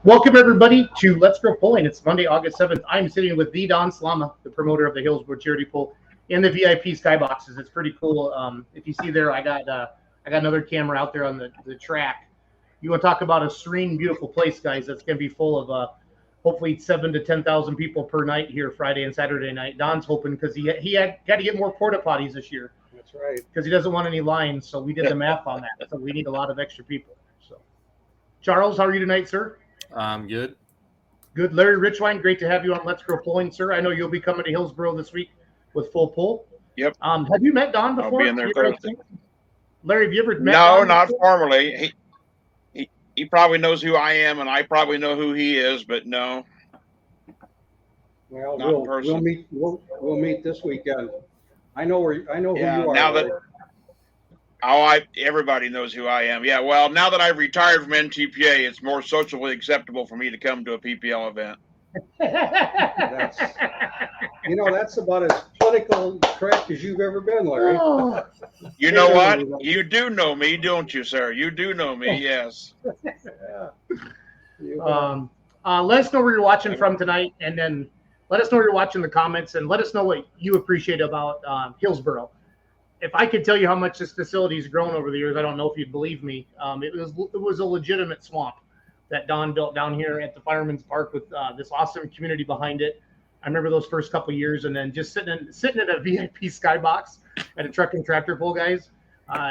Welcome, everybody, to Let's Go Pulling. It's Monday, August 7th. I'm sitting with the Don Slama, the promoter of the Hillsborough Charity Pull, in the VIP skyboxes. It's pretty cool. If you see there, I got another camera out there on the track. You want to talk about a serene, beautiful place, guys? That's going to be full of hopefully 7,000 to 10,000 people per night here, Friday and Saturday night. Don's hoping because he had got to get more porta potties this year. That's right. Because he doesn't want any lines, so we did the math on that. So we need a lot of extra people. So, Charles, how are you tonight, sir? I'm good. Good. Larry Richwine, great to have you on Let's Grow Pulling, sir. I know you'll be coming to Hillsborough this week with full pull. Yep. Have you met Don before? I'll be in there Thursday. Larry, have you ever met No, Don not before? formally. He probably knows who I am, and I probably know who he is, but no. Well, Not in we'll person. meet. We'll meet this weekend. I know who Yeah, you are. now that- Larry. Everybody knows who I am. Yeah, well, now that I've retired from NTPA, it's more socially acceptable for me to come to a PPL event. That's about as political correct as you've ever been, Larry. Oh. You know what? You do know me, don't you, sir? You do know me, yes. Yeah. Let us know where you're watching from tonight, and then let us know where you're watching the comments, and let us know what you appreciate about Hillsborough. If I could tell you how much this facility has grown over the years, I don't know if you'd believe me. It was a legitimate swamp that Don built down here at the Fireman's Park with this awesome community behind it. I remember those first couple of years, and then just sitting in a VIP skybox at a truck and tractor pull, guys,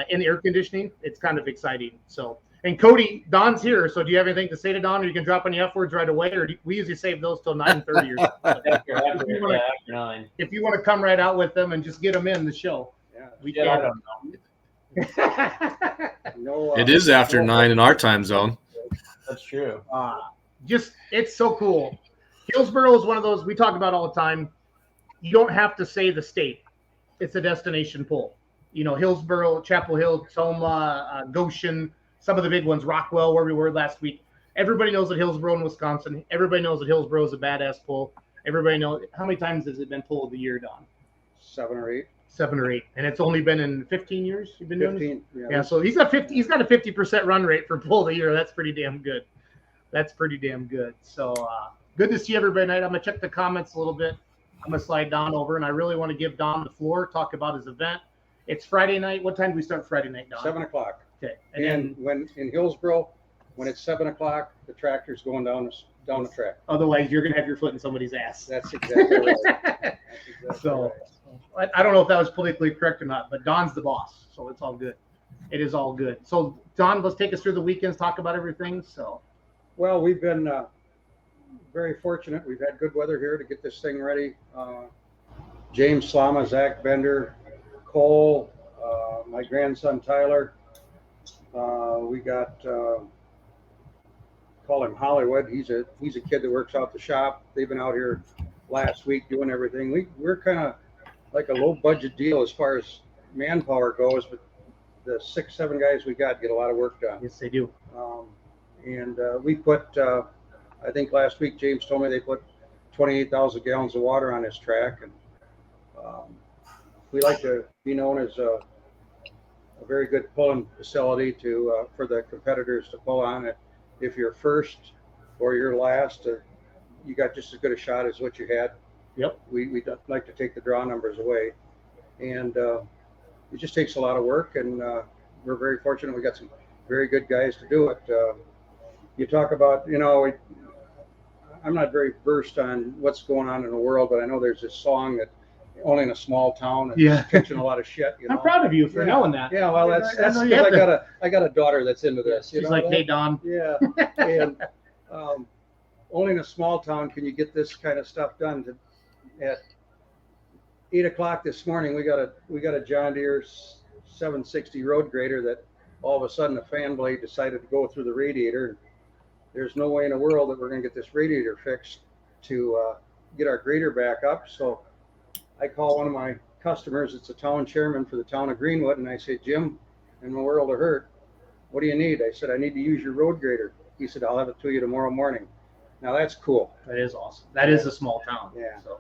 in the air conditioning. It's kind of exciting. So, and Cody, Don's here. So, do you have anything to say to Don, or you can drop any F words right away, or we usually save those till 9:30 or something. after 9. If you want to come right out with them and just get them in the show. Yeah. I don't know. No, It is after 9 in our time zone. That's true. It's so cool. Hillsborough is one of those we talk about all the time. You don't have to say the state. It's a destination pull. You know, Hillsborough, Chapel Hill, Toma, Goshen, some of the big ones, Rockwell, where we were last week. Everybody knows that Hillsborough in Wisconsin. Everybody knows that Hillsborough is a badass pull. Everybody knows. How many times has it been pulled the year, Don? 7 or 8. 7 or 8, and it's only been in 15 years you've been doing this? 15. Yeah, so he's got a 50% run rate for pull of the year. That's pretty damn good. So good to see everybody tonight. I'm gonna check the comments a little bit. I'm gonna slide Don over, and I really want to give Don the floor, talk about his event. It's Friday night. What time do we start Friday night, Don? 7 o'clock. Okay. And when in Hillsborough, when it's 7 o'clock, the tractor's going down the track. Otherwise, you're gonna have your foot in somebody's ass. That's exactly right. That's exactly So, right. I don't know if that was politically correct or not, but Don's the boss, so it's all good. It is all good. So, Don, let's take us through the weekends, talk about everything. So, Well, we've been very fortunate. We've had good weather here to get this thing ready. James Slama, Zach Bender, Cole, my grandson Tyler. We got call him Hollywood. He's a kid that works out the shop. They've been out here last week doing everything. We're kind of like a low budget deal as far as manpower goes, but the 6-7 guys we got get a lot of work done. yes, they do. And we put, I think last week James told me they put 28,000 gallons of water on this track, and we like to be known as a very good pulling facility to for the competitors to pull on. It. If you're first or you're last, you got just as good a shot as what you had. Yep. We like to take the draw numbers away, and it just takes a lot of work, and we're very fortunate. We got some very good guys to do it. You talk about, I'm not very versed on what's going on in the world, but I know there's this song that only in a small town and catching a lot of shit. I'm proud of you for knowing that. Yeah, well, that's I know because I got a daughter that's into this. She's like, hey, Don. Yeah, and only in a small town can you get this kind of stuff done. At 8 o'clock this morning, we got a John Deere 760 road grader that all of a sudden a fan blade decided to go through the radiator. There's no way in the world that we're going to get this radiator fixed to get our grader back up. So I call one of my customers. It's a town chairman for the town of Greenwood, and I say, Jim, in the world of hurt, what do you need? I said, I need to use your road grader. He said, I'll have it to you tomorrow morning. Now that's cool. That is awesome. That is a small town. Yeah. So,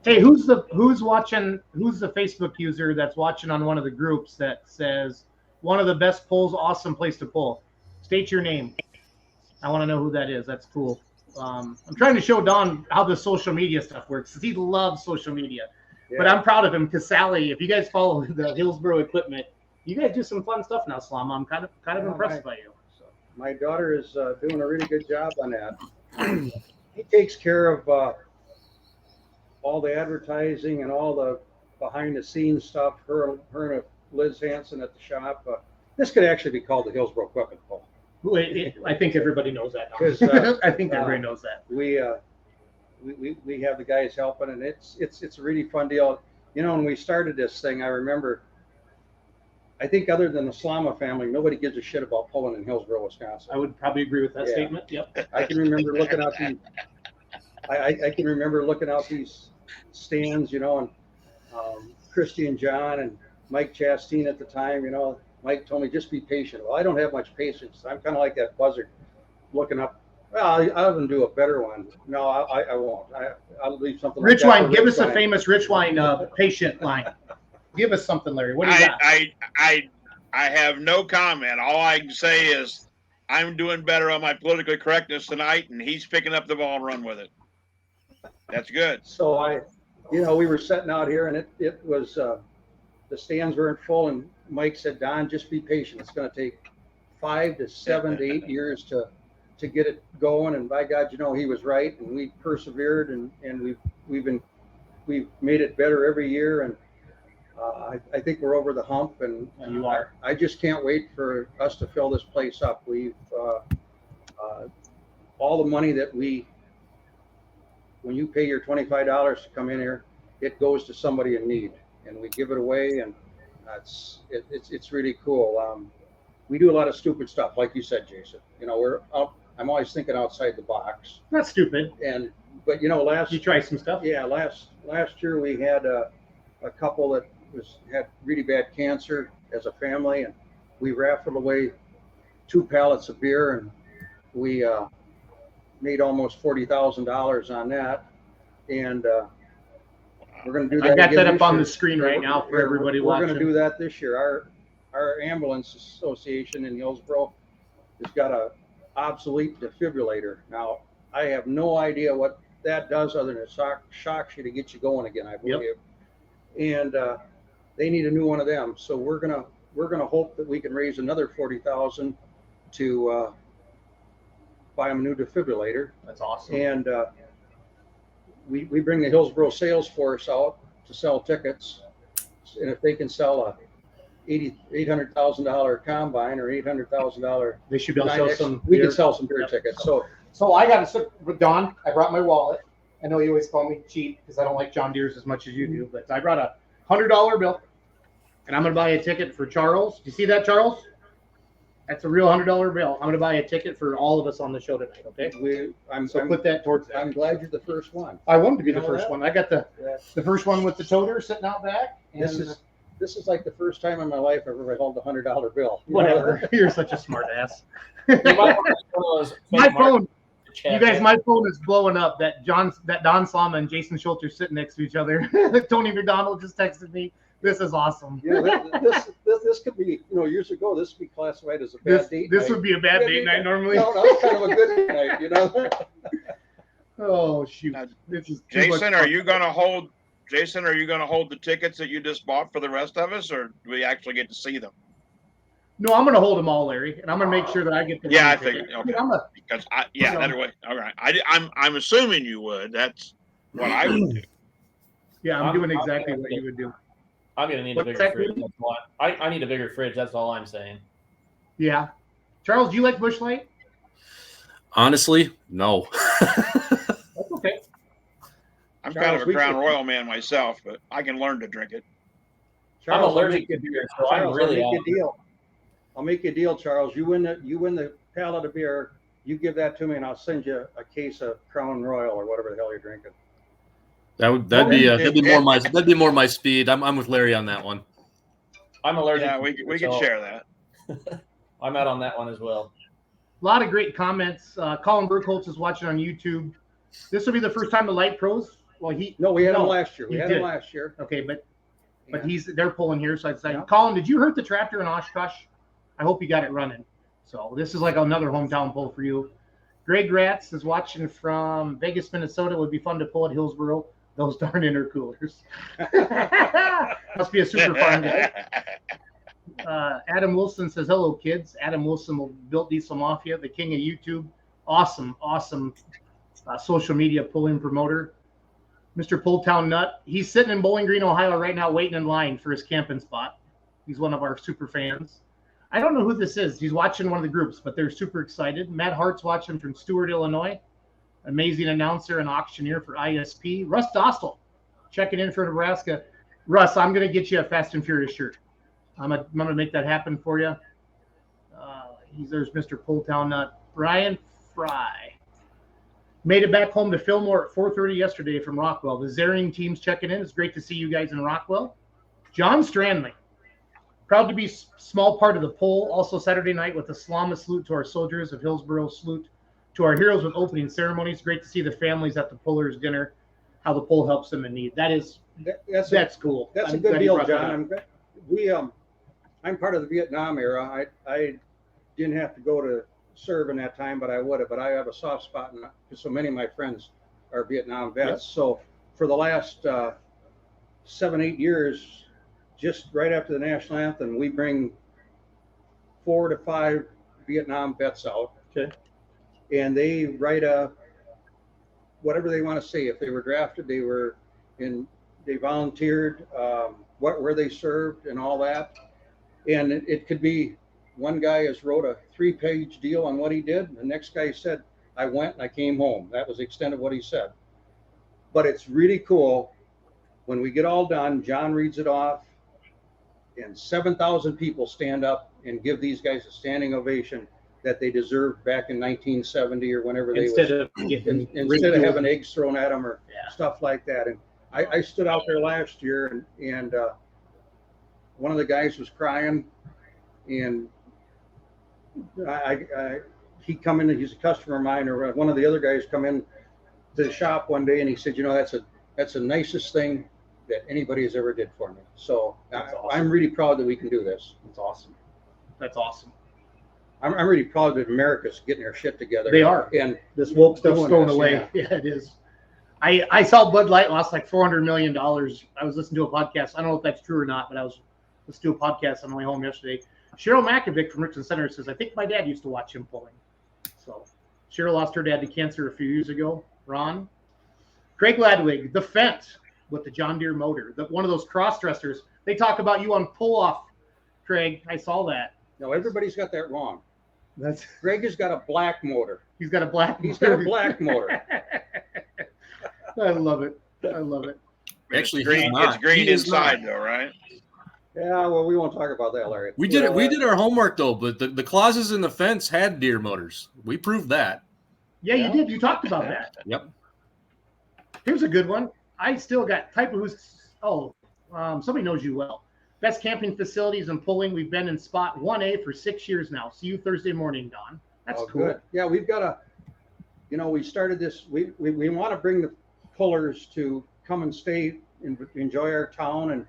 hey, who's watching? Who's the Facebook user that's watching on one of the groups that says one of the best pulls, awesome place to pull? State your name. I want to know who that is. That's cool. I'm trying to show Don how the social media stuff works because he loves social media. But I'm proud of him because Sally, if you guys follow the Hillsboro equipment, you guys do some fun stuff now, Slama. I'm kind of impressed by you. So. My daughter is doing a really good job on that. He takes care of all the advertising and all the behind the scenes stuff. Her and Liz Hanson at the shop. This could actually be called the Hillsboro Equipment Pole. I think everybody knows that. Because I think everybody knows that. We have the guys helping, and it's a really fun deal. You know, when we started this thing, I remember. I think other than the Slama family, nobody gives a shit about pulling in Hillsboro, Wisconsin. I would probably agree with that statement. Yep. I can remember looking out these. I can remember looking out these stands, you know, and Christy and John and Mike Chastain at the time. You know, Mike told me just be patient. Well, I don't have much patience. I'm kind of like that buzzard, looking up. Well, I'll even do a better one. No, I won't. I'll leave something. Rich like that Wine, give us a famous Rich Wine patient line. Give us something, Larry. What do you got? I have no comment. All I can say is I'm doing better on my politically correctness tonight, and he's picking up the ball and run with it. That's good. So we were setting out here, and it was the stands weren't full, and Mike said, Don, just be patient. It's going to take 5 to 7 to 8 years to get it going, and by God, you know, he was right, and we persevered, and we've made it better every year, and I think we're over the hump, and you are. I just can't wait for us to fill this place up. We've all the money that when you pay your $25 to come in here, it goes to somebody in need, and we give it away, and it's really cool. We do a lot of stupid stuff, like you said, Jason. You know, I'm always thinking outside the box. Not stupid. But you know, you try some stuff. Yeah, last year we had a couple that had really bad cancer as a family, and we raffled away 2 pallets of beer, and we made almost $40,000 on that, and we're going to do that. I got again that up on the year. screen right now for everybody watching. We're going to do that this year. Our ambulance association in Hillsboro has got a obsolete defibrillator. Now, I have no idea what that does other than it shocks you to get you going again, I believe. Yep. And they need a new one of them. So we're gonna hope that we can raise another $40,000 to buy them a new defibrillator. That's awesome. And we bring the Hillsboro sales force out to sell tickets, and if they can sell a $800,000 combine or $800,000, they should be able to sell some. We can sell some beer tickets. So I got to with Don. I brought my wallet. I know you always call me cheap because I don't like John Deere's as much as you do, but I brought a $100 bill, and I'm going to buy a ticket for Charles. Do you see that, Charles? That's a real $100 bill. I'm going to buy a ticket for all of us on the show tonight. Okay. Put that towards that. I'm glad you're the first one. I wanted to be the first one. I got the first one with the toter sitting out back. And this is like the first time in my life I've ever held a $100 bill. Whatever. You're such a smart ass. My phone. You guys, my phone is blowing up. That Don Slama and Jason Schulter sitting next to each other. Tony McDonald just texted me. This is awesome. Yeah, this could be, years ago, this would be classified as a bad date night. This would be a bad date night normally. No, it's kind of a good night, Oh, shoot. Jason, are you going to hold the tickets that you just bought for the rest of us, or do we actually get to see them? No, I'm going to hold them all, Larry, and I'm going to make sure that I get the. Yeah, I think. Okay. That way. All right. I'm assuming you would. That's what I would do. Yeah, I'm doing exactly what you would do. I'm going to need a bigger fridge. I need a bigger fridge. That's all I'm saying. Yeah. Charles, do you like Busch Light? Honestly, no. That's okay. I'm kind of a Crown Royal man myself, but I can learn to drink it. Charles, I'm allergic to beer, so I'm really I'll make you a deal, Charles. You win the pallet of beer. You give that to me, and I'll send you a case of Crown Royal or whatever the hell you're drinking. That'd be more my speed. I'm with Larry on that one. I'm allergic. Yeah, we can share that. I'm out on that one as well. A lot of great comments. Colin Burkholz is watching on YouTube. This will be the first time the Light Pros. Well, we had him last year. Him last year. Okay, but they're pulling here, so I'd say, Colin, did you hurt the tractor in Oshkosh? I hope you got it running. So this is like another hometown pull for you. Greg Ratz is watching from Vegas, Minnesota. It would be fun to pull at Hillsboro. Those darn intercoolers. Must be a super fun guy. Adam Wilson says, hello, kids. Adam Wilson will build Diesel Mafia, the king of YouTube. Awesome social media pull-in promoter. Mr. Pulltown Nut. He's sitting in Bowling Green, Ohio right now waiting in line for his camping spot. He's one of our super fans. I don't know who this is. He's watching one of the groups, but they're super excited. Matt Hart's watching from Stewart, Illinois. Amazing announcer and auctioneer for ISP. Russ Dostal checking in for Nebraska. Russ, I'm going to get you a Fast and Furious shirt. I'm gonna make that happen for you. There's Mr. Pulltown Nut. Brian Fry made it back home to Fillmore at 4:30 yesterday from Rockwell. The Berrien team's checking in. It's great to see you guys in Rockwell. John Strandley, proud to be small part of the poll. Also Saturday night with the Slama salute to our soldiers of Hillsboro, salute to our heroes with opening ceremonies. Great to see the families at the Pullers dinner, how the poll helps them in need. That's cool. That's a good deal, John. I'm part of the Vietnam era. I didn't have to go to serve in that time, but I would have. But I have a soft spot, because so many of my friends are Vietnam vets. Yep. So for the last 7-8 years, just right after the national anthem, we bring 4 to 5 Vietnam vets out. Okay. And they write whatever they want to say. If they were drafted, they volunteered, where they served, and all that. And it could be, one guy has wrote a 3-page deal on what he did. The next guy said, I went and I came home. That was the extent of what he said. But it's really cool. When we get all done, John reads it off, and 7,000 people stand up and give these guys a standing ovation that they deserved back in 1970 or whenever instead of having eggs thrown at them or stuff like that. And I stood out there last year, and one of the guys was crying, and he come in, he's a customer of mine, or one of the other guys come in to the shop one day, and he said, that's the nicest thing that anybody has ever did for me. So awesome. I'm really proud that we can do this. That's awesome. I'm really proud that America's getting their shit together. They are. And this woke stuff's going away. Yeah, it is. I saw Bud Light lost like $400 million. I was listening to a podcast. I don't know if that's true or not, but I was listening to a podcast on the way home yesterday. Cheryl Makovic from Richmond Center says, I think my dad used to watch him pulling. So Cheryl lost her dad to cancer a few years ago. Ron. Craig Ladwig, the Fent with the John Deere motor. One of those cross-dressers. They talk about you on pull-off, Craig. I saw that. No, everybody's got that wrong. Greg has got a black motor. He's got a black motor. I love it. Actually, it's green inside, though, right? Yeah, well, we won't talk about that, Larry. We did it. We did our homework, though. But the clauses in the fence had Deere motors. We proved that. Yeah, you did. You talked about that. Yep. Here's a good one. I still got type of somebody knows you well. Best camping facilities and pulling. We've been in spot 1A for 6 years now. See you Thursday morning, Don. That's cool. Good. Yeah, we've got we started this. We want to bring the pullers to come and stay and enjoy our town, and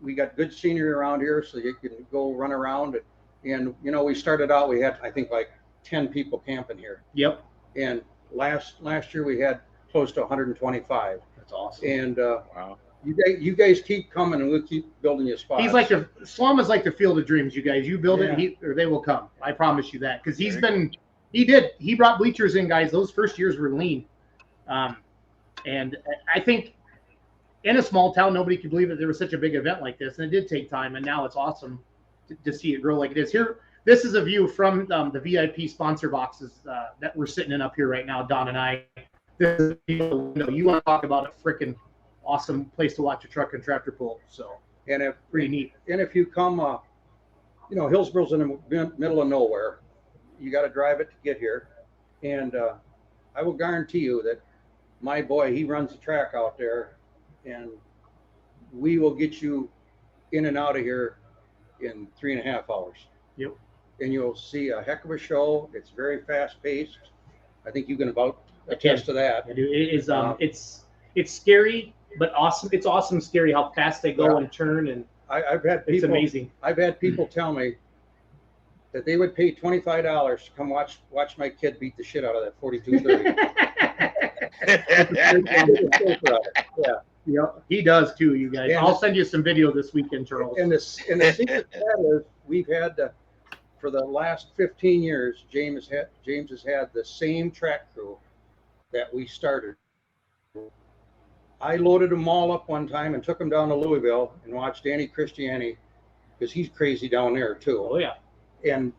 we got good scenery around here, so you can go run around. And we started out. We had, I think, like 10 people camping here. Yep. And last year we had close to 125. That's awesome. And wow. You guys keep coming, and we'll keep building you spots. He's like Slama's like the Field of Dreams. You guys, you build it, or they will come. I promise you that, because he brought bleachers in, guys. Those first years were lean, and I think in a small town, nobody could believe that there was such a big event like this, and it did take time, and now it's awesome to see it grow like it is. Here, this is a view from the VIP sponsor boxes that we're sitting in up here right now, Don and I. You want to talk about a freaking awesome place to watch a truck and tractor pull. So, and pretty neat. And if you come, Hillsboro's in the middle of nowhere. You got to drive it to get here. And I will guarantee you that my boy, he runs the track out there, and we will get you in and out of here in 3.5 hours. Yep. And you'll see a heck of a show. It's very fast paced. I think you can about attest to that. I do. It is. It's scary, but awesome. It's awesome, scary how fast they go and turn. And I've had people, it's amazing. I've had people tell me, that they would pay $25 to come watch my kid beat the shit out of that 4230. Yeah, he does too, you guys. And I'll send you some video this weekend, Charles. And the secret to that is we've had for the last 15 years, James has had the same track crew that we started. I loaded them all up one time and took them down to Louisville and watched Danny Christiani because he's crazy down there too. Oh yeah. And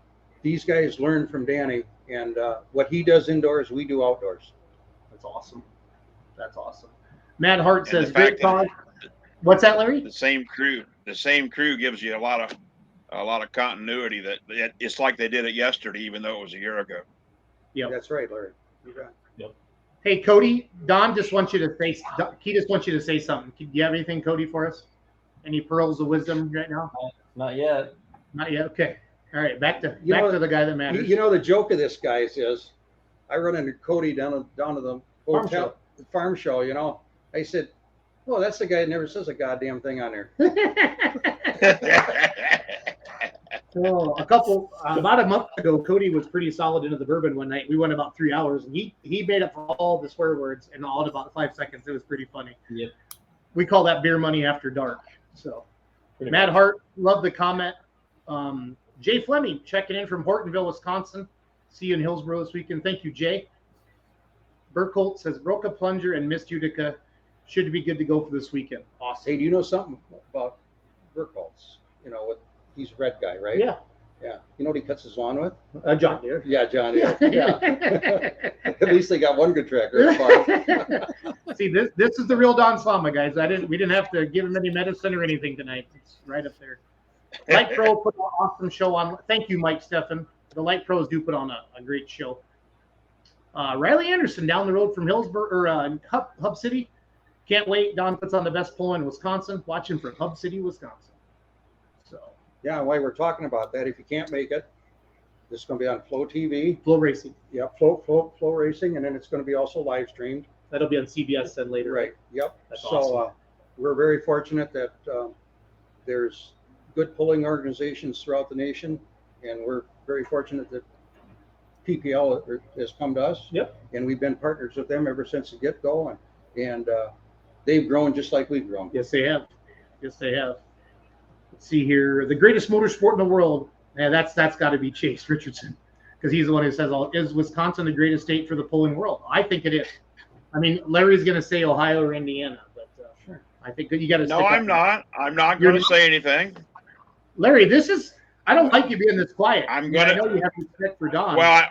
these guys learn from Danny, and what he does indoors, we do outdoors. That's awesome. That's awesome. Matt Hart And the says, "Great fact call." that What's that, Larry? the same crew gives you a lot of continuity that it's like they did it yesterday, even though it was a year ago. Yeah, That's right, Larry. You got it. Hey, Cody, Don just wants you to say. He just wants you to say something. Do you have anything, Cody, for us? Any pearls of wisdom right now? Not yet. Not yet. Okay. All right. Back to the guy that matters. You know, the joke of this, guys, is I run into Cody down to the hotel farm show. You know, I said, "Oh, that's the guy that never says a goddamn thing on there." So about a month ago, Cody was pretty solid into the bourbon one night. We went about 3 hours, and he made up for all the swear words in all in about 5 seconds. It was pretty funny. Yep. We call that beer money after dark. So, Pretty Matt much. Hart, love the comment. Jay Fleming checking in from Hortonville, Wisconsin. See you in Hillsborough this weekend. Thank you, Jay. Burkholt says broke a plunger and missed Utica. Should be good to go for this weekend. Awesome. Hey, do you know something about Burkholz? You know, he's a red guy, right? Yeah. Yeah. You know what he cuts his lawn with? John Deere. Yeah, John Deere. Yeah. At least they got one good tractor. See, this is the real Don Slama, guys. We didn't have to give him any medicine or anything tonight. It's right up there. Light Pro put an awesome show on. Thank you, Mike Steffen. The Light Pros do put on a great show. Riley Anderson down the road from Hillsborough or Hub City. Can't wait. Don puts on the best pull in Wisconsin. Watching from Hub City, Wisconsin. So Yeah, while we're talking about that, if you can't make it, this is going to be on Flow TV. Flow Racing. Yep, Flow Racing, and then it's going to be also live streamed. That'll be on CBS then later. Right. Yep. That's so awesome. We're very fortunate that there's good pulling organizations throughout the nation, and we're very fortunate that PPL has come to us. Yep. And we've been partners with them ever since the get-go, and they've grown just like we've grown. Yes, they have. Yes, they have. Let's see here. The greatest motorsport in the world. Yeah, that's got to be Chase Richardson, because he's the one who says, "Is Wisconsin the greatest state for the pulling world?" I think it is. I mean, Larry's going to say Ohio or Indiana, but Sure. I think you got to. No, I'm not. I'm not going to say anything. Larry, this is. I don't like you being this quiet. I'm I gonna. know you have respect for Don. Well,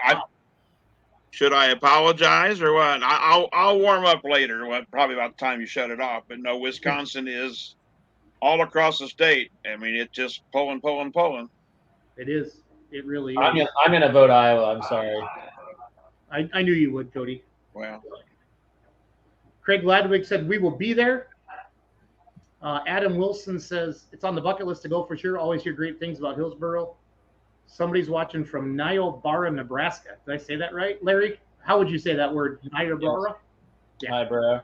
should I apologize or what? I'll warm up later. Probably about the time you shut it off. But no, Wisconsin is all across the state. I mean, it's just pulling. It is. It really is. I'm gonna vote Iowa. I'm sorry. I knew you would, Cody. Well, Craig Ladwig said we will be there. Adam Wilson says it's on the bucket list to go for sure. Always hear great things about Hillsborough. Somebody's watching from Niobrara, Nebraska. Did I say that right, Larry? How would you say that word? Niobrara? Yeah. Hi, bro.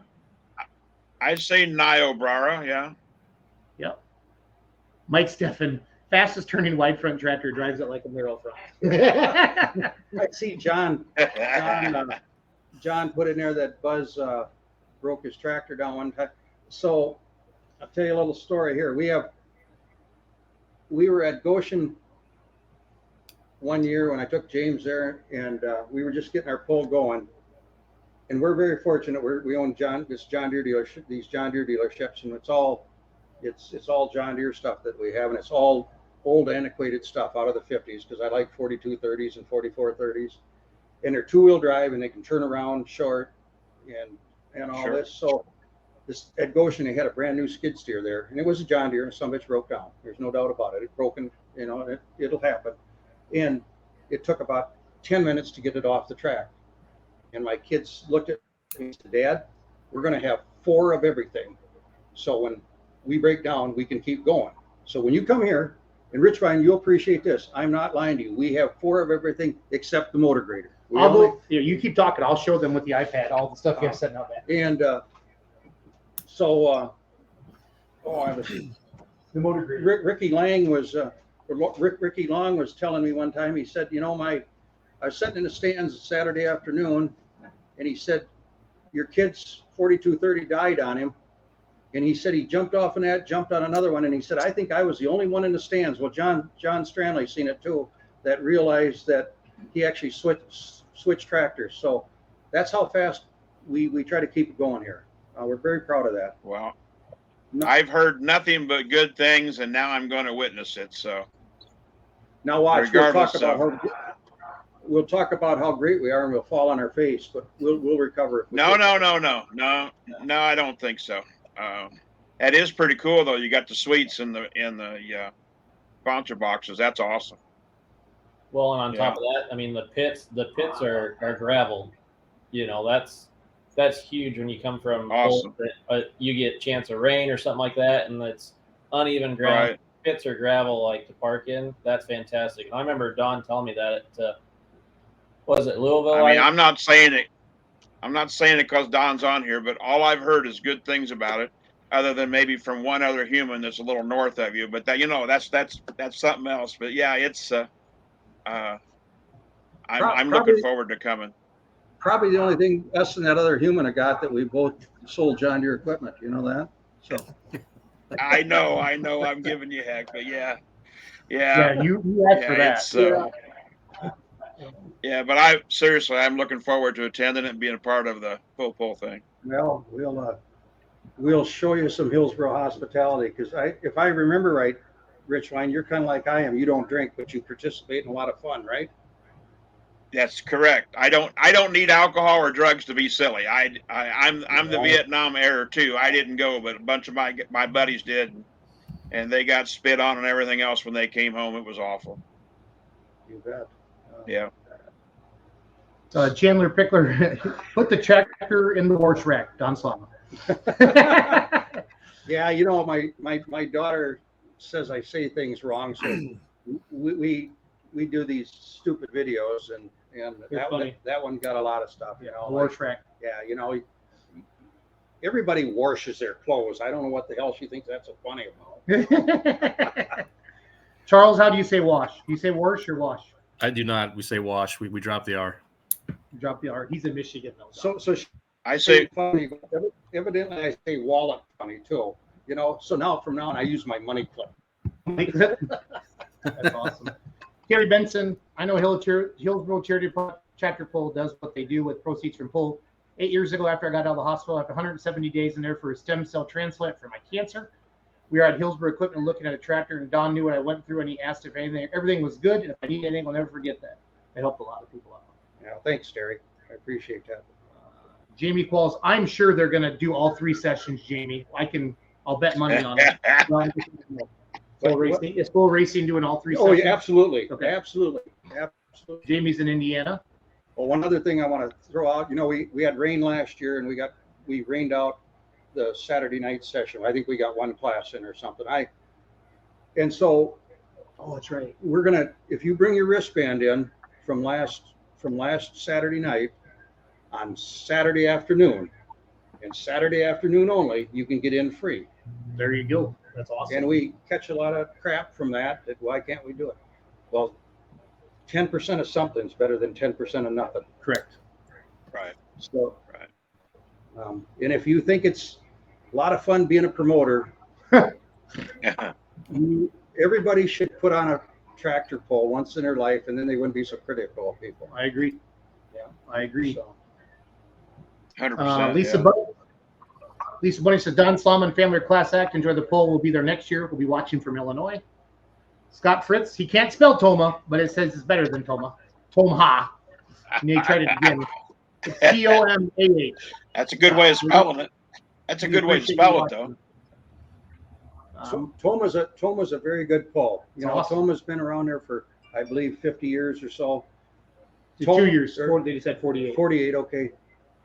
I'd say Niobrara. Yeah. Yep. Mike Steffen, fastest turning wide front tractor, drives it like a barrel front. I see John put in there that Buzz broke his tractor down one time. So I'll tell you a little story here. We were at Goshen one year when I took James there, and we were just getting our pull going. And we're very fortunate. We own these John Deere dealerships, and it's all John Deere stuff that we have, and it's all old antiquated stuff out of the 50s, because I like 4230s and 4430s, and they're two-wheel drive, and they can turn around short and all Sure. this. So this at Goshen, they had a brand new skid steer there, and it was a John Deere, and some of it broke down. There's no doubt about it. It broken, and it'll happen. And it took about 10 minutes to get it off the track. And my kids looked at me and said, "Dad, we're going to have 4 of everything. So when we break down, we can keep going. So when you come here, and Rich Ryan, you'll appreciate this. I'm not lying to you. We have 4 of everything except the motor grader." You keep talking. I'll show them with the iPad all the stuff you have setting up at. And I was The motor grader. Ricky Lang was Ricky Long was telling me one time, he said, I was sitting in the stands Saturday afternoon, and he said, your kid's 4230 died on him. And he said he jumped off on that, jumped on another one, and he said, I think I was the only one in the stands. Well, John Stranley seen it too, that realized that he actually switched tractors. So that's how fast we try to keep it going here. We're very proud of that. Well, I've heard nothing but good things, and now I'm going to witness it. So now watch. We'll talk about how great we are, and we'll fall on our face, but we'll recover. No, I don't think so. That is pretty cool, though. You got the suites in the sponsor boxes. That's awesome. Well, and on top of that, I mean, the pits are gravel. That's huge when you come from awesome. You get a chance of rain or something like that, and it's uneven ground. Right. Pits are gravel, like to park in. That's fantastic. And I remember Don telling me that at was it Louisville? I mean, I'm not saying it because Don's on here, but all I've heard is good things about it, other than maybe from one other human that's a little north of you. But that that's something else. But yeah, it's I'm looking forward to coming. Probably the only thing us and that other human have got that we both sold John Deere equipment. You know that? So I know. I'm giving you heck, but yeah. You asked for that. Yeah, but I'm looking forward to attending it and being a part of the full thing. Well, we'll show you some Hillsboro hospitality, because if I remember right, Richline, you're kind of like I am. You don't drink, but you participate in a lot of fun, right? That's correct. I don't need alcohol or drugs to be silly. I'm the Vietnam era too. I didn't go, but a bunch of my buddies did, and they got spit on and everything else when they came home. It was awful. You bet. Yeah. Chandler Pickler, put the tractor in the horse rack, Don Slama. Yeah, my daughter says I say things wrong, so we do these stupid videos, and that one got a lot of stuff. Horse rack. Yeah, everybody washes their clothes. I don't know what the hell she thinks that's so funny about. Charles, how do you say wash? Do you say wash or wash? I do not. We say wash. We drop the R. Drop the R. He's in Michigan, though. So I say funny. Evidently, I say wallet funny too. So now from now on, I use my money clip. That's awesome. Gary Benson, I know Hillsboro Charity Chapter Pull does what they do with proceeds from pull. 8 years ago, after I got out of the hospital, after 170 days in there for a stem cell transplant for my cancer, we were at Hillsboro Equipment looking at a tractor, and Don knew what I went through, and he asked if everything was good, and if I need anything, I'll never forget that. It helped a lot of people out. Yeah, thanks, Terry. I appreciate that. Jamie Qualls, I'm sure they're going to do all 3 sessions, Jamie. I'll bet money on it. Is Full Racing doing all 3 sessions? Oh, yeah, absolutely. Okay. Absolutely. Jamie's in Indiana. Well, one other thing I want to throw out, we had rain last year, and we rained out the Saturday night session. I think we got 1 class in or something. That's right. We're gonna, if you bring your wristband in from last Saturday night on Saturday afternoon, and Saturday afternoon only, you can get in free. There you go. That's awesome. And we catch a lot of crap from that. Why can't we do it? Well, 10% of something's better than 10% of nothing. Correct. Right. So, and if you think it's a lot of fun being a promoter, everybody should put on a tractor pull once in their life, and then they wouldn't be so critical of people. I agree. Yeah, I agree. So, 100%. Lisa Bunny says, Don Slama and family are class act. Enjoy the poll. We'll be there next year. We'll be watching from Illinois. Scott Fritz, he can't spell Toma, but it says it's better than Toma. Tomha. And he tried it again. It's Tomah. That's a good way of spelling it. That's a good way to spell it, though. So Toma's a very good pull. Awesome. Toma's been around there for, I believe, 50 years or so. 2 years. They just said 48. 48, okay.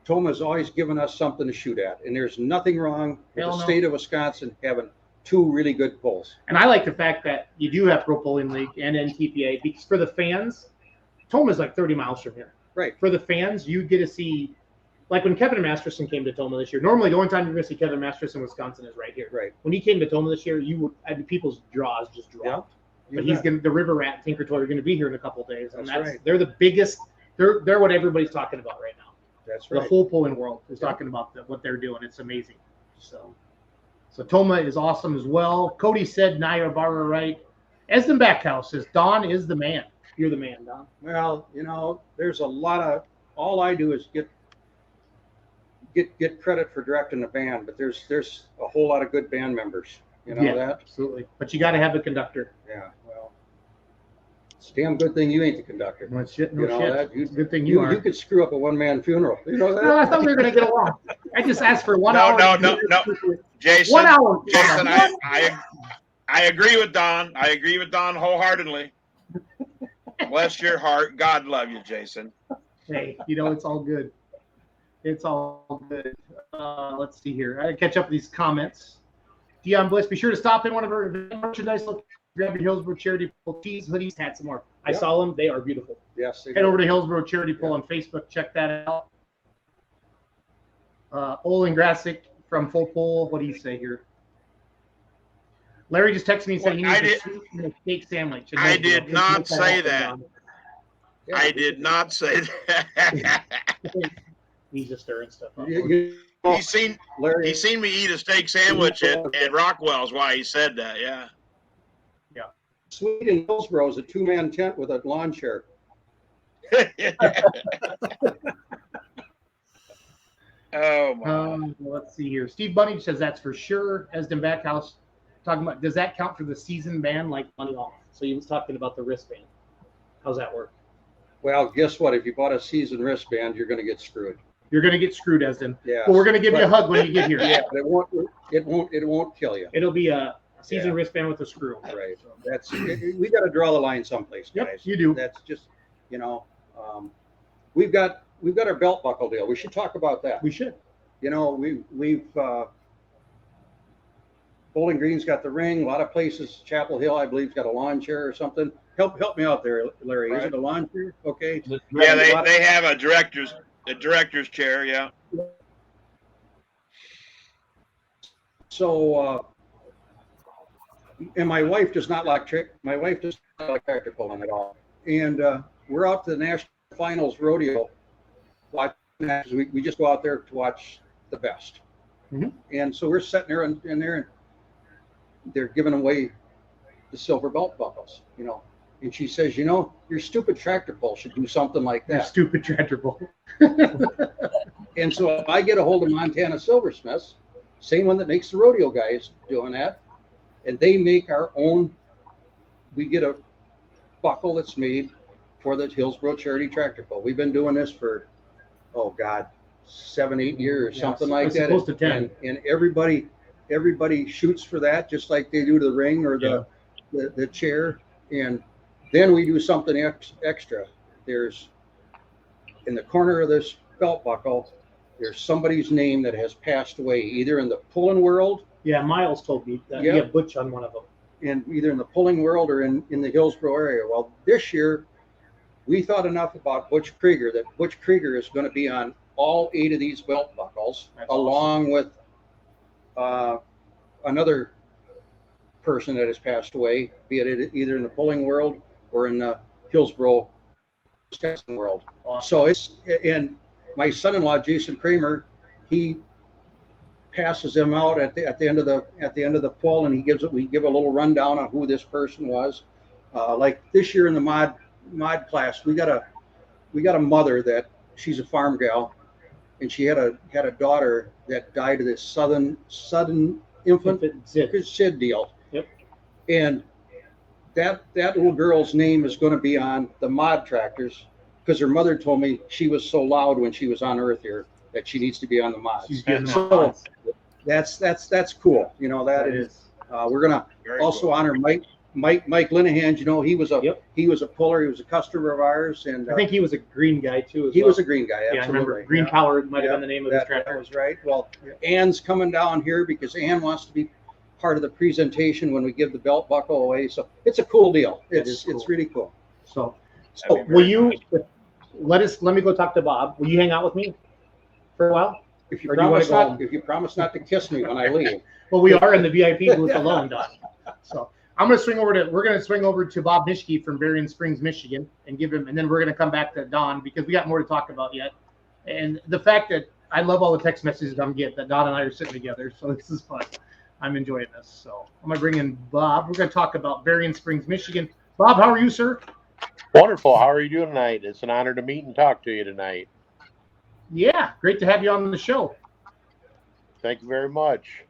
Toma's always given us something to shoot at, and there's nothing wrong with the state of Wisconsin having 2 really good pulls. And I like the fact that you do have Pro Polling League and NTPA, because for the fans, Toma's like 30 miles from here. Right. For the fans, you get to see, like when Kevin Masterson came to Toma this year. Normally, the only time you're going to see Kevin Masterson in Wisconsin is right here. Right. When he came to Toma this year, people's jaws just dropped. But he's going to, the River Rat Tinker Toy are going to be here in a couple of days. And That's right. they're the biggest, they're what everybody's talking about right now. That's The right. whole pulling world is talking about what they're doing. It's amazing. So Toma is awesome as well. Cody said Niobrara right. Esden Backhouse says Don is the man. You're the man, Don. Well, there's a lot of, all I do is get credit for directing the band, but there's a whole lot of good band members. You know that? Absolutely. But you got to have a conductor. Yeah. Well, it's a damn good thing you ain't the conductor. No shit. Good thing You are. could screw up a one-man funeral. You know that? No, I thought we were going to get along. I just asked for 1 No, hour. no. Jason, 1 hour. Jason, I agree with Don. I agree with Don wholeheartedly. Bless your heart. God love you, Jason. Hey, it's all good. It's all good. Let's see here. I catch up with these comments. Dion Bliss, be sure to stop in one of our merchandise locations. Grab your Hillsborough Charity Pull tees, hoodies, hats, and more. I saw them. They are beautiful. Yes. Head over to Hillsborough Charity Pull on Facebook. Check that out. Olin Grasick from Full Pull. What do you say here? Larry just texted me and said he needs a steak sandwich. I did not say that. I did not say that. He's just stirring stuff up. He's seen me eat a steak sandwich at Rockwell's. Why he said that? Yeah. Sweet in Hillsborough is a 2-man tent with a lawn chair. Oh my. Let's see here. Steve Bunny says that's for sure. Esden Backhouse talking about, does that count for the season ban like money off? So he was talking about the wristband. How's that work? Well, guess what? If you bought a season wristband, you're going to get screwed. You're going to get screwed, Esden. Yeah. But we're going to give you a hug when you get here. Yeah, but it won't kill you. It'll be a season wristband with a screw. Right. We got to draw the line someplace, guys. Yep, you do. That's just, we've got our belt buckle deal. We should talk about that. We should. We've Bowling Green's got the ring. A lot of places, Chapel Hill, I believe, has got a lawn chair or something. Help me out there, Larry. Right. Is it a lawn chair? Okay. Yeah, they have a director's chair. Yeah. So, and my wife does not like tractor pulling at all. And we're out to the national finals rodeo. We just go out there to watch the best. Mm-hmm. And so we're sitting there and they're giving away the silver belt buckles, And she says, your stupid tractor pull should do something like that. Your stupid tractor pull. And so I get a hold of Montana Silversmiths, same one that makes the rodeo guys doing that. And they make our own, we get a buckle that's made for the Hillsborough Charity Tractor Pull. We've been doing this for, 7-8 years, something like that. Close to 10. And everybody shoots for that, just like they do to the ring or the chair. And then we do something extra. There's, in the corner of this belt buckle, there's somebody's name that has passed away, either in the pulling world. Yeah, Miles told me that. Yeah. He had Butch on one of them. And either in the pulling world or in the Hillsborough area. Well, this year, we thought enough about Butch Krieger that Butch Krieger is going to be on all 8 of these belt buckles, along with another person that has passed away, be it either in the pulling world or in the Hillsborough Wisconsin world. So and my son-in-law Jason Kramer, he passes them out at the end of the pull, and we give a little rundown on who this person was. Like this year in the mod class, we got a mother that she's a farm gal, and she had a daughter that died of this sudden infant SID deal. Yep. And that little girl's name is going to be on the mod tractors because her mother told me she was so loud when she was on Earth here that she needs to be on the mods. She's getting so that's cool. That is. We're gonna also honor Mike Linehan. He was a puller. He was a customer of ours, and I think he was a green guy too. He was a green guy. Absolutely. Yeah, I remember. Green Power might have been the name of his tractor. That was right. Well, Ann's coming down here because Ann wants to be part of the presentation when we give the belt buckle away. So it's a cool deal. It's really cool. So will you let me go talk to Bob? Will you hang out with me for a while? If you promise not to kiss me when I leave. Well, we are in the VIP booth alone, Don. So We're going to swing over to Bob Mischke from Berrien Springs, Michigan, and then we're going to come back to Don because we got more to talk about yet. And the fact that I love all the text messages I'm getting that Don and I are sitting together. So this is fun. I'm enjoying this. So I'm going to bring in Bob. We're going to talk about Berrien Springs, Michigan. Bob, how are you, sir? Wonderful. How are you doing tonight? It's an honor to meet and talk to you tonight. Yeah, great to have you on the show. Thank you very much.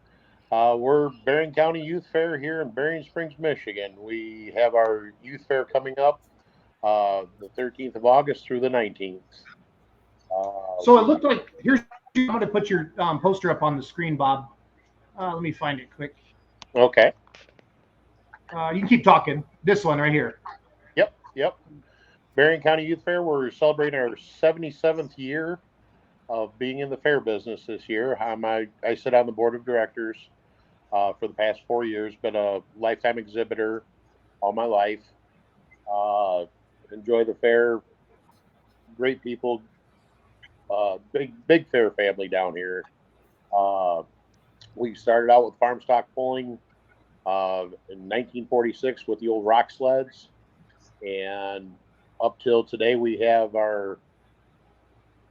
We're Berrien County Youth Fair here in Berrien Springs, Michigan. We have our youth fair coming up the 13th of August through the 19th. So it looked like I'm going to put your poster up on the screen, Bob. Let me find it quick. Okay. You can keep talking. This one right here. Yep. Berrien County Youth Fair, we're celebrating our 77th year of being in the fair business this year. I sit on the board of directors for the past 4 years, been a lifetime exhibitor all my life. Enjoy the fair. Great people. Big fair family down here. We started out with farm stock pulling in 1946 with the old rock sleds, and up till today we have our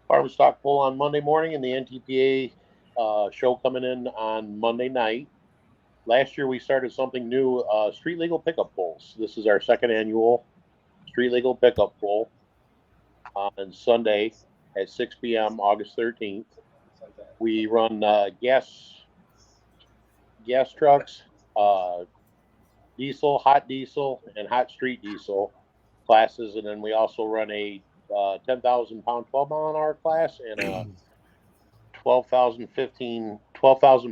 farm stock pull on Monday morning and the NTPA show coming in on Monday night. Last year we started something new, street legal pickup pulls. This is our second annual street legal pickup pull on Sunday at 6 p.m. August 13th. We run gas trucks, diesel, hot diesel, and hot street diesel classes, and then we also run a 10,000 pound 12 mile an hour class and a 12,000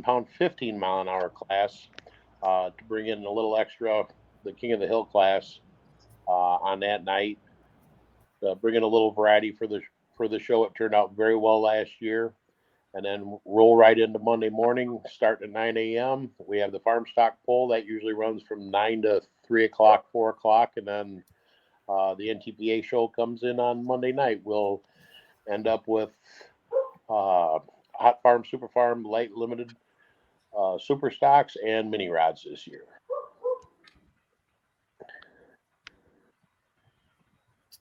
pound 15 mile an hour class to bring in a little extra, the King of the Hill class on that night. Bring in a little variety for the show. It turned out very well last year. And then roll right into Monday morning, starting at 9 a.m. We have the farm stock pull that usually runs from 9 to 3 o'clock, 4 o'clock, and then the NTPA show comes in on Monday night. We'll end up with hot farm, super farm, light limited super stocks and mini rods this year.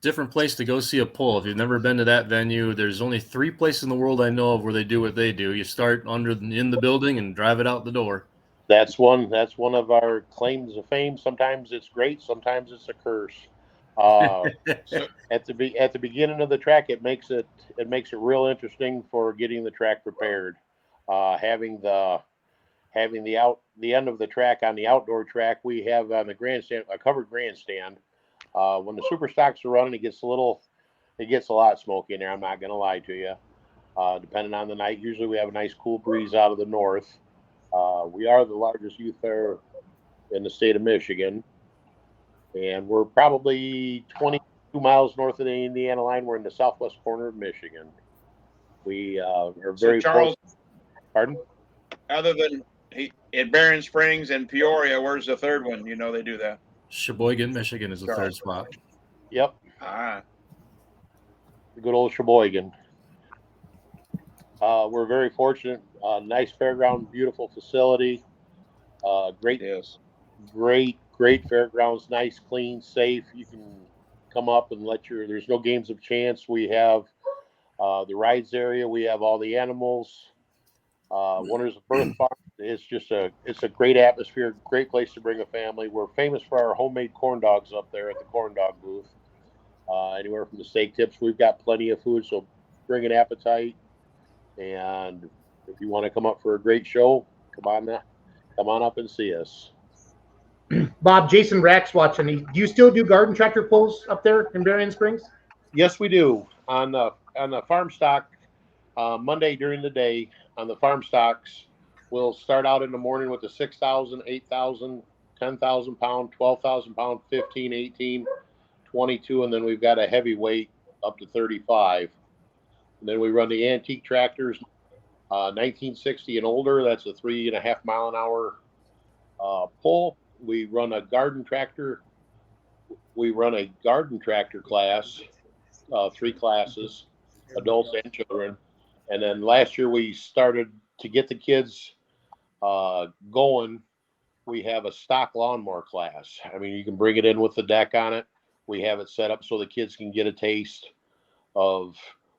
Different place to go see a pull. If you've never been to that venue, there's only 3 places in the world I know of where they do what they do. You start in the building and drive it out the door. That's one of our claims of fame. Sometimes it's great, sometimes it's a curse. At the beginning of the track, it makes it real interesting for getting the track prepared. Having the end of the track on the outdoor track, we have on the grandstand a covered grandstand. When the super stocks are running, it gets a lot smoky in there. I'm not going to lie to you. Depending on the night, usually we have a nice cool breeze out of the north. We are the largest youth fair in the state of Michigan, and we're probably 22 miles north of the Indiana line. We're in the southwest corner of Michigan. We are very Charles, close. Pardon? Other than at Berrien Springs and Peoria, where's the third one? You know they do that. Sheboygan, Michigan is the third spot. Yep. Ah. Good old Sheboygan. We're very fortunate. Nice fairground, beautiful facility. Great fairgrounds. Nice, clean, safe. You can come up and there's no games of chance. We have the rides area. We have all the animals. Winter's a birth farm. It's a great atmosphere, great place to bring a family. We're famous for our homemade corn dogs up there at the corn dog booth. Anywhere from the steak tips, we've got plenty of food, so bring an appetite. And if you want to come up for a great show, come on up and see us. Bob, Jason Rack's watching. Do you still do garden tractor pulls up there in Berrien Springs? Yes, we do. On the farm stock, Monday during the day on the farm stocks, we'll start out in the morning with the 6,000, 8,000, 10,000 pound, 12,000 pound, 15, 18, 22, and then we've got a heavyweight up to 35. And then we run the antique tractors, 1960 and older. That's a 3.5 mile an hour pull. We run a garden tractor. We run a garden tractor class, 3 classes, adults and children. And then last year we started to get the kids going. we have a stock lawnmower class. I mean, you can bring it in with the deck on it. We have it set up so the kids can get a taste of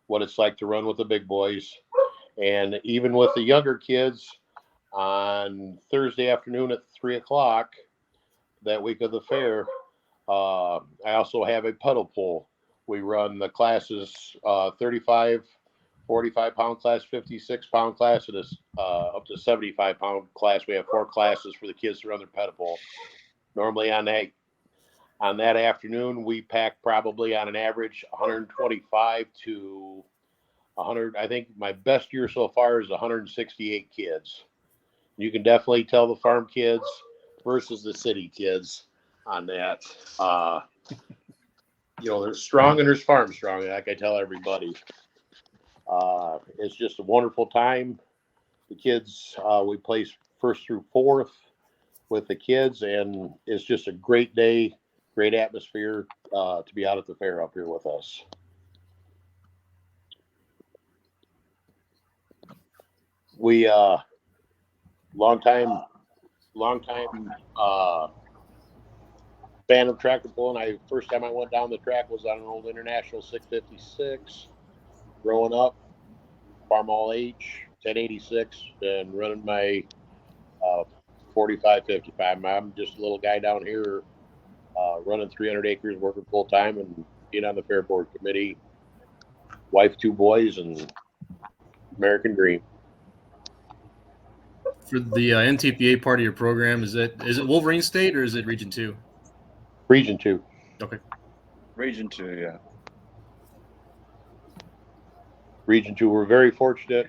what it's like to run with the big boys. And even with the younger kids, on Thursday afternoon at 3:00 that week of the fair, I also have a puddle pull. We run the classes 35, 45-pound class, 56-pound class, and up to 75-pound class. We have 4 classes for the kids to run their puddle pull. Normally on that afternoon, we pack probably on an average 125 to 100. I think my best year so far is 168 kids. You can definitely tell the farm kids versus the city kids on that. There's strong and there's farm strong, like I tell everybody. It's just a wonderful time. The kids, we place 1st through 4th with the kids, and it's just a great day, great atmosphere to be out at the fair up here with us. We long time fan of tractor pulling. First time I went down the track was on an old International 656. Growing up, Farm All H 1086, and running my 45, 55. I'm just a little guy down here running 300 acres, working full time, and being on the fair board committee. Wife, 2 boys, and American dream. For the NTPA part of your program, is it Wolverine State or is it Region 2? Region 2. Okay. Region 2, yeah. Region 2. We're very fortunate.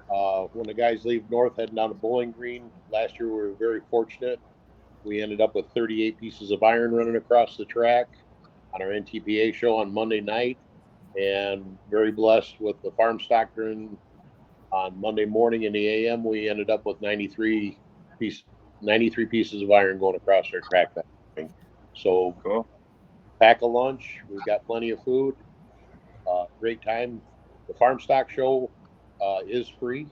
When the guys leave north heading down to Bowling Green, last year we were very fortunate. We ended up with 38 pieces of iron running across the track on our NTPA show on Monday night, and very blessed with the farm stock during on Monday morning in the AM. We ended up with 93 pieces of iron going across our track that morning. So cool. Pack a lunch. We've got plenty of food. Great time. The farm stock show is free,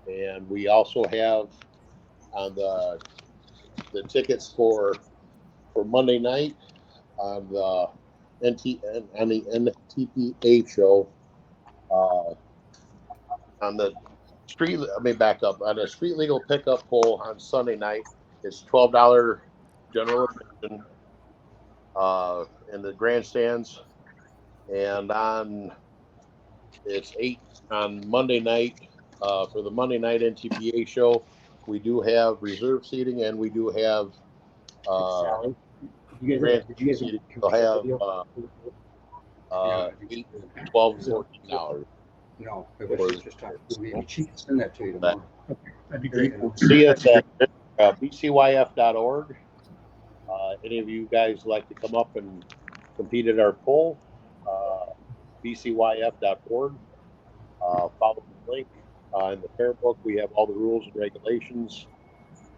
and we also have on the tickets for Monday night on the NTPA show. On the street, let me back up. On a street legal pickup poll on Sunday night, it's $12 general admission in the grandstands, and it's $8 on Monday night for the Monday night NTPA show. We do have reserve seating, and we do have seating. We'll have $8, $12, $14. No, it was just time. She can send that to you tomorrow. That'd be great. You can see us at bcyf.org. Any of you guys like to come up and compete at our poll? bcyf.org. Follow the link in the fair book. We have all the rules and regulations,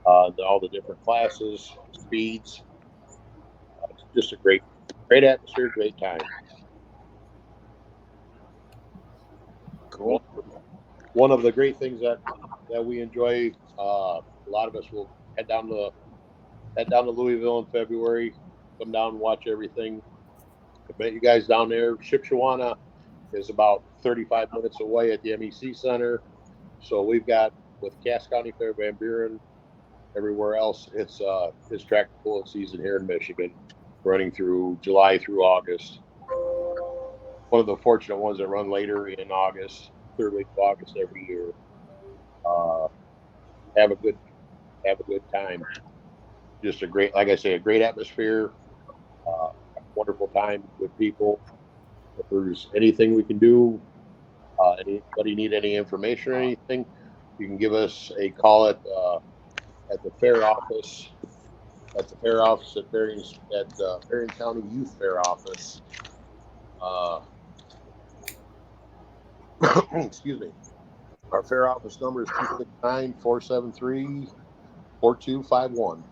all the different classes, speeds. It's just a great atmosphere, great time. Cool. One of the great things that we enjoy, a lot of us will head down to Louisville in February, come down and watch everything. I bet you guys down there. Shipshewana is about 35 minutes away at the MEC Center. So we've got, with Cass County Fair, Van Buren, everywhere else, it's tractor pulling season here in Michigan, running through July through August. One of the fortunate ones that run later in August, 3rd week of August every year. Have a good time. Just a great, like I say, a great atmosphere. Wonderful time with people. If there's anything we can do, anybody need any information or anything, you can give us a call at the fair office. At the fair office at Berrien County Youth Fair office. Excuse me. Our fair office number is 269-473-4251.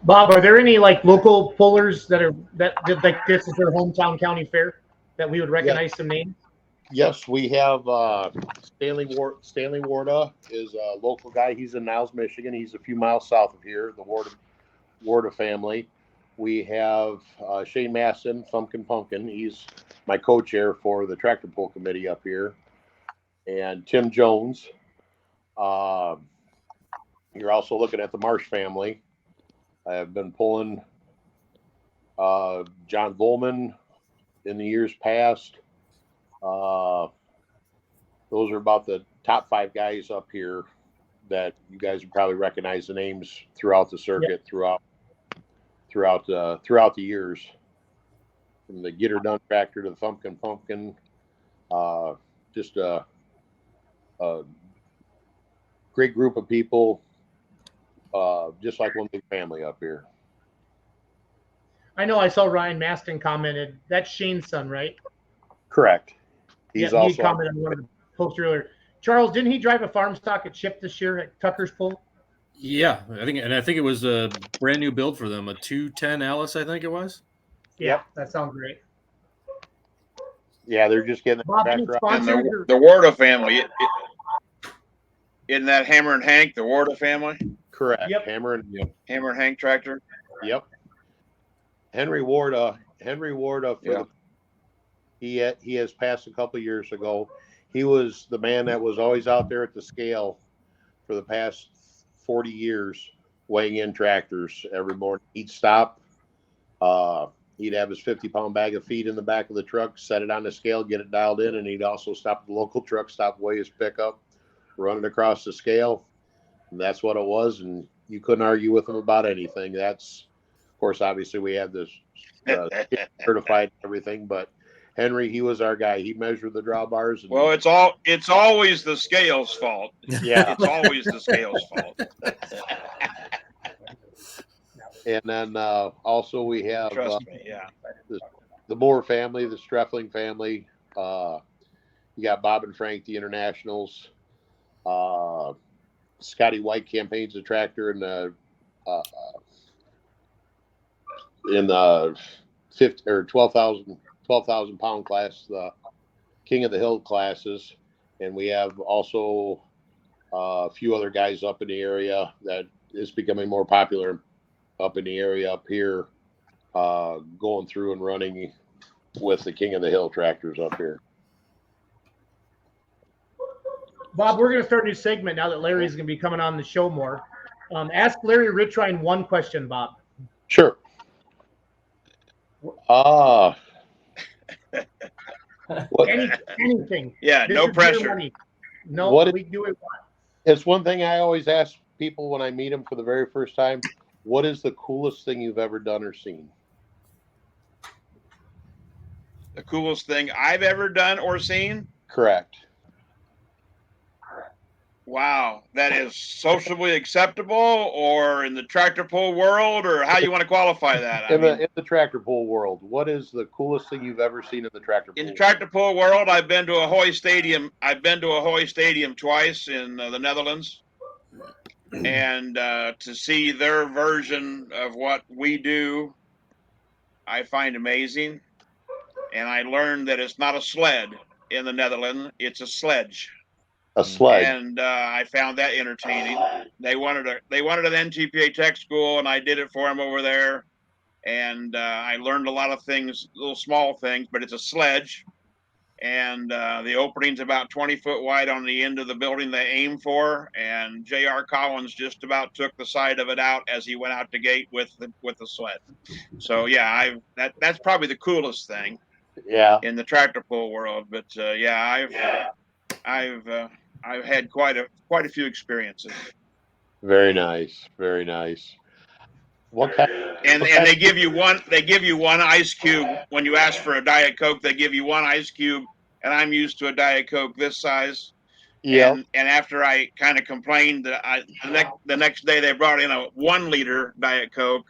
Bob, are there any like local pullers that like this is their hometown county fair that we would recognize some names? Yes, we have Stanley Warda is a local guy. He's in Niles, Michigan. He's a few miles south of here. The Warda family. We have Shane Masson, Thumpkin Pumpkin. He's my co-chair for the tractor pull committee up here, and Tim Jones. You're also looking at the Marsh family. I have been pulling John Volman in the years past. Those are about the top 5 guys up here that you guys would probably recognize the names throughout the circuit, throughout the years, from the Get Her Done tractor to the Thumpkin Pumpkin. Just a great group of people, just like one big family up here. I know I saw Ryan Maston commented. That's Shane's son, right? Correct. He's also he commented on one of the posts earlier. Charles, didn't he drive a farm stock at Chip this year at Tucker's Pull? Yeah, I think it was a brand new build for them, a 210 Alice, I think it was. Yeah, that sounds great. Yeah, they're just getting Bob, the any tractor sponsors out. or- The Warda family, isn't that Hammer and Hank, the Warda family? Correct. Yep. Hammer and Hank tractor. Yep. Henry Warda he has passed a couple years ago. He was the man that was always out there at the scale for the past 40 years, weighing in tractors every morning. He'd stop. He'd have his 50-pound bag of feed in the back of the truck, set it on the scale, get it dialed in, and he'd also stop at the local truck stop, weigh his pickup, run it across the scale. And that's what it was, and you couldn't argue with him about anything. That's, of course, obviously we have this certified everything, but Henry, he was our guy. He measured the drawbars. And, well, it's always the scale's fault. Yeah. It's always the scale's fault. And then also we have Trust me, yeah. the Moore family, the Streffling family. You got Bob and Frank, the Internationals. Scotty White campaigns the tractor in the 50 or 12,000 pound class, the King of the Hill classes, and we have also a few other guys up in the area that is becoming more popular up in the area up here, going through and running with the King of the Hill tractors up here. Bob, we're going to start a new segment now that Larry's going to be coming on the show more. Ask Larry Richrine one question, Bob. Sure. Anything. Yeah, This no is your pressure. money. No, What- we do it. It's one thing I always ask people when I meet them for the very first time. What is the coolest thing you've ever done or seen? The coolest thing I've ever done or seen? Correct. Wow, that is socially acceptable, or in the tractor pull world, or how you want to qualify that? In the tractor pull world, what is the coolest thing you've ever seen in the tractor pull? In the tractor pull world, I've been to Ahoy Stadium. I've been to Ahoy Stadium twice in the Netherlands, and to see their version of what we do, I find amazing. And I learned that it's not a sled in the Netherlands; it's a sledge. A sled. And I found that entertaining. They wanted an NTPA tech school, and I did it for them over there. And I learned a lot of things, little small things, but it's a sledge. And the opening's about 20 foot wide on the end of the building they aim for. And J.R. Collins just about took the side of it out as he went out the gate with the sled. So yeah, that's probably the coolest thing. Yeah. In the tractor pull world. But yeah, I've had quite a few experiences. Very nice. Very nice. And they give you one ice cube when you ask for a Diet Coke. They give you one ice cube, and I'm used to a Diet Coke this size. Yeah. And after I kind of complained that the next day they brought in a 1 liter Diet Coke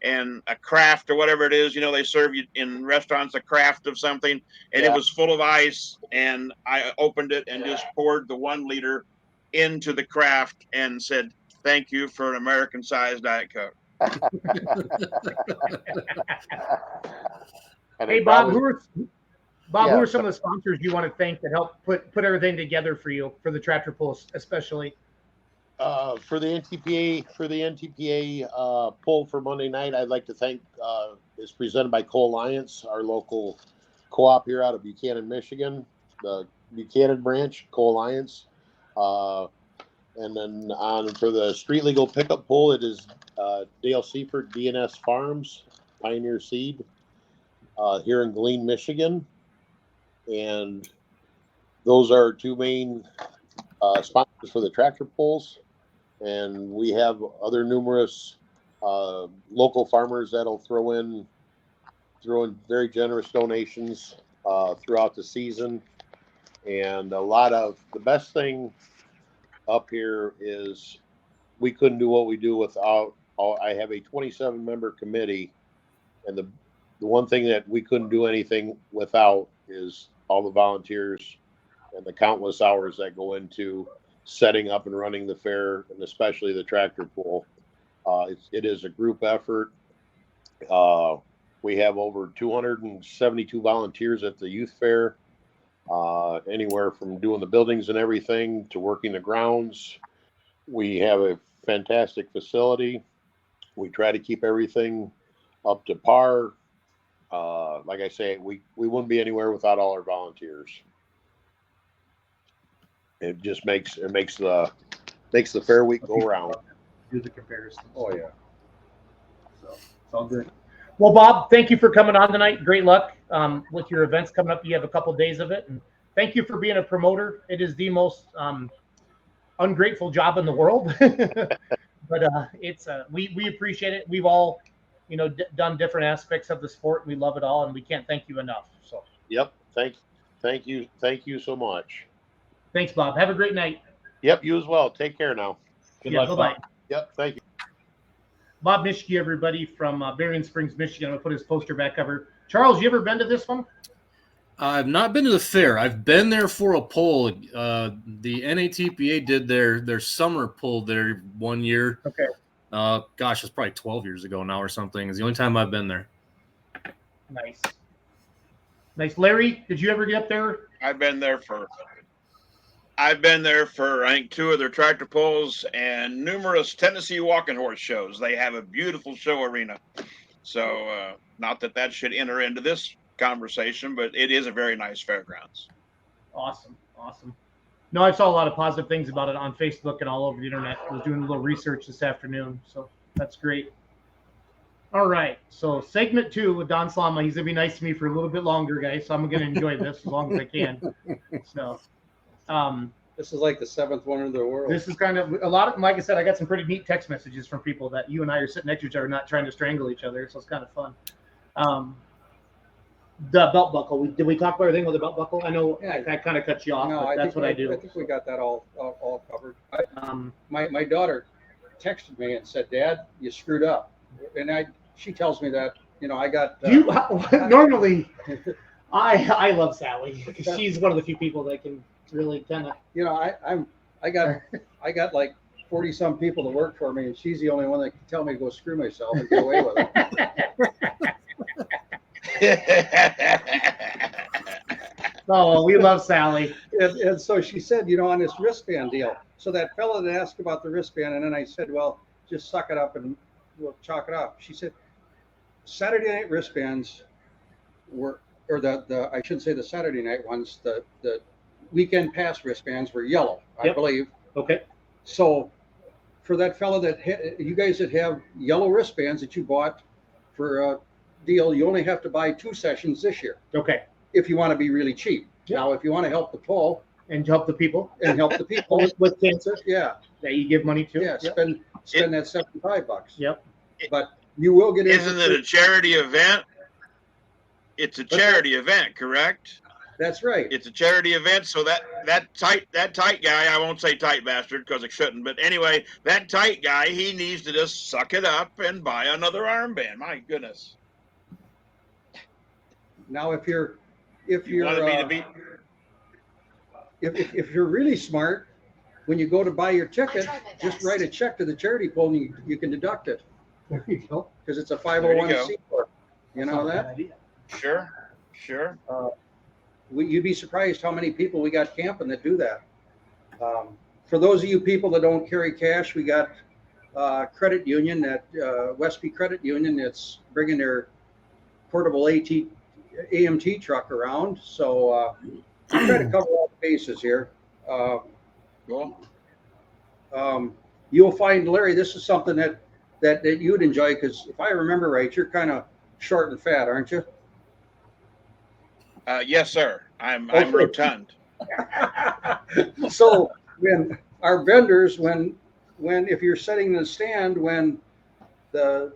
and a craft or whatever it is, they serve you in restaurants a craft of something, and it was full of ice, and I opened it and just poured the 1 liter into the craft and said, "Thank you for an American-sized Diet Coke." Hey, Bob, Bob, Yeah, who are some of the sponsors you want to thank that help put everything together for you for the tractor pulls, especially? For the NTPA poll for Monday night, I'd like to thank. It's presented by Co-Alliance, our local co-op here out of Buchanan, Michigan, the Buchanan branch, Co-Alliance. And then for the street legal pickup poll, it is Dale Seifert, DNS Farms, Pioneer Seed, here in Glean, Michigan. And those are our two main sponsors for the tractor pulls. And we have other numerous local farmers that'll throw in very generous donations throughout the season. And the best thing up here is we couldn't do what we do without. I have a 27-member committee, and the one thing that we couldn't do anything without is all the volunteers and the countless hours that go into setting up and running the fair, and especially the tractor pull. It is a group effort. We have over 272 volunteers at the youth fair, anywhere from doing the buildings and everything to working the grounds. We have a fantastic facility. We try to keep everything up to par. Like I say, we wouldn't be anywhere without all our volunteers. It just makes the fair week go round. Do the comparison. Oh yeah. So it's all good. Well, Bob, thank you for coming on tonight. Great luck with your events coming up. You have a couple days of it, and thank you for being a promoter. It is the most ungrateful job in the world, but it's we appreciate it. We've all done different aspects of the sport. We love it all, and we can't thank you enough. So Yep. Thank you so much. Thanks, Bob. Have a great night. Yep, you as well. Take care now. Good Yeah, luck. bye-bye. Bob. Yep, thank you. Bob Mischke, everybody, from Berrien Springs, Michigan. I'm going to put his poster back over. Charles, you ever been to this one? I've not been to the fair. I've been there for a poll. The NATPA did their summer poll there one year. Okay. Gosh, it's probably 12 years ago now or something. It's the only time I've been there. Nice. Larry, did you ever get up there? I've been there for I think 2 of their tractor pulls and numerous Tennessee walking horse shows. They have a beautiful show arena. So not that should enter into this conversation, but it is a very nice fairgrounds. Awesome. No, I saw a lot of positive things about it on Facebook and all over the internet. I was doing a little research this afternoon, so that's great. All right, so segment 2 with Don Slama. He's gonna be nice to me for a little bit longer, guys. So I'm gonna enjoy this as long as I can. So, This is like the 7th wonder of the world. this is kind of a lot of, like I said, I got some pretty neat text messages from people that you and I are sitting next to each other, not trying to strangle each other. So it's kind of fun. The belt buckle. Did we talk about everything with the belt buckle? I know I kind of cut you off, No, but that's what I do. I think we got that all covered. My daughter texted me and said, "Dad, you screwed up," and she tells me that I got. Normally, I love Sally because she's one of the few people that can really kind of. I got like 40 some people to work for me, and she's the only one that can tell me to go screw myself and get away with it. Oh, we love Sally. And so she said, on this wristband deal. So that fellow that asked about the wristband, and then I said, well, just suck it up and we'll chalk it up. She said, Saturday night wristbands were, or I shouldn't say the Saturday night ones, the weekend pass wristbands were yellow, I believe. Okay. So for that fellow you guys that have yellow wristbands that you bought for a deal, you only have to buy 2 sessions this year. Okay. If you want to be really cheap. Yeah. Now, if you want to help the poll and help the people with cancer, that you give money to, spend that $75. Yep. But you will get. Isn't it a charity event? It's a charity event, correct? That's right. It's a charity event, so that tight guy, I won't say tight bastard because it shouldn't, but anyway, that tight guy, he needs to just suck it up and buy another armband. My goodness. Now, if you're If you're really smart, when you go to buy your ticket, just write a check to the charity pool and you can deduct it. There you go. Because it's a 501c. You know that? Sure. you'd be surprised how many people we got camping that do that. For those of you people that don't carry cash, we got credit union at Westby Credit Union that's bringing their portable AMT truck around. So we try to cover all the bases here. Cool. You'll find, Larry, this is something that you'd enjoy, because if I remember right, you're kind of short and fat, aren't you? Yes, sir. I'm Okay. rotund. So when our vendors, when if you're sitting in the stand, when the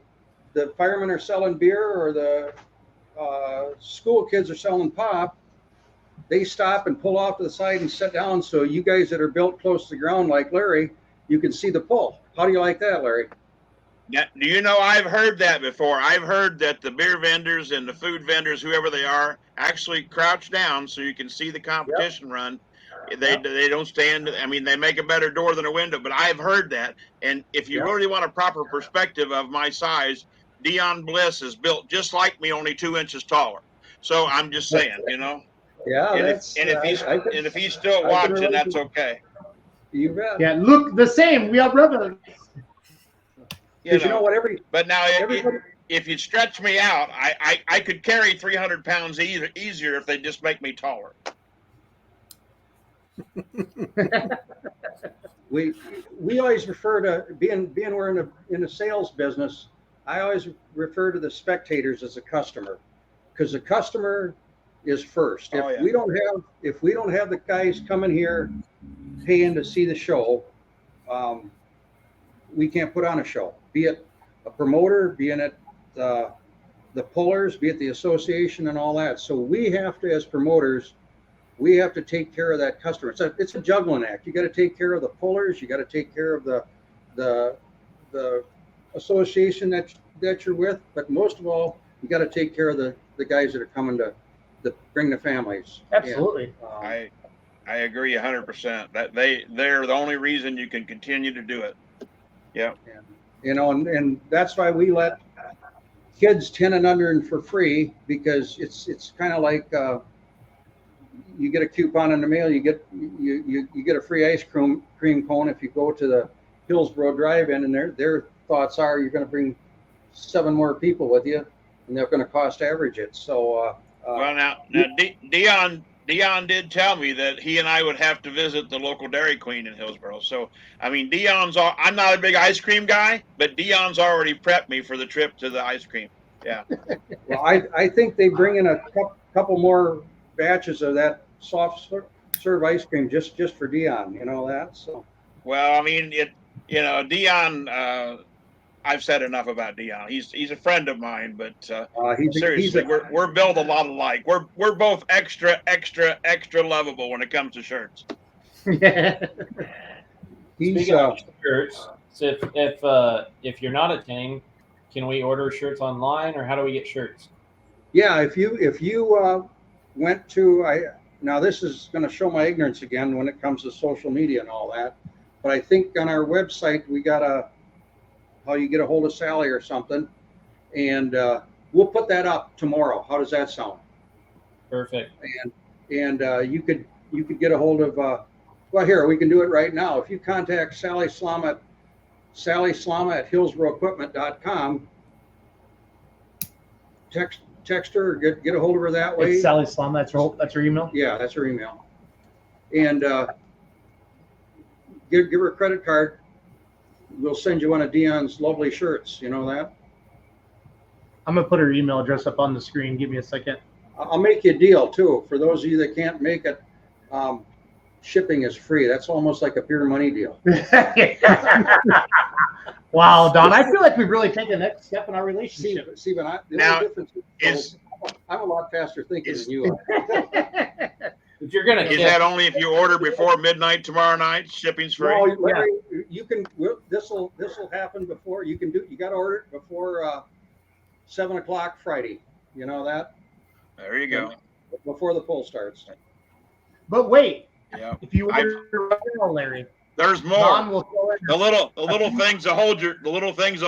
firemen are selling beer or the school kids are selling pop, they stop and pull off to the side and sit down. So you guys that are built close to the ground like Larry, you can see the pull. How do you like that, Larry? Yeah, do you know, I've heard that before. I've heard that the beer vendors and the food vendors, whoever they are, actually crouch down so you can see the competition run. They don't stand. I mean, they make a better door than a window, but I've heard that. And if you really want a proper perspective of my size, Dion Bliss is built just like me, only 2 inches taller. So I'm just saying, you know. Yeah, And that's if he's still I can watching, relate that's to- okay. You bet. Yeah, look the same. We are brothers. Because you know what, But now, everybody, if you stretch me out, I could carry 300 pounds easier if they just make me taller. we always refer to being we're in the sales business. I always refer to the spectators as a customer, because the customer is first. If we don't have the guys coming here paying to see the show, we can't put on a show. Be it a promoter, be it the pullers, be it the association and all that. So we have to, as promoters, we have to take care of that customer. It's a juggling act. You got to take care of the pullers. You got to take care of the association that you're with. But most of all, you got to take care of the guys that are coming to bring the families. Absolutely. And, I agree 100%. That they're the only reason you can continue to do it. Yeah. you know, and that's why we let kids 10 and under in for free, because it's kind of like you get a coupon in the mail, you get a free ice cream cone if you go to the Hillsboro Drive-In, and their thoughts are you're going to bring 7 more people with you, and they're going to cost average it. So well, now Dion did tell me that he and I would have to visit the local Dairy Queen in Hillsboro. So, I mean, I'm not a big ice cream guy, but Dion's already prepped me for the trip to the ice cream. Yeah. Well, I think they bring in a couple more batches of that soft serve ice cream just for Dion, you know that. So. Well, I mean, Dion. I've said enough about Dion. He's a friend of mine, but seriously, we're built a lot alike. We're both extra lovable when it comes to shirts. Speaking of shirts, so if you're not a team, can we order shirts online, or how do we get shirts? Yeah, if you went to now this is going to show my ignorance again when it comes to social media and all that, but I think on our website we got how you get a hold of Sally or something, and we'll put that up tomorrow. How does that sound? Perfect. And you could get a hold of well, here we can do it right now. If you contact Sally Slama at hillsboroequipment.com, text her or get a hold of her that way. It's Sally Slama. That's her email. Yeah, that's her email. And give her a credit card. We'll send you one of Dion's lovely shirts. You know that? I'm going to put her email address up on the screen. Give me a second. I'll make you a deal, too. For those of you that can't make it, shipping is free. That's almost like a beer money deal. Wow, Don. I feel like we've really taken the next step in our relationship. Steven, I'm a lot faster thinking than you are. If you're gonna, is that only if you order before midnight tomorrow night? Shipping's free. No, Larry, you can. This will happen before you can do. You got to order it before 7 o'clock Friday. You know that. There you go. Before the poll starts. But wait. Yeah. If you order right now, Larry, there's more. Don will the little things that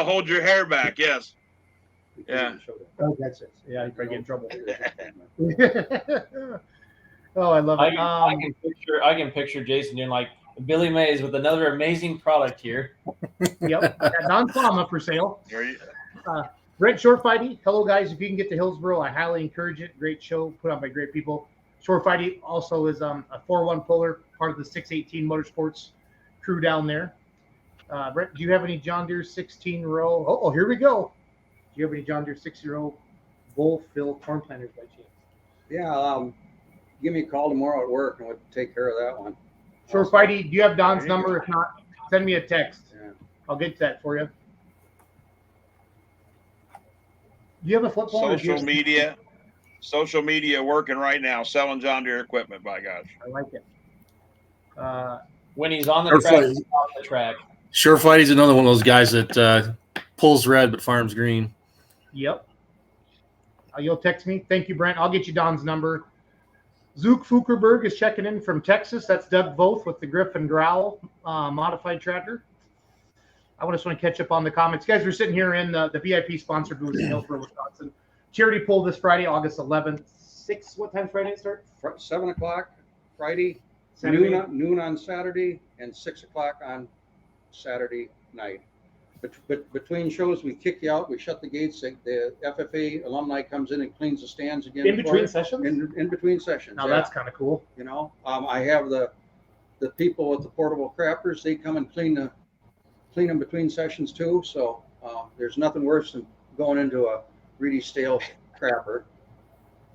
hold your hair back. Yes. Yeah. Oh, that's it. Yeah, you probably get in trouble. Oh, I love it. I can picture Jason doing like Billy Mays with another amazing product here. Yep, Don Slama for sale. There you- Brent Shore Fighty. Hello, guys. If you can get to Hillsboro, I highly encourage it. Great show put on by great people. Shore Fighty also is a 4-1 puller, part of the 618 Motorsports crew down there. Brent, do you have any John Deere 16-row? Oh, here we go. Do you have any John Deere 60-row bull fill corn planters by chance? Yeah, give me a call tomorrow at work and we'll take care of that one. Shore Fighty, do you have Don's There you number? go. If not, send me a text. Yeah. I'll get that for you. Do you have a flip phone? Social media working right now, selling John Deere equipment, by gosh. I like it. When he's on the Sure track, fight. he's off the track. Sure Fighty's another one of those guys that pulls red but farms green. Yep. You'll text me. Thank you, Brent. I'll get you Don's number. Zook Fukerberg is checking in from Texas. That's Doug Voth with the Griffin Growl modified tractor. I just want to catch up on the comments. Guys, we're sitting here in the VIP sponsor booth in Hillsboro, Wisconsin. Charity pull this Friday, August 11th. What time Friday start? 7 o'clock Friday, Saturday. noon on Saturday, and 6 o'clock on Saturday night. But between shows, we kick you out. We shut the gates. The FFA alumni comes in and cleans the stands again. In between sessions? In between sessions. Now yeah. that's kind of cool. You know, I have the people with the portable crappers. They come and clean them between sessions too. So there's nothing worse than going into a really stale crapper.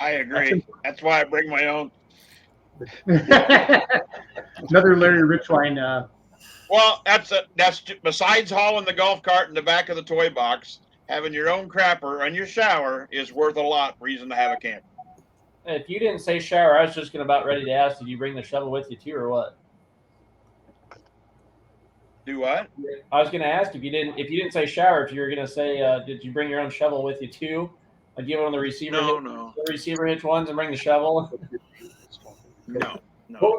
I agree. That's why I bring my own. Another Larry Richline. Well, that's besides hauling the golf cart in the back of the toy box, having your own crapper and your shower is worth a lot reason to have a camper. If you didn't say shower, I was just about ready to ask, did you bring the shovel with you too, or what? Do what? I was going to ask if you didn't say shower, if you were going to say, did you bring your own shovel with you too? Like give one of the receiver, No. the receiver hitch ones and bring the shovel. No.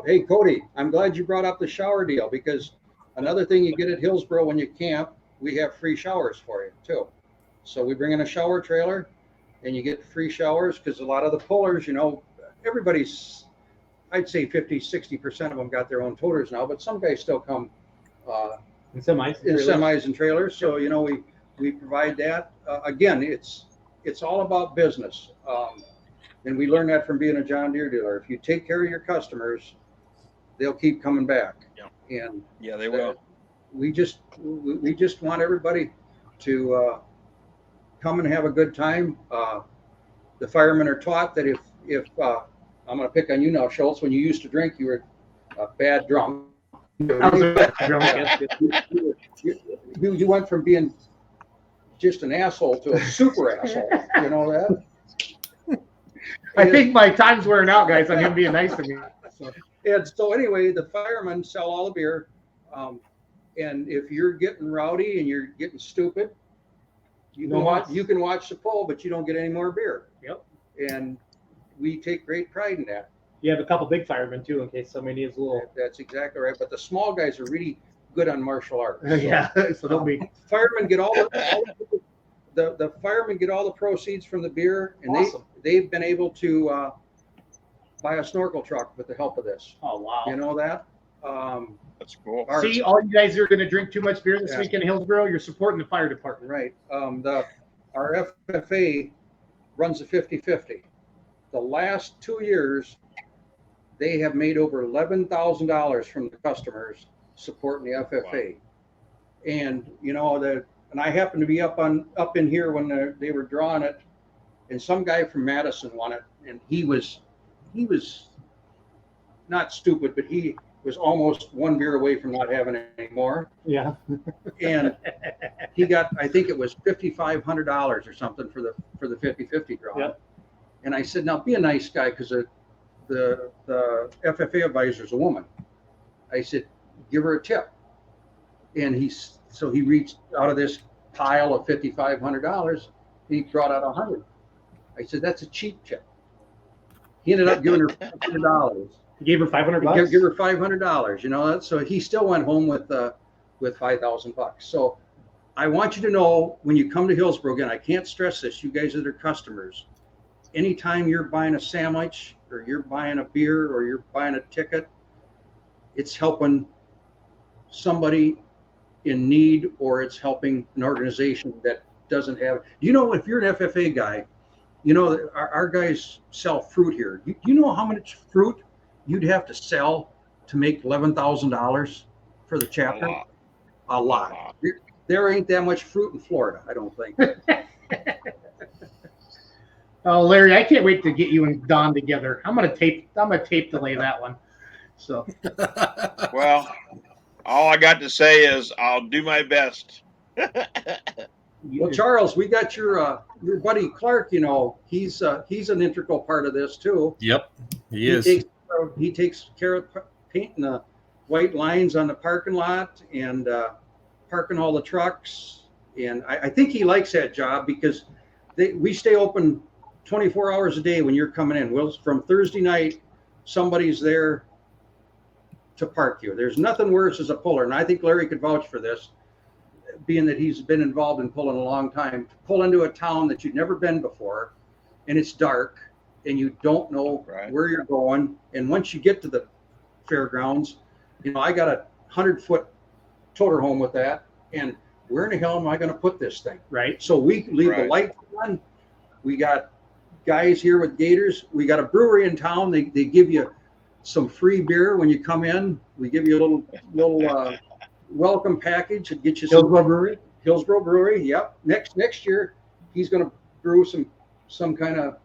Hey, Cody, I'm glad you brought up the shower deal because another thing you get at Hillsboro when you camp, we have free showers for you too. So we bring in a shower trailer and you get free showers because a lot of the pullers, you know, everybody's, I'd say 50-60% of them got their own toters now, but some guys still come In semis. in semis and trailers. So, you know, we provide that. Again, it's all about business. And we learned that from being a John Deere dealer. If you take care of your customers, they'll keep coming back. Yeah. And Yeah, they will. we just want everybody to come and have a good time. The firemen are taught that if I'm going to pick on you now, Schultz, when you used to drink, you were a bad drunk. I was a bad drunk. You went from being just an asshole to a super asshole. You know that? I think my time's wearing out, guys, on him being nice to me. So. And so anyway, the firemen sell all the beer. And if you're getting rowdy and you're getting stupid, you can watch the poll, but you don't get any more beer. Yep. And we take great pride in that. You have a couple big firemen too, in case somebody needs a little. That's exactly right. But the small guys are really good on martial arts. So, Yeah, so they'll be. firemen get the firemen get all the proceeds from the beer, and Awesome. they've been able to buy a snorkel truck with the help of this. Oh wow. You know that? That's cool. See, all you guys who are going to drink too much beer this Yeah. week in Hillsboro, you're supporting the fire department. Right. Our FFA runs a 50-50. The last 2 years, they have made over $11,000 from the customers supporting the FFA. Wow. And you know and I happened to be up in here when they were drawing it, and some guy from Madison won it, and he was not stupid, but he was almost one beer away from not having it anymore. Yeah. And he got, I think it was $5,500 or something for the 50-50 draw. Yep. And I said, now be a nice guy, because the FFA advisor is a woman. I said, give her a tip. And he reached out of this pile of $5,500. He brought out $100. I said, that's a cheap tip. He ended up giving her $500. You gave her $500. Give her $500. You know, so he still went home with $5,000. So I want you to know, when you come to Hillsboro, again, I can't stress this, you guys that are customers, anytime you're buying a sandwich or you're buying a beer or you're buying a ticket, it's helping somebody in need or it's helping an organization that doesn't have. You know, if you're an FFA guy, you know, our guys sell fruit here. You know how much fruit you'd have to sell to make $11,000 for the chapter? A lot. There ain't that much fruit in Florida, I don't think. Oh, Larry, I can't wait to get you and Don together. I'm gonna tape delay that one. So Well, all I got to say is I'll do my best. Well, Charles, we got your buddy Clark. You know, he's an integral part of this too. Yep, he is. He takes care of painting the white lines on the parking lot and parking all the trucks. And I think he likes that job because we stay open 24 hours a day when you're coming in. From Thursday night, somebody's there to park you. There's nothing worse as a puller, and I think Larry could vouch for this, being that he's been involved in pulling a long time. To pull into a town that you've never been before, and it's dark, and you don't know where you're going. And once you get to the fairgrounds, you know, I got a 100-foot toter home with that, and where in the hell am I going to put this thing? Right. So we leave the lights on. We got guys here with gators. We got a brewery in town. They give you some free beer when you come in. We give you a little welcome package and get you some Hillsborough Brewery. Yep. Next year he's going to brew some kind of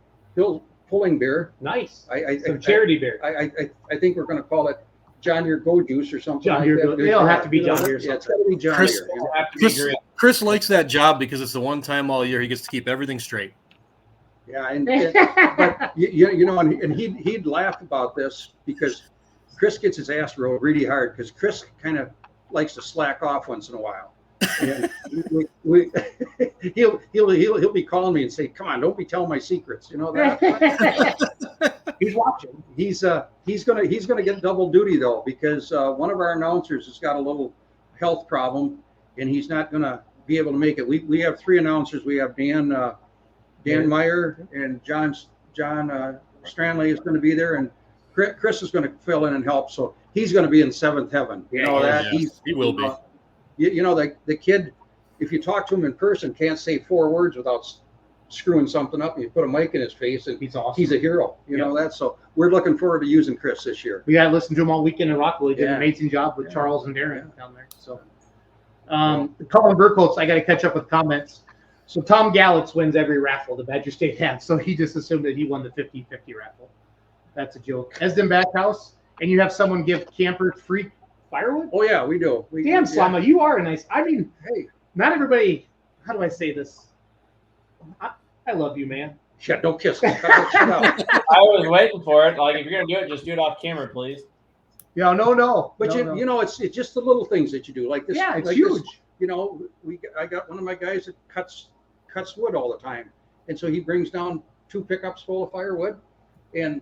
pulling beer. Nice. Some charity beer. I think we're going to call it John Deere Go Juice or something John like Deere that. They don't have to be John Deere. Yeah, it's got to be John Deere. Chris likes that job because it's the one time all year he gets to keep everything straight. Yeah, but you know, and he'd laugh about this because Chris gets his ass rolled really hard because Chris kind of likes to slack off once in a while. And he'll be calling me and say, "Come on, don't be telling my secrets." You know that. He's watching. He's gonna get double duty though because one of our announcers has got a little health problem and he's not gonna be able to make it. We have 3 announcers. We have Dan Meyer and John Stranley is going to be there, and Chris is going to fill in and help. So he's going to be in 7th heaven. You know that he will be. You know the kid, if you talk to him in person, can't say 4 words without screwing something up. And you put a mic in his face, and he's awesome. He's a hero. You know that. So we're looking forward to using Chris this year. We got to listen to him all weekend in Rockville. He did an amazing job with Charles and Darren down there. So Colin Burkholz, I got to catch up with comments. So Tom Gallitz wins every raffle the Badger State has. So he just assumed that he won the 50-50 raffle. That's a joke. Esden Backhouse, and you have someone give campers free firewood? Oh, yeah, we do. Damn, Slama, you are a nice. I mean, hey, not everybody. How do I say this? I love you, man. Shut, don't kiss me. I was waiting for it. Like, if you're going to do it, just do it off camera, please. Yeah, no. But you know, it's just the little things that you do. Like this. Yeah, it's like huge. This, you know, I got one of my guys that cuts wood all the time, and so he brings down 2 pickups full of firewood, and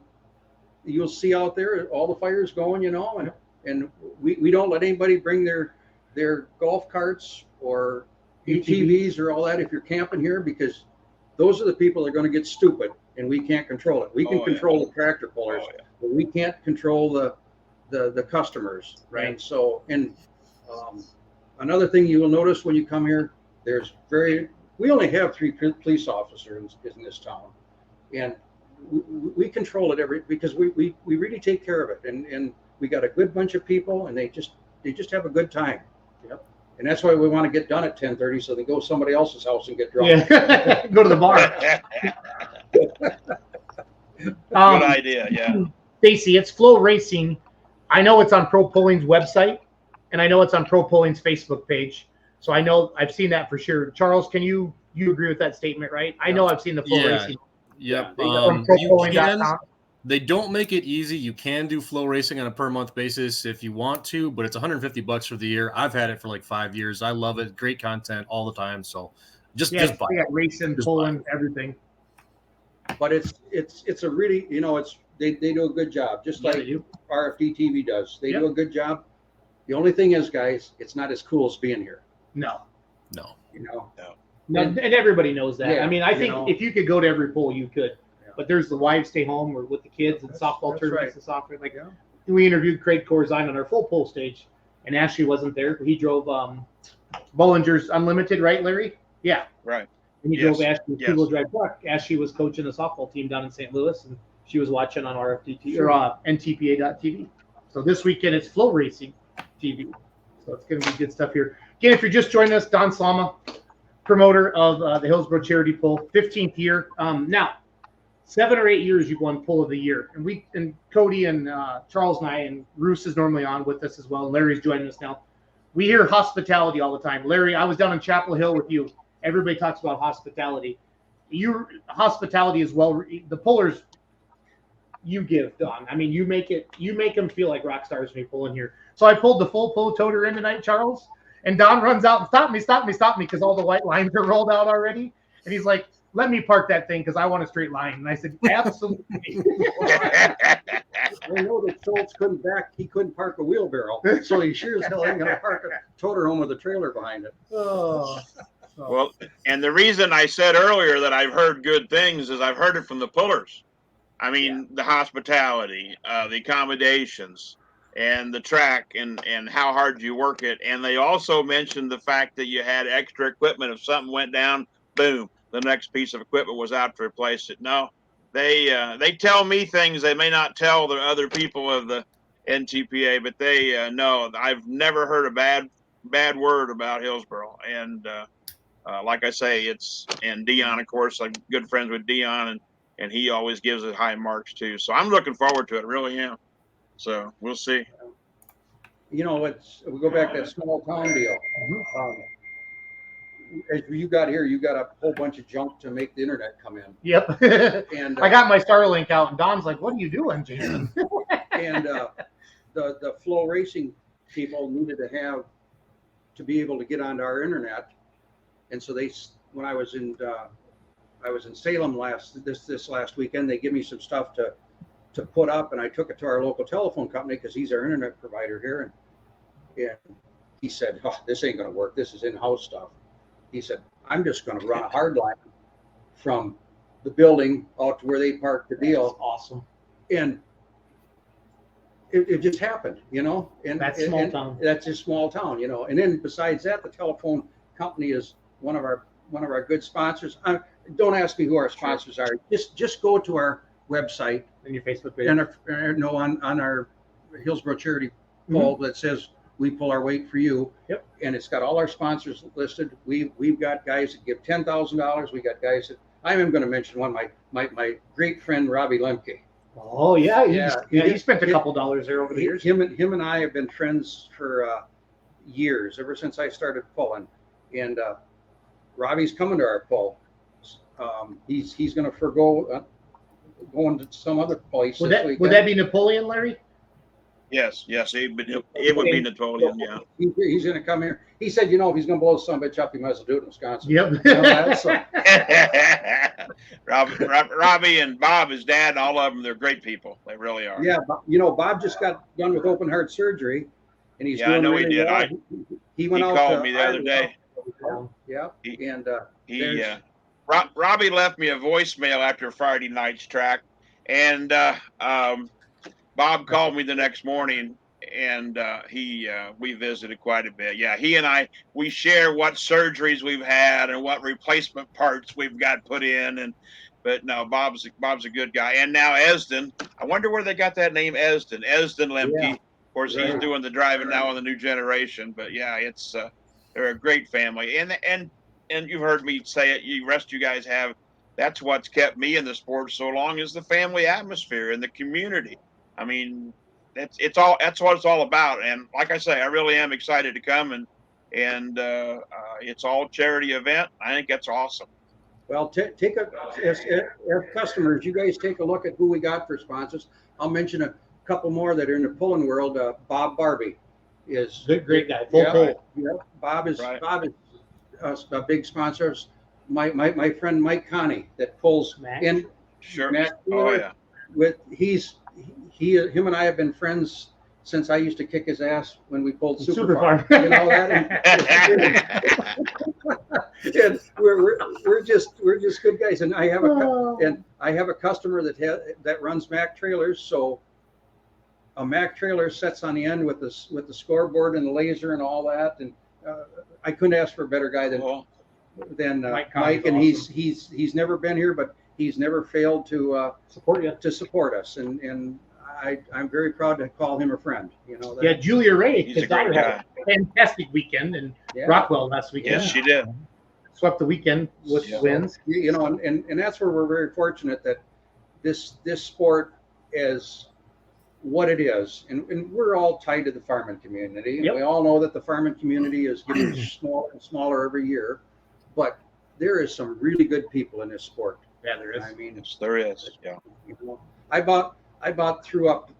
you'll see out there all the fires going, you know, and we don't let anybody bring their golf carts or ATVs or all that if you're camping here, because those are the people that are going to get stupid, and we can't control it. We can control the tractor pullers, but we can't control the customers, right? And so another thing you will notice when you come here, we only have 3 police officers in this town, and we control it because we really take care of it, and we got a good bunch of people, and they just have a good time. Yep. And that's why we want to get done at 10:30 so they go to somebody else's house and get drunk. Yeah. Go to the bar. Good idea, yeah. Stacy, it's Flow Racing. I know it's on Pro Polling's website, and I know it's on Pro Polling's Facebook page. So I know I've seen that for sure. Charles, can you agree with that statement, right? I know I've seen the Flow Racing. Yep. ProPolling.com. They don't make it easy. You can do flow racing on a per month basis if you want to, but it's $150 for the year. I've had it for like 5 years. I love it. Great content all the time. So just buy it. Got racing, pulling, everything. But it's a really, you know, they do a good job, just like RFD TV does. They do a good job. The only thing is, guys, it's not as cool as being here. No. You know. And everybody knows that. Yeah, I mean, I think if you could go to every poll, you could. Yeah. but there's the wives stay home or with the kids and softball that's tournaments right. and softball. Like Yeah. we interviewed Craig Corzine on our full pull stage, and Ashley wasn't there. He drove Bollinger's Unlimited, right, Larry? Yeah. Right. And he Yes. drove Ashley's Yes. two-wheel drive truck. Ashley was coaching the softball team down in St. Louis, and she was watching on RFDT or NTPA.TV. So this weekend it's Flow Racing TV. So it's going to be good stuff here. Again, if you're just joining us, Don Slama, promoter of the Hillsborough Charity Pull, 15th year. Now, 7 or 8 years you've won Pull of the Year, and Cody and Charles and I, and Roos is normally on with us as well. And Larry's joining us now. We hear hospitality all the time. Larry, I was down in Chapel Hill with you. Everybody talks about hospitality. Hospitality as well. The pullers you give, Don. I mean, you make them feel like rock stars when you pull in here. So I pulled the full pull toter in tonight, Charles, and Don runs out and stop me, because all the white lines are rolled out already. And he's like, let me park that thing because I want a straight line. And I said, absolutely. I know that Schultz couldn't park a wheelbarrow, so he sure as hell ain't gonna park a toter home with a trailer behind it. Oh. Well, and the reason I said earlier that I've heard good things is I've heard it from the pullers. I mean, the hospitality, the accommodations, and the track, and how hard you work it. And they also mentioned the fact that you had extra equipment. If something went down, boom, the next piece of equipment was out to replace it. No, they tell me things they may not tell the other people of the NTPA, but they know. I've never heard a bad word about Hillsborough. And like I say, and Dion, of course, I'm good friends with Dion, and he always gives it high marks too. So I'm looking forward to it, really am. So we'll see. We go back to that small town deal. As you got here, you got a whole bunch of junk to make the internet come in. Yep. And I got my Starlink out, and Don's like, "What are you doing, Jason?" And the Flow Racing people needed to be able to get onto our internet, and so when I was in Salem this last weekend, they give me some stuff to put up, and I took it to our local telephone company because he's our internet provider here, and he said, "Oh, this ain't gonna work. This is in-house stuff." He said, "I'm just gonna run a hard line from the building out to where they parked the deal." That's awesome. And it just happened, And That's small town. That's a small town, And then besides that, the telephone company is one of our good sponsors. Don't ask me who our sponsors are. Just go to our website And your Facebook page. and on our Hillsborough Charity poll that says we pull our weight for you. Yep. And it's got all our sponsors listed. We've got guys that give $10,000. We got guys that I am going to mention one. My great friend Robbie Lemke. Oh yeah, Yeah. He spent a couple dollars there over the years. Him and I have been friends for years, ever since I started pulling. And Robbie's coming to our pull. He's going to forego going to some other place. Would that be Napoleon, Larry? Yes, it would be Napoleon. Yeah, he's going to come here. He said, if he's going to blow the son of a bitch up, he might as well do it in Wisconsin. Yep. Robbie and Bob, his dad, all of them, they're great people. They really are. Yeah, Bob just got done with open heart surgery, and he's doing I know really he did. well. He went out. He called me the other day. Yeah, Robbie left me a voicemail after Friday night's track, and Bob called me the next morning, and we visited quite a bit. Yeah, he and I, we share what surgeries we've had and what replacement parts we've got put in, but no, Bob's a good guy. And now Esden, I wonder where they got that name, Esden Lemke. Yeah, of course, he's doing the driving now on the new generation. But yeah, it's they're a great family, and you've heard me say it. You guys have. That's what's kept me in the sport so long, is the family atmosphere and the community. I mean, that's what it's all about. And like I say, I really am excited to come, and it's all charity event. I think that's awesome. Well, as customers, you guys take a look at who we got for sponsors. I'll mention a couple more that are in the pulling world. Bob Barbie is great guy. Full. Bob is a big sponsor. My friend Mike Connie that pulls in. Sure. Matt, yeah. Him and I have been friends since I used to kick his ass when we pulled Super Farm. Farm. You know that? And we're just good guys. And I have a customer that runs Mack trailers. So a Mack trailer sets on the end with the scoreboard and the laser and all that. And I couldn't ask for a better guy than Mike. And awesome. he's never been here, but he's never failed to support us. And I'm very proud to call him a friend. You know. Yeah, Julia Ray, He's his a great daughter, had guy. a fantastic weekend in Yeah. Rockwell last weekend. Yes, she did. Swept the weekend with Yeah. wins. You know, and that's where we're very fortunate that this sport is what it is, and we're all tied to the farming community. And Yep. we all know that the farming community is getting smaller and smaller every year, but there is some really good people in this sport. Yeah, there is. I mean, Yes, there is. Yeah. you know, I bought through up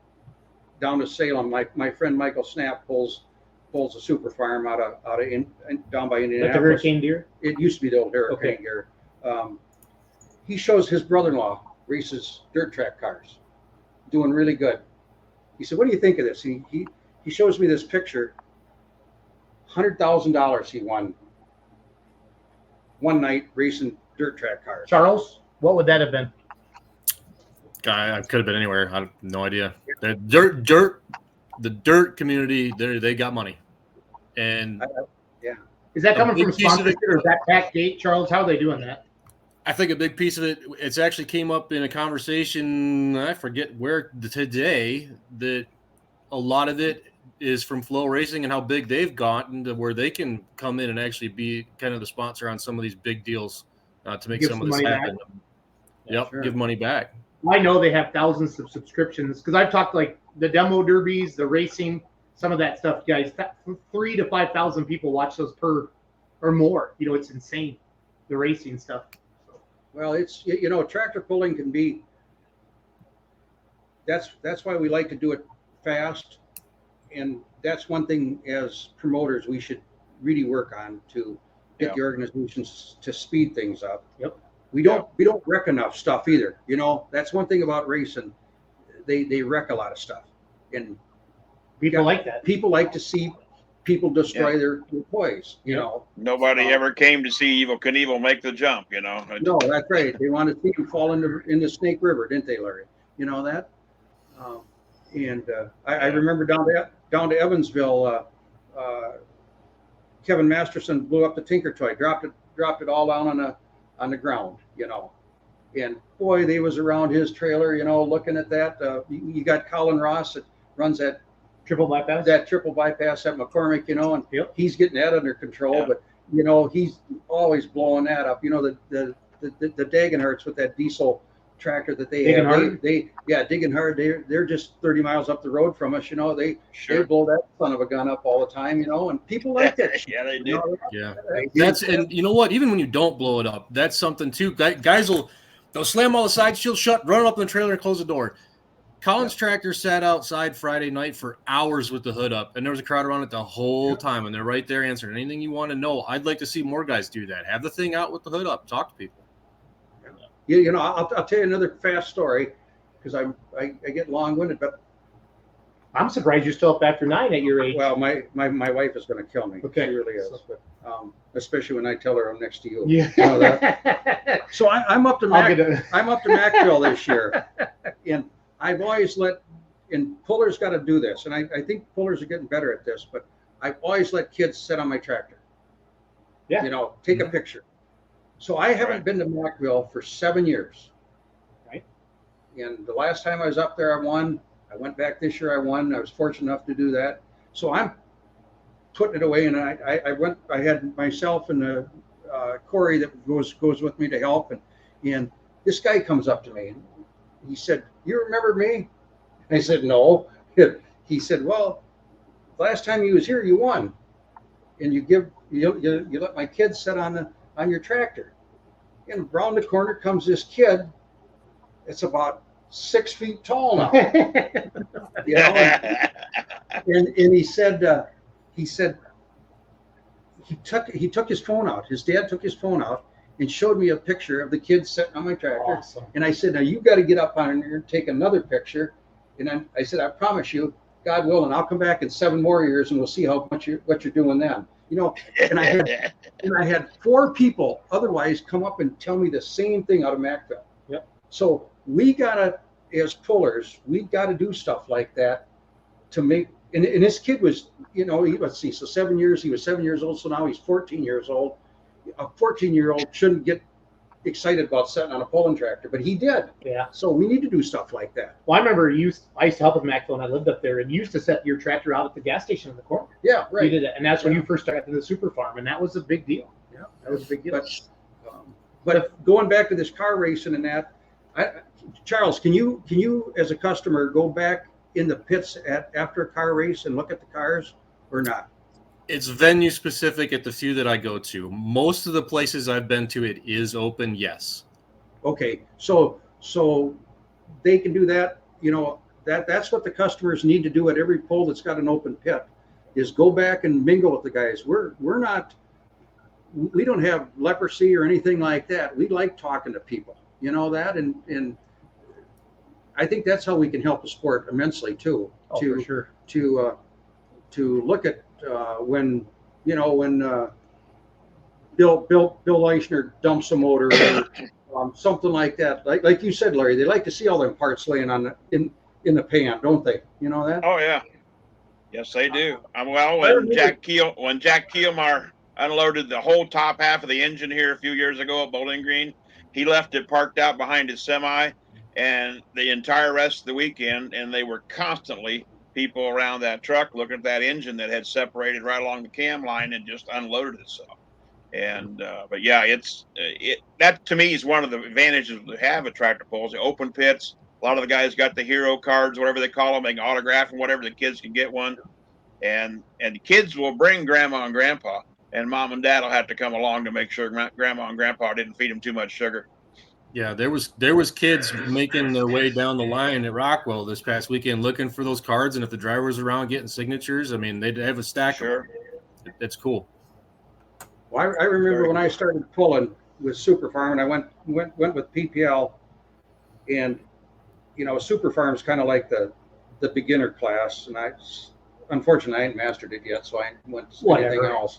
down to Salem. My friend Michael Snap pulls a super farm out of down by Like Indianapolis. the Hurricane Deer. It used to be the old Hurricane here. He shows his brother-in-law races dirt track cars, doing really good. He said, "What do you think of this?" He shows me this picture. $100,000 he won one night racing dirt track cars. Charles, what would that have been? Guy, I could have been anywhere. I have no idea. The dirt community, they got money, and Is that A coming big from piece of sponsorship it- or is that Pack Gate, Charles? How are they doing that? I think a big piece of it. It's actually came up in a conversation. I forget where today. That a lot of it is from Flow Racing and how big they've gotten to where they can come in and actually be kind of the sponsor on some of these big deals to make Give some some of this money back. happen. Yep, Sure. give money back. I know they have thousands of subscriptions because I've talked like the demo derbies, the racing, some of that stuff. Guys, 3,000 to 5,000 people watch those per or more. You know, it's insane. The racing stuff. Well, it's tractor pulling can be. That's why we like to do it fast, and that's one thing as promoters we should really work on to get the organizations to speed things up. Yep. We don't wreck enough stuff either. You know, that's one thing about racing. They wreck a lot of stuff, and People like that. people like to see people destroy their toys. You know. Nobody ever came to see Evel Knievel make the jump, you know. No, that's right. They wanted to see him fall into Snake River, didn't they, Larry? You know that. I remember down to Evansville, Kevin Masterson blew up the Tinker toy, dropped it all down on the ground, you know. And boy, they was around his trailer, you know, looking at that. You got Colin Ross that runs that Triple bypass. triple bypass at McCormick, you know, and Yep. he's getting that under control. Yeah. But you know, he's always blowing that up. You know, the Dagenharts with that diesel tractor that they Digging have. hard? Digging hard. They're just 30 miles up the road from us. You know, they blow that son of a gun up all the time. You know, and people like that. shit, Yeah, they you do. know? Yeah, Yeah. and you know what? Even when you don't blow it up, that's something too. Guys they'll slam all the side shields shut, run up in the trailer, and close the door. Colin's tractor sat outside Friday night for hours with the hood up, and there was a crowd around it the whole time, and they're right there answering anything you want to know. I'd like to see more guys do that. Have the thing out with the hood up. Talk to people. You know, I'll tell you another fast story because I get long-winded, but I'm surprised you're still up after 9 at your age. well, my wife is going to kill me. Okay. She really is. But, especially when I tell her I'm next to you. Yeah. You know that? So I'm up to Mackville this year, and I've always and pullers got to do this, and I think pullers are getting better at this, but I've always let kids sit on my tractor. Yeah. You know, take a picture. So I haven't been to Mackville for 7 years. Right. And the last time I was up there, I won. I went back this year, I won. I was fortunate enough to do that. So I'm putting it away, and I had myself and Corey that goes with me to help, and this guy comes up to me and he said, "You remember me?" I said, "No." He said, "Well, last time you was here, you won, and you let my kids sit on your tractor." And around the corner comes this kid. It's about 6 feet tall now. You know, and he said he took his phone out. His dad took his phone out and showed me a picture of the kid sitting on my tractor. Awesome. And I said, "Now you got to get up on here and take another picture." And then I said, "I promise you, God willing, I'll come back in 7 more years and we'll see how much what you're doing then. You know, and I had 4 people otherwise come up and tell me the same thing out of Macville. Yep. So we gotta, as pullers, we gotta do stuff like that to make. And this kid was, you know, let's see, so 7 years. He was 7 years old. So now he's 14 years old. A 14-year-old shouldn't get excited about setting on a pulling tractor, but he did. Yeah. So we need to do stuff like that. Well, I remember I used to help with Macville, and I lived up there, and you used to set your tractor out at the gas station in the corner. Yeah, right. You did it, and that's when you first started the super farm, and that was a big deal. Yeah, That was a big deal. But if going back to this car racing and that, Charles, can you as a customer go back in the pits after a car race and look at the cars or not? It's venue specific at the few that I go to. Most of the places I've been to, it is open. Yes. Okay, so they can do that. You know, that's what the customers need to do at every pull that's got an open pit, is go back and mingle with the guys. We don't have leprosy or anything like that. We like talking to people. You know that, and I think that's how we can help the sport immensely too. For sure. To look at when Bill Leichner dumps a motor or something like that. Like you said, Larry, they like to see all them parts laying on in the pan, don't they? You know that? Oh yeah, yes they do. Well, when Jack Kielmar unloaded the whole top half of the engine here a few years ago at Bowling Green, he left it parked out behind his semi, and the entire rest of the weekend, and they were constantly people around that truck looking at that engine that had separated right along the cam line and just unloaded itself. And but yeah, that to me is one of the advantages to have a tractor pulls. The open pits. A lot of the guys got the hero cards, whatever they call them. They can autograph them, whatever. The kids can get one, and the kids will bring grandma and grandpa, and mom and dad will have to come along to make sure grandma and grandpa didn't feed them too much sugar. Yeah, there was kids making their way down the line at Rockwell this past weekend looking for those cards, and if the driver was around getting signatures, I mean, they'd have a stack Sure. of them. It's cool. Well, I remember when I started pulling with Super Farm, and I went with PPL, and you know, Super Farm is kind of like the beginner class, and unfortunately I ain't mastered it yet, so I ain't went to anything else.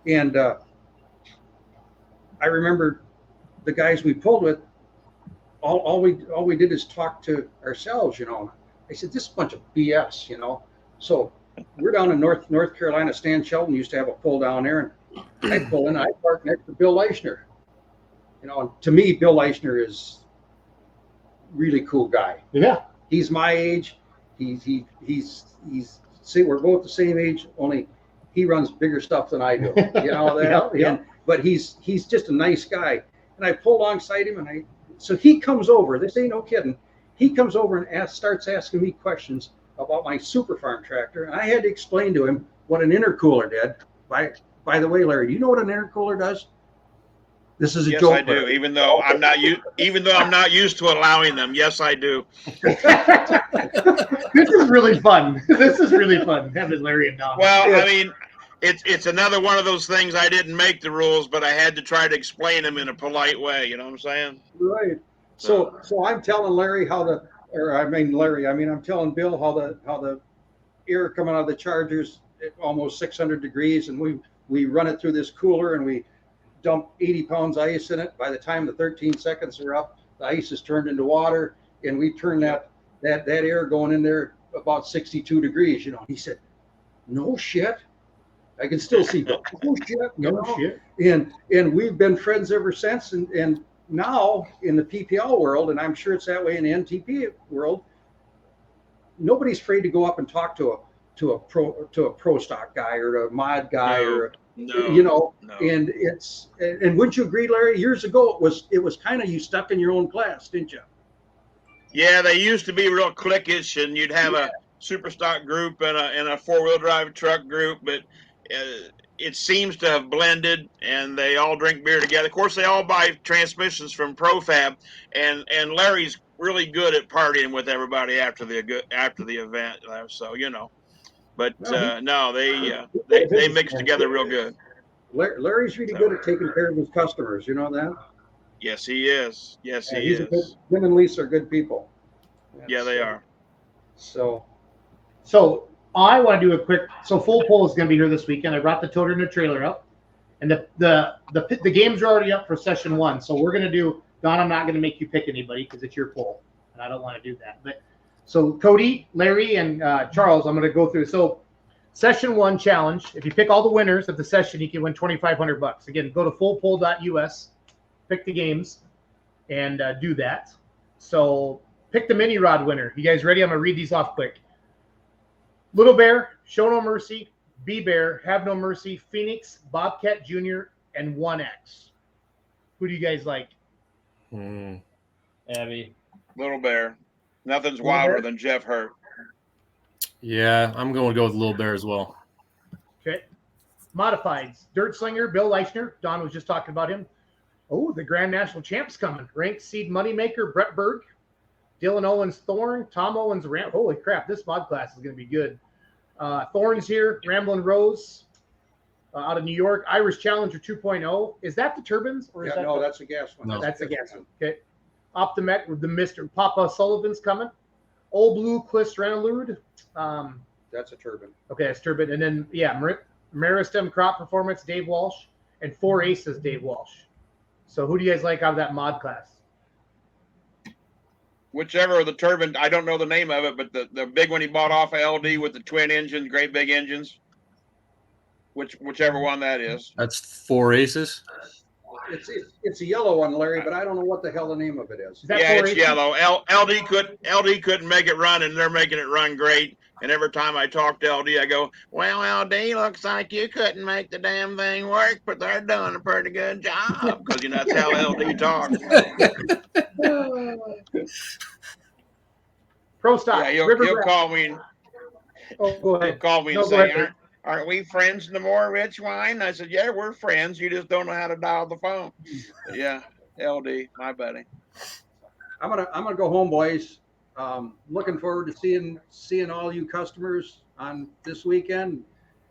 And I remember the guys we pulled with. All we did is talk to ourselves, you know. I said, this is a bunch of BS, you know. So we're down in North Carolina. Stan Shelton used to have a pull down there, and I pull in. I park next to Bill Leichner. You know, and to me, Bill Leichner is really cool guy. Yeah. He's my age. He's see, we're both the same age. Only he runs bigger stuff than I do. You know that. Yeah. But he's just a nice guy. And I pull alongside him, and so he comes over. This ain't no kidding. He comes over and starts asking me questions about my Super Farm tractor, and I had to explain to him what an intercooler did. By the way, Larry, do you know what an intercooler does? This is a joke. Yes, I do. Even though I'm not used to allowing them. Yes, I do. This is really fun. This is really fun having Larry and Don. Well, I mean, it's another one of those things. I didn't make the rules, but I had to try to explain them in a polite way. You know what I'm saying? Right. So I'm telling Larry I'm telling Bill how the air coming out of the Chargers at almost 600 degrees, and we run it through this cooler, and we dump 80 pounds ice in it. By the time the 13 seconds are up, the ice is turned into water, and we turn that air going in there about 62 degrees. You know, he said, "No shit." I can still see Bill. No shit. No shit. And we've been friends ever since. And now in the PPL world, and I'm sure it's that way in the NTP world, nobody's afraid to go up and talk to a pro stock guy or a mod guy No. And wouldn't you agree, Larry? Years ago, it was kind of you stuck in your own class, didn't you? Yeah, they used to be real cliquish, and you'd have a super stock group and a 4-wheel drive truck group, but it seems to have blended, and they all drink beer together. Of course, they all buy transmissions from ProFab, and Larry's really good at partying with everybody after the event. So you know, but they mix together real good. Larry's really good at taking care of his customers. You know that? Yes, he is. Yes, he is. Him and Lisa are good people. Yeah, they are. So I want to do a quick. So full pull is going to be here this weekend. I brought the toter and the trailer up, and the games are already up for session 1. So we're going to do. Don, I'm not going to make you pick anybody because it's your pull, and I don't want to do that. But so Cody, Larry, and Charles, I'm going to go through. So session 1 challenge. If you pick all the winners of the session, you can win $2,500. Again, go to fullpull.us, pick the games, and do that. So pick the mini rod winner. You guys ready? I'm going to read these off quick. Little Bear, Show No Mercy, B Bear, Have No Mercy, Phoenix, Bobcat Jr., and 1X. Who do you guys like? Abby. Little Bear. Nothing's Little wilder Bear? than Jeff Hurt. Yeah, I'm going to go with Little Bear as well. Okay. Modifieds, Dirt Slinger, Bill Leichner. Don was just talking about him. Oh, the Grand National Champ's coming. Ranked Seed Moneymaker, Brett Berg. Dylan Owens, Thorn. Tom Owens, Ram. Holy crap, this mod class is going to be good. Thorn's here. Ramblin' Rose out of New York. Irish Challenger 2.0. Is that the turbines? Or is Yeah, that no, that's a gas one. No. That's the gas one. Okay. Optimet with the Mr. Papa Sullivan's coming. Old Blue Quist Renelude. That's a turbine. Okay, that's turbine. And then, yeah, Meristem Crop Performance, Dave Walsh. And 4 Aces, Dave Walsh. So who do you guys like out of that mod class? Whichever of the turbine, I don't know the name of it, but the big one he bought off of LD with the twin engines, great big engines. Whichever one that is. That's 4 aces. It's a yellow one, Larry, but I don't know what the hell the name of it is. Is that Yeah, 4 it's Aces? yellow. LD couldn't make it run, and they're making it run great. And every time I talk to LD, I go, "Well, LD, looks like you couldn't make the damn thing work, but they're doing a pretty good job." Because that's how LD talks. Pro Stock. Yeah, River he'll Graph. call me. Oh, go He'll ahead. call me and No, go say, ahead. "Aren't we friends no more, Rich Wine?" I said, "Yeah, we're friends. You just don't know how to dial the phone." But yeah, LD, my buddy. I'm gonna go home, boys. Looking forward to seeing all you customers on this weekend,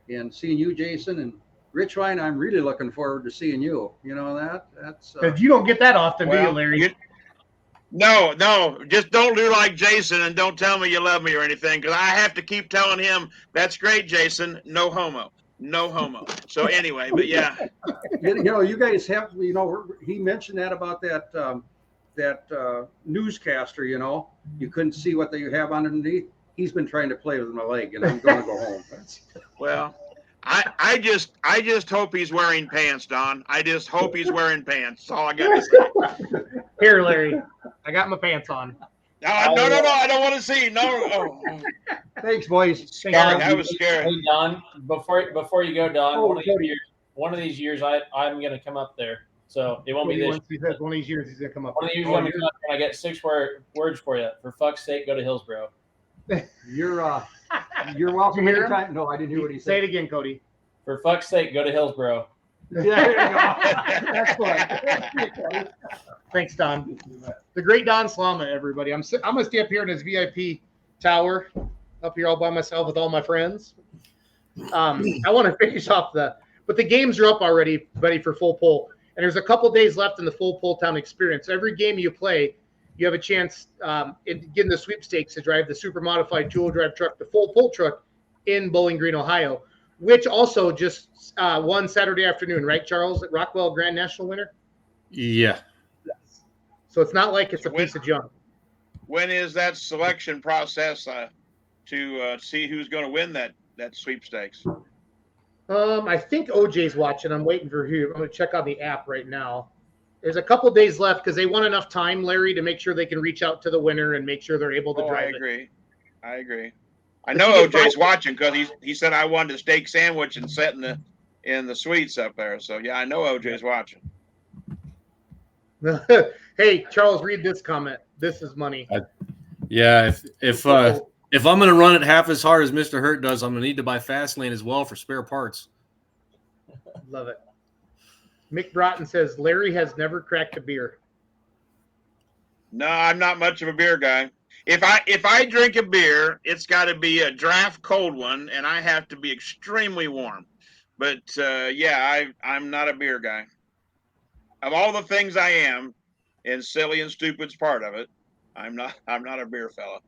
and seeing you, Jason, and Rich Wine. I'm really looking forward to seeing you. You know that's. Because you don't get that often, do you, Well, Larry? No, just don't do like Jason and don't tell me you love me or anything, because I have to keep telling him, "That's great, Jason. No homo. No homo." So anyway, but yeah. You guys have. He mentioned that about that newscaster. You couldn't see what they have underneath. He's been trying to play with my leg, and I'm going to go home. Well, I just hope he's wearing pants, Don. I just hope he's wearing pants. That's all I got to say. Here, Larry. I got my pants on. No, I don't want to see. No. Oh. Thanks, boys. Scary. That was scary. Hey, Don, before you go, Don, Oh, one of these years I'm going to come up there. So it won't be this. He says one of these years he's gonna come up. One of these years I'm going to come up there and I get 6 words for you. For fuck's sake, go to Hillsboro. You're welcome Did you hear him? anytime. No, I didn't hear what he Say it said. again, Cody. For fuck's sake, go to Hillsboro. Yeah, there you go. That's fine. Thanks, Don. The great Don Slama, everybody. I'm gonna stay up here in his VIP tower, up here all by myself with all my friends. I want to finish off but the games are up already, ready for full pull. And there's a couple days left in the full pull town experience. Every game you play, you have a chance in getting the sweepstakes to drive the super modified two-wheel drive truck, the full pull truck in Bowling Green, Ohio, which also just won Saturday afternoon, right, Charles, at Rockwell Grand National winner? Yeah. So it's not like it's a piece of junk. When is that selection process to see who's going to win that sweepstakes? I think OJ's watching. I'm waiting for you. I'm going to check on the app right now. There's a couple days left because they want enough time, Larry, to make sure they can reach out to the winner and make sure they're able to drive it. I agree. I know OJ's watching because he said I wanted a steak sandwich and sat in the suites up there. So yeah, I know OJ's watching. Hey, Charles, read this comment. This is money. Yeah, if I'm going to run it half as hard as Mr. Hurt does, I'm going to need to buy Fastlane as well for spare parts. Love it. Mick Broughton says Larry has never cracked a beer. No, I'm not much of a beer guy. If I drink a beer, it's got to be a draft cold one, and I have to be extremely warm. But yeah, I'm not a beer guy. Of all the things I am, and silly and stupid's part of it, I'm not a beer fella.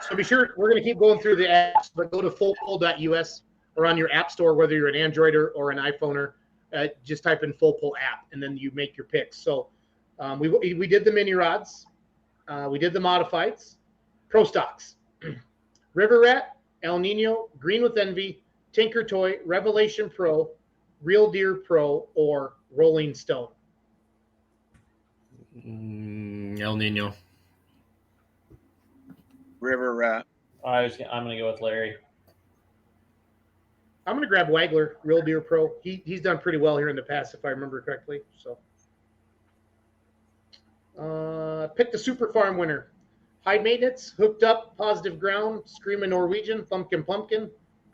So be sure, we're going to keep going through the apps, but go to fullpull.us or on your app store, whether you're an Android or an iPhone, just type in Full Pull app, and then you make your picks. So we did the mini rods. We did the modifieds. Pro stocks. River Rat, El Nino, Green with Envy, Tinker Toy, Revelation Pro, Real Deer Pro, or Rolling Stone. El Nino. River Rat. I'm gonna go with Larry. I'm going to grab Wagler, Real Deer Pro. He's done pretty well here in the past, if I remember correctly. So, pick the Super Farm winner. High Maintenance, Hooked Up, Positive Ground, Screaming Norwegian, Pumpkin,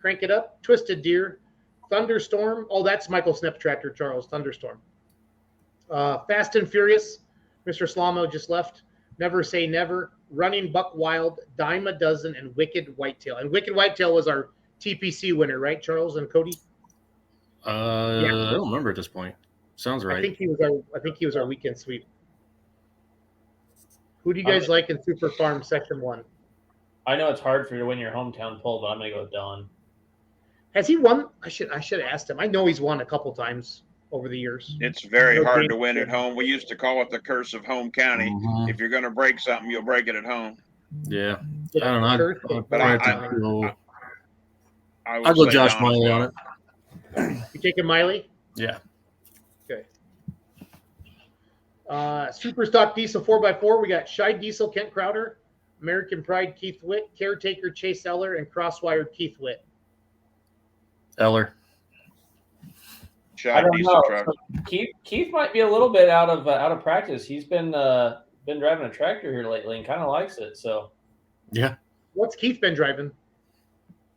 Crank It Up, Twisted Deer, Thunderstorm. Oh, that's Michael Snep's tractor, Charles. Thunderstorm. Fast and Furious, Mr. Slama just left. Never Say Never, Running Buck Wild, Dime a Dozen, and Wicked Whitetail. And Wicked Whitetail was our TPC winner, right, Charles and Cody? I don't remember at this point. Sounds right. I think he was our weekend sweep. Who do you guys like in Super Farm Section 1? I know it's hard for you to win your hometown poll, but I'm gonna go with Don. Has he won? I should have asked him. I know he's won a couple times over the years. It's very hard to win at home. We used to call it the curse of home county. Mhm. If you're going to break something, you'll break it at home. Yeah. I don't know. But I'll go Josh Miley on it. You taking Miley? Yeah. Okay. Super Stock Diesel 4x4. We got Shy Diesel Kent Crowder, American Pride Keith Witt, Caretaker Chase Eller, and Crosswired Keith Witt. Eller. I don't know. So Keith might be a little bit out of practice. He's been driving a tractor here lately and kind of likes it. So yeah. What's Keith been driving?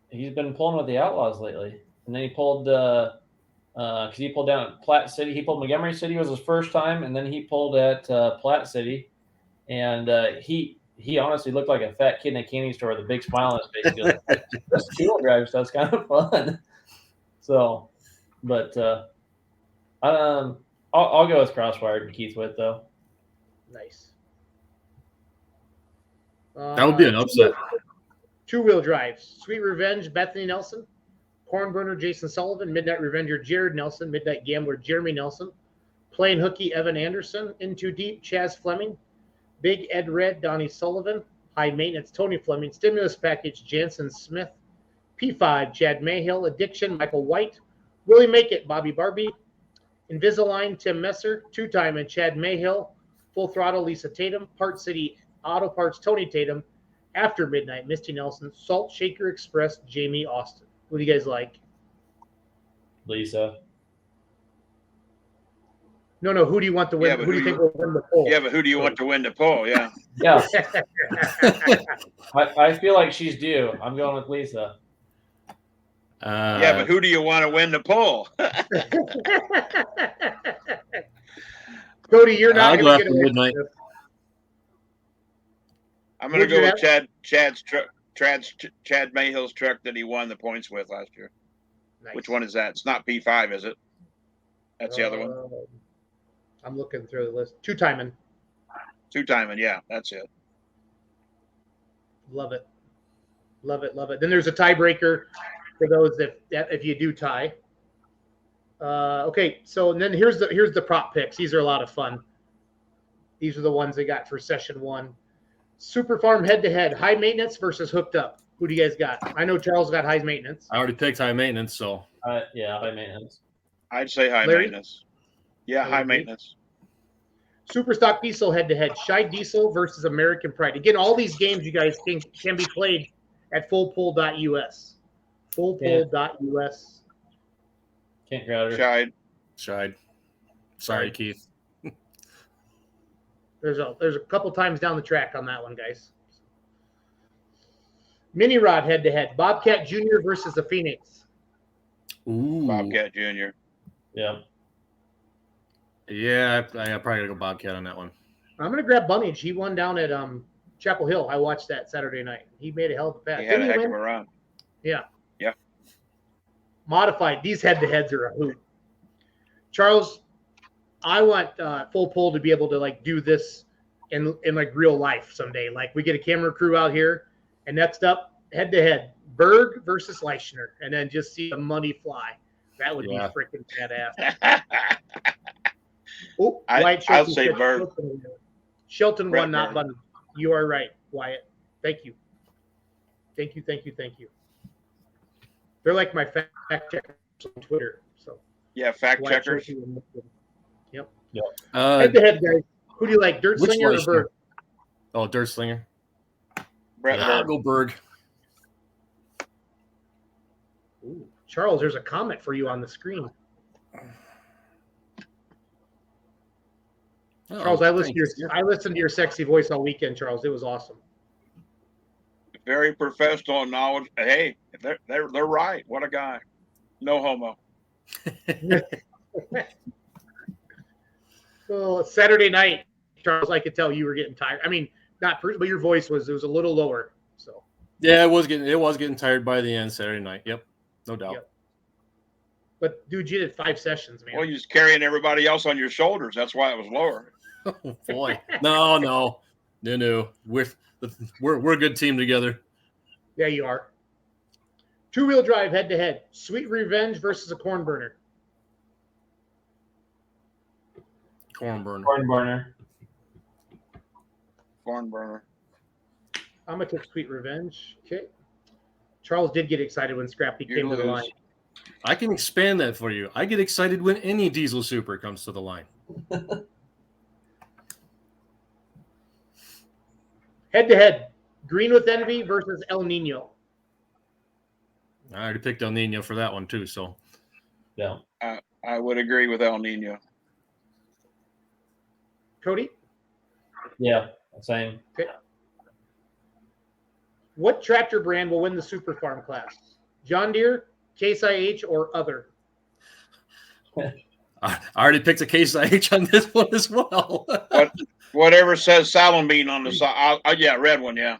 He's been pulling with the Outlaws lately, and then he pulled because he pulled down at Platte City. He pulled Montgomery City was his first time, and then he pulled at Platte City, and he honestly looked like a fat kid in a candy store with a big smile on his face. He goes, this two-wheel drive stuff's kind of fun. So, but I'll go with Crosswired and Keith Witt though. Nice. That would be an upset. Two-wheel drives. Sweet Revenge, Bethany Nelson. Cornburner, Jason Sullivan. Midnight Revenger, Jared Nelson. Midnight Gambler, Jeremy Nelson. Plain Hooky, Evan Anderson. In Too Deep, Chaz Fleming. Big Ed Red, Donnie Sullivan. High Maintenance, Tony Fleming. Stimulus Package, Jansen Smith. P5, Chad Mayhill. Addiction, Michael White. Willie Make It, Bobby Barbie. Invisalign, Tim Messer. Two-Time and Chad Mayhill. Full Throttle, Lisa Tatum. Part City Auto Parts, Tony Tatum. After Midnight, Misty Nelson. Salt Shaker Express, Jamie Austin. What do you guys like? Lisa. No. Who do you want to win? Yeah, but who do you think will win the poll? Yeah, but who do you want to win the poll? Yeah. Yeah. I feel like she's due. I'm going with Lisa. Yeah, but who do you want to win the poll? Cody, you're not going to get a Midnight. I'm going to go with Chad Mayhill's truck that he won the points with last year. Nice. Which one is that? It's not P5, is it? That's the other one. I'm looking through the list. Two-Timing. Two-timing, yeah, that's it. Love it. Then there's a tiebreaker for those if you do tie. Okay, so then here's the prop picks. These are a lot of fun. These are the ones they got for session 1. Super Farm head-to-head. High Maintenance versus Hooked Up. Who do you guys got? I know Charles got High Maintenance. I already picked High Maintenance, so. Yeah, High Maintenance. I'd say High Larry? Maintenance. Yeah, High Maintenance. Super Stock Diesel head-to-head. Shy Diesel versus American Pride. Again, all these games you guys can be played at fullpull.us. Fullpull.us. Can't grab her. Shied. Sorry, Keith. There's a couple times down the track on that one, guys. Mini Rod head-to-head. Bobcat Jr. versus the Phoenix. Ooh. Bobcat Jr. Yeah. Yeah, I probably gotta go Bobcat on that one. I'm gonna grab Bunnage. He won down at Chapel Hill. I watched that Saturday night. He made a hell of a pass. He had a heck of a run. Yeah. Yeah. Modified. These head-to-heads are a hoot. Charles, I want Full Pull to be able to like do this in like real life someday. Like we get a camera crew out here And next up, head-to-head, Berg versus Leichner, and then just see the money fly. That would be freaking badass. Oh, Wyatt I'll Shelton say said Berg. Shelton Brett won, not Berg. Bunny. You are right, Wyatt. Thank you. Thank you. They're like my fact checkers on Twitter. So Yeah, fact Wyatt checkers. Shelton. Yep. Yep. Head-to-head, guys. Who do you like, Dirt Which Slinger or Leichner? Berg? Oh, Dirt Slinger. Brett Yeah, Berg. go Berg. Ooh, Charles, there's a comment for you on the screen. Charles, I listened to your sexy voice all weekend, Charles. It was awesome. Very professional and knowledge. Hey, they're right. What a guy. No homo. Well, Saturday night, Charles, I could tell you were getting tired. I mean, but your voice was a little lower. So Yeah, it was getting tired by the end Saturday night. Yep, no doubt. Yep. But dude, you did 5 sessions, man. Well, you're just carrying everybody else on your shoulders. That's why it was lower. Oh boy, no. We're a good team together. Yeah, you are. 2-wheel drive head-to-head. Sweet Revenge versus a corn burner. Corn burner. Corn burner. Corn burner. I'm going to take Sweet Revenge. Okay. Charles did get excited when Scrappy You came to the lose. line. I can expand that for you. I get excited when any diesel super comes to the line. Head-to-head. Green with Envy versus El Nino. I already picked El Nino for that one too. So Yeah. I would agree with El Nino. Cody? Yeah. Same. Okay. What tractor brand will win the Super Farm class? John Deere, Case IH, or other? I already picked a Case IH on this one as well. Whatever says Salamine on the side. Yeah, red one. Yeah.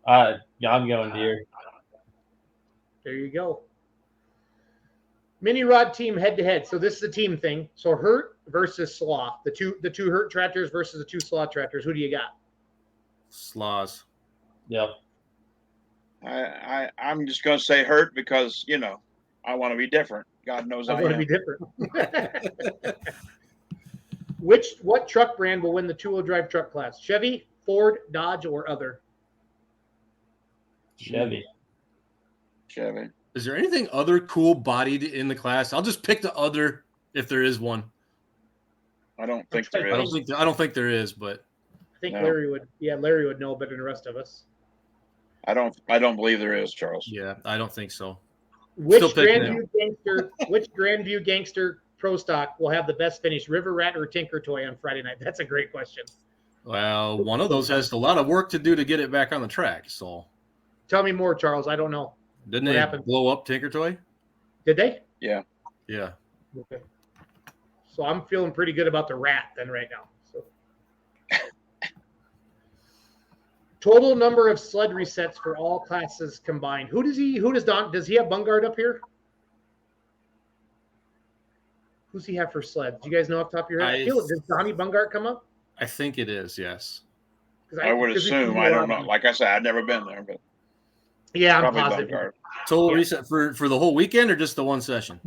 Yeah, I'm going Deere. There you go. Mini rod team head-to-head. So this is a team thing. So Hurt versus Slaw. The two Hurt tractors versus the 2 Slaw tractors. Who do you got? Slaws. Yep. I'm just going to say Hurt because, I want to be different. God knows I want to am. be different. What truck brand will win the 2-wheel drive truck class? Chevy, Ford, Dodge, or other? Chevy. Is there anything other cool bodied in the class? I'll just pick the other if there is one. I don't think there is. I don't think there is, but I think No. Larry would know better than the rest of us. I don't believe there is, Charles. yeah, I don't think so. Which Still picking Grandview Gangster Pro Stock will have the best finish, River Rat or Tinker Toy on Friday night? That's a great question. Well, one of those has a lot of work to do to get it back on the track. So Tell me more, Charles. I don't know. didn't What they happened? blow up Tinker Toy? Did they? Yeah. Yeah. Okay. So I'm feeling pretty good about the Rat then right now. So total number of sled resets for all classes combined. Does he have Bungard up here? Who's he have for sleds? Do you guys know off the top of your head? Does Donnie Bungard come up? I think it is, yes. I would assume. I don't know. Like I said, I've never been there, but yeah, I'm probably positive. Bungard. Total reset for the whole weekend or just the one session?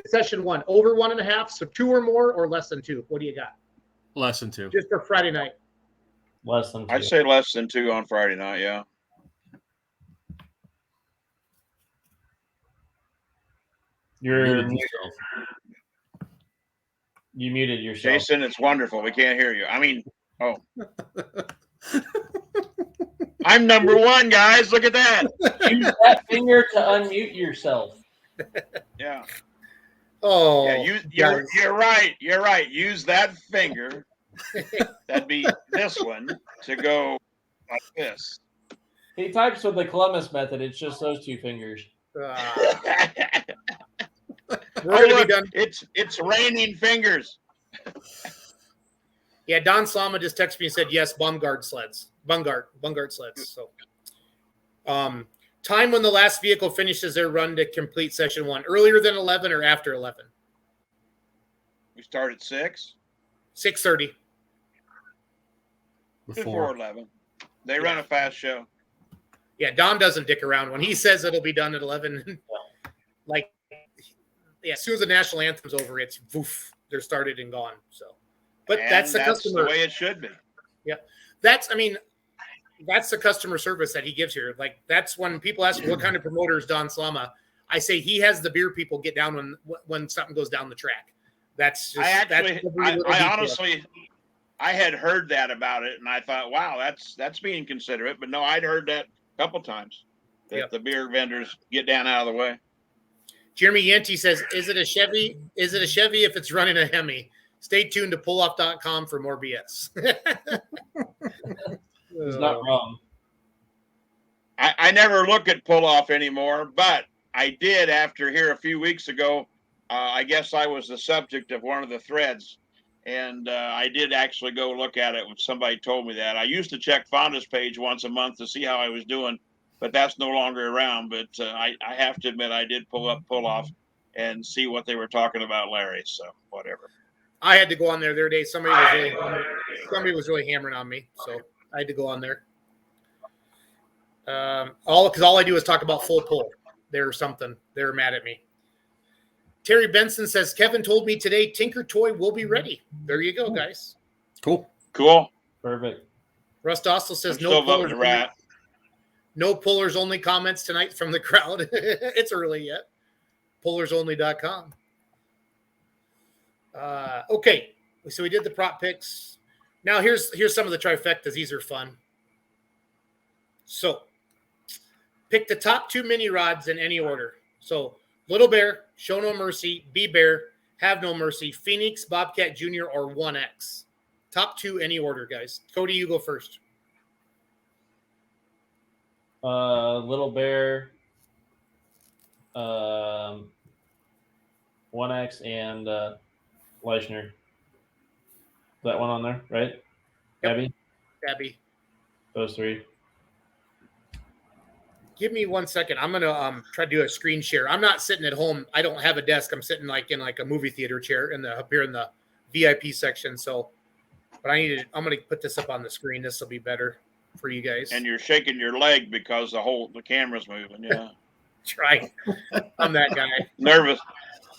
Session 1, over 1.5, so 2 or more, or less than 2. What do you got? Less than 2. Just for Friday night. Less than 2. I'd say less than 2 on Friday night. Yeah. You muted yourself. Jason, it's wonderful. We can't hear you. I mean, I'm number 1, guys. Look at that. Use that finger to unmute yourself. Yeah. Oh, yeah. You're right. You're right. Use that finger. That'd be this one to go like this. He types with the Columbus method. It's just those 2 fingers. We're gonna be done. It's raining fingers. Yeah, Don Slama just texted me and said yes. Bungard sleds. So, time when the last vehicle finishes their run to complete session 1. Earlier than 11 or after 11? We start at 6. 6:30. Before 11. They run a fast show. Yeah, Don doesn't dick around. When he says it'll be done at 11, like, yeah, as soon as the national anthem's over, it's woof, they're started and gone. So, but And that's the customer. the way it should be. Yeah, that's the customer service that he gives here. Like, that's when people ask what kind of promoter is Don Slama. I say he has the beer people get down when something goes down the track. That's just. I honestly, I had heard that about it, and I thought, wow, that's being considerate. But no, I'd heard that a couple times that the beer vendors get down out of the way. Jeremy Yenti says, "Is it a Chevy? Is it a Chevy if it's running a Hemi?" Stay tuned to pulloff.com for more BS. He's not wrong. I never look at pull off anymore, but I did after here a few weeks ago. I guess I was the subject of one of the threads, and I did actually go look at it when somebody told me that. I used to check Fonda's page once a month to see how I was doing, but that's no longer around. But I have to admit I did pull off and see what they were talking about, Larry. So whatever. I had to go on there the other day. Somebody was really hammering on me, so I had to go on there. All I do is talk about full pull. There's something. They're mad at me. Terry Benson says, Kevin told me today Tinker Toy will be ready. There you go, guys. Cool. Perfect. Rust also says no pullers only comments tonight from the crowd. It's early yet. Pullersonly.com. Okay. So we did the prop picks. Now here's some of the trifectas. These are fun. So pick the top 2 mini rods in any order. So Little Bear, Show No Mercy, Be Bear, Have No Mercy, Phoenix, Bobcat Jr., or 1X. Top 2, any order, guys. Cody, you go first. Little Bear, 1X, and Leishner. That one on there, right? Yep. Abby? Those 3. Give me 1 second. I'm gonna try to do a screen share. I'm not sitting at home. I don't have a desk. I'm sitting in a movie theater chair up here in the VIP section. So, but I'm gonna put this up on the screen. This will be better for you guys. And you're shaking your leg because the camera's moving. Yeah. Try. I'm that guy.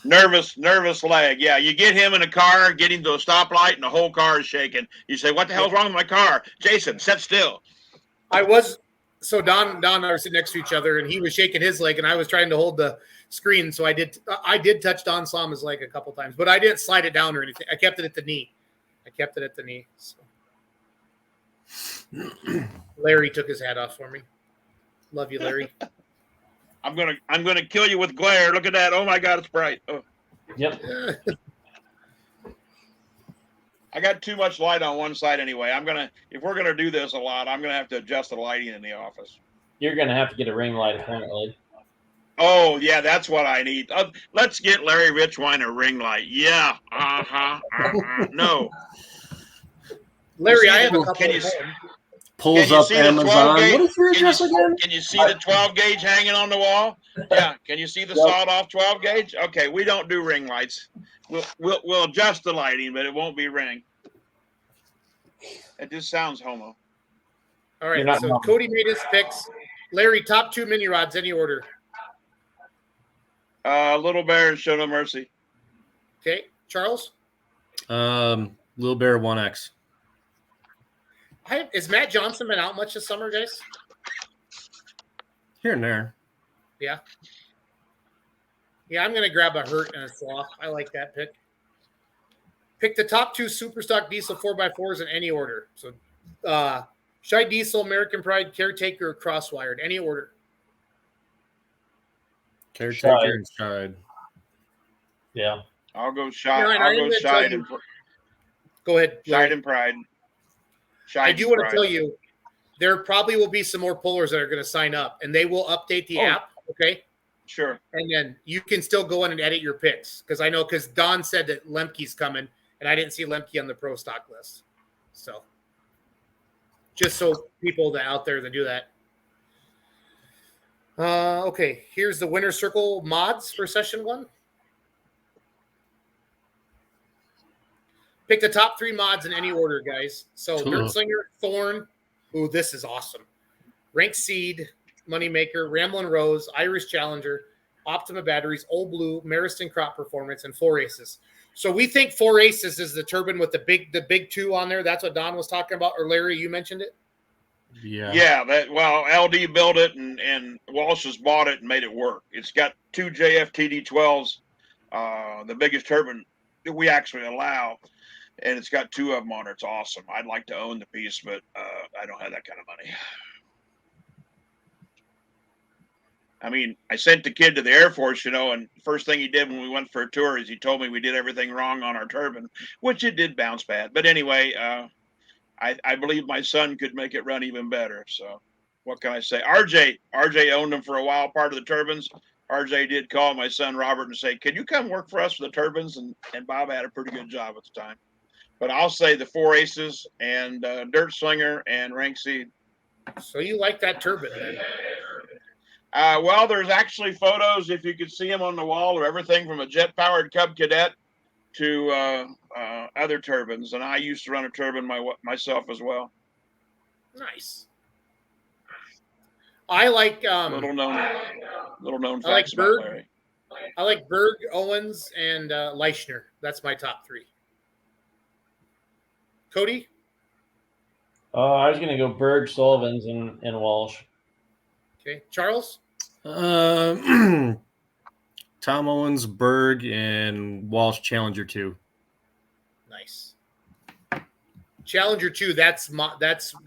Nervous leg. Yeah, you get him in a car, get him to a stoplight, and the whole car is shaking. You say, "What the hell's wrong with my car?" Jason, sit still. So Don and I were sitting next to each other, and he was shaking his leg, and I was trying to hold the screen. So I did touch Don Slama's leg a couple times, but I didn't slide it down or anything. I kept it at the knee. So. Larry took his hat off for me. Love you, Larry. I'm gonna kill you with glare. Look at that. Oh my God, it's bright. Oh. Yep. I got too much light on one side anyway. If we're gonna do this a lot, I'm gonna have to adjust the lighting in the office. You're gonna have to get a ring light apparently. Oh yeah, that's what I need. Let's get Larry Richwine a ring light. Yeah. No. Larry, I have a couple. Pulls up Amazon. What is your address again? Can you see the 12 gauge hanging on the wall? Yeah. Can you see the sawed off 12 gauge? Okay, we don't do ring lights. We'll adjust the lighting, but it won't be ring. It just sounds homo. All right. So Cody made his picks. Larry, top 2 mini rods, any order. Little Bear and Show No Mercy. Okay, Charles. Little Bear 1X. Has Matt Johnson been out much this summer, guys? Here and there. Yeah. Yeah, I'm going to grab a Hurt and a Sloth. I like that pick. Pick the top 2 Superstock diesel 4x4s in any order. So, Shy Diesel, American Pride, Caretaker, Crosswired. Any order. Caretaker and Shide. Yeah. I'll go Shy. I'll go Shide. Go ahead. Shide and Pride. I do want to tell you, there probably will be some more pullers that are going to sign up, and they will update the app, okay? Sure. And then you can still go in and edit your picks, because Don said that Lemke's coming, and I didn't see Lemke on the pro stock list. So just so people that out there that do that. Okay, here's the winner circle mods for session 1. Pick the top 3 mods in any order, guys. So Dirt Slinger, Thorn. Ooh, this is awesome. Rank Seed, Moneymaker, Ramblin' Rose, Irish Challenger, Optima Batteries, Old Blue, Mariston Crop Performance, and 4 Aces. So we think 4 Aces is the turbine with the big 2 on there. That's what Don was talking about, or Larry, you mentioned it. Yeah. LD built it and Walsh has bought it and made it work. It's got 2 JFTD12s, the biggest turbine that we actually allow, and it's got 2 of them on it. It's awesome. I'd like to own the piece, but I don't have that kind of money. I mean, I sent the kid to the Air Force, and the first thing he did when we went for a tour is he told me we did everything wrong on our turbine, which it did bounce bad. But anyway, I believe my son could make it run even better. So what can I say? RJ owned them for a while, part of the turbines. RJ did call my son Robert and say, "Can you come work for us for the turbines?" And Bob had a pretty good job at the time. But I'll say the 4 Aces and Dirt Slinger and Rank Seed. So you like that turbine then? Well, there's actually photos, if you could see them on the wall, of everything from a jet-powered Cub Cadet to other turbines. And I used to run a turbine myself as well. Nice. I like little known I facts like about Berg. Larry. I like Berg, Owens, and Leichner. That's my top 3. Cody? I was going to go Berg, Sullivans, and Walsh. Okay. Charles? Tom Owens, Berg, and Walsh Challenger 2. Nice. Challenger 2, that's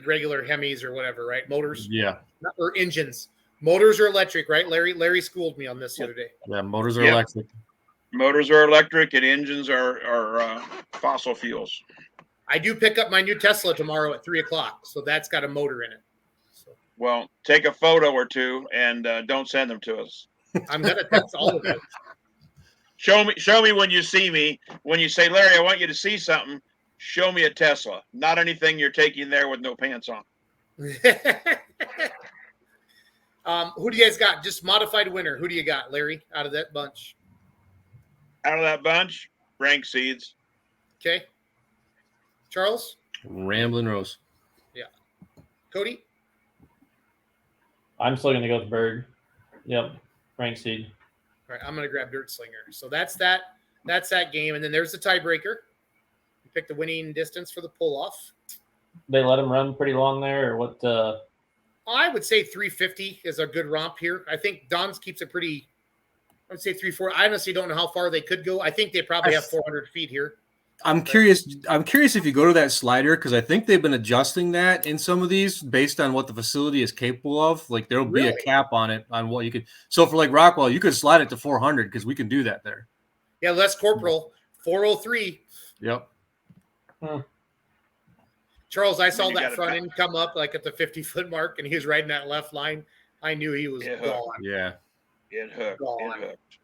regular Hemis or whatever, right? Motors? Yeah. Or engines. Motors are electric, right? Larry schooled me on this the other day. Yeah, motors are electric. Motors are electric and engines are fossil fuels. I do pick up my new Tesla tomorrow at 3:00, so that's got a motor in it. So. Well, take a photo or 2 and don't send them to us. I'm gonna text all of you. Show me when you see me. When you say, "Larry, I want you to see something," show me a Tesla, not anything you're taking there with no pants on. Who do you guys got? Just modified winner. Who do you got, Larry, out of that bunch? Out of that bunch, Rank Seeds. Okay. Charles? Ramblin' Rose. Yeah. Cody? I'm still going to go with Berg. Yep. Rank Seed. All right, I'm going to grab Dirt Slinger. So that's that game. And then there's the tiebreaker. You pick the winning distance for the pull-off. They let him run pretty long there, or what? I would say 350 is a good romp here. I think Don's keeps it pretty. I would say 340. I honestly don't know how far they could go. I think they probably have 400 feet here. I'm curious if you go to that slider, because I think they've been adjusting that in some of these based on what the facility is capable of. Like there'll be a cap on it on what you could. So for like Rockwell, you could slide it to 400 because we can do that there. Yeah, Les Corporal 403. Yep. Charles, I saw that front end come up like at the 50-foot mark, and he was riding that left line. I knew he was gone. Yeah. It hooked. Gone. It hooked.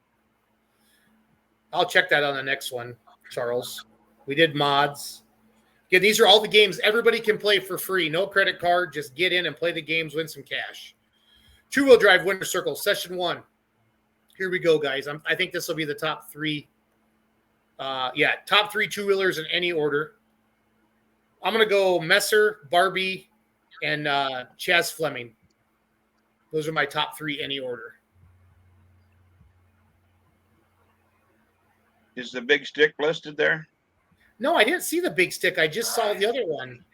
I'll check that on the next one, Charles. We did mods. Again, these are all the games everybody can play for free. No credit card. Just get in and play the games, win some cash. Two-wheel drive winner circle, session 1. Here we go, guys. I think this will be the top 3. Top 3 two-wheelers in any order. I'm going to go Messer, Barbie, and Chaz Fleming. Those are my top 3 any order. Is the big stick listed there? No, I didn't see the big stick. I just saw the other one.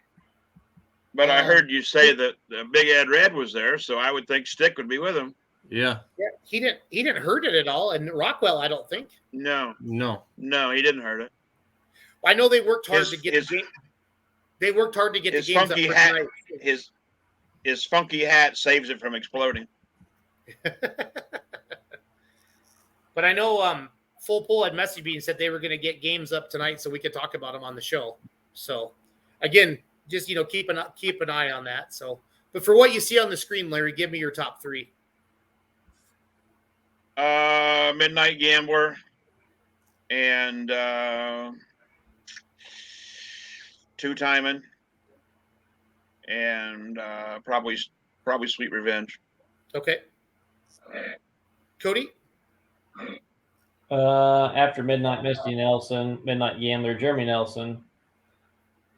But I heard you say that the Big Ed Red was there, so I would think Stick would be with him. Yeah. Yeah, he didn't hurt it at all, and Rockwell, I don't think. No, he didn't hurt it. I know they worked hard to get the game. They worked hard to get the games up for tonight. His funky hat saves it from exploding. But I know Full Pull had messaged me and said they were going to get games up tonight so we could talk about them on the show. So, again, just keep an eye on that. So, but for what you see on the screen, Larry, give me your top 3. Midnight Gambler and Two Timing and probably Sweet Revenge. Okay. Cody? After Midnight Misty Nelson, Midnight Gambler, Jeremy Nelson,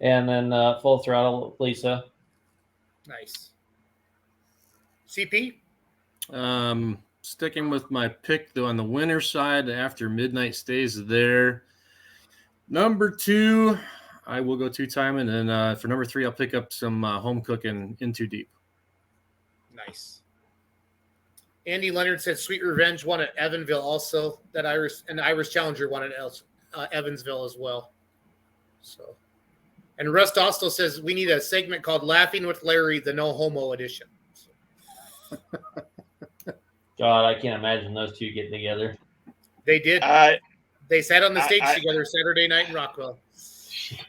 and then Full Throttle Lisa. Nice. CP? Sticking with my pick though on the winner side, after midnight stays there. Number 2, I will go 2-time, and then for number 3, I'll pick up some home cooking in Too Deep. Nice. Andy Leonard said Sweet Revenge won at Evansville also. That Irish Challenger won at Evansville as well. So, and Rust also says we need a segment called Laughing with Larry, the No Homo edition. So. God, I can't imagine those two getting together. They did. They sat on the stage together Saturday night in Rockwell.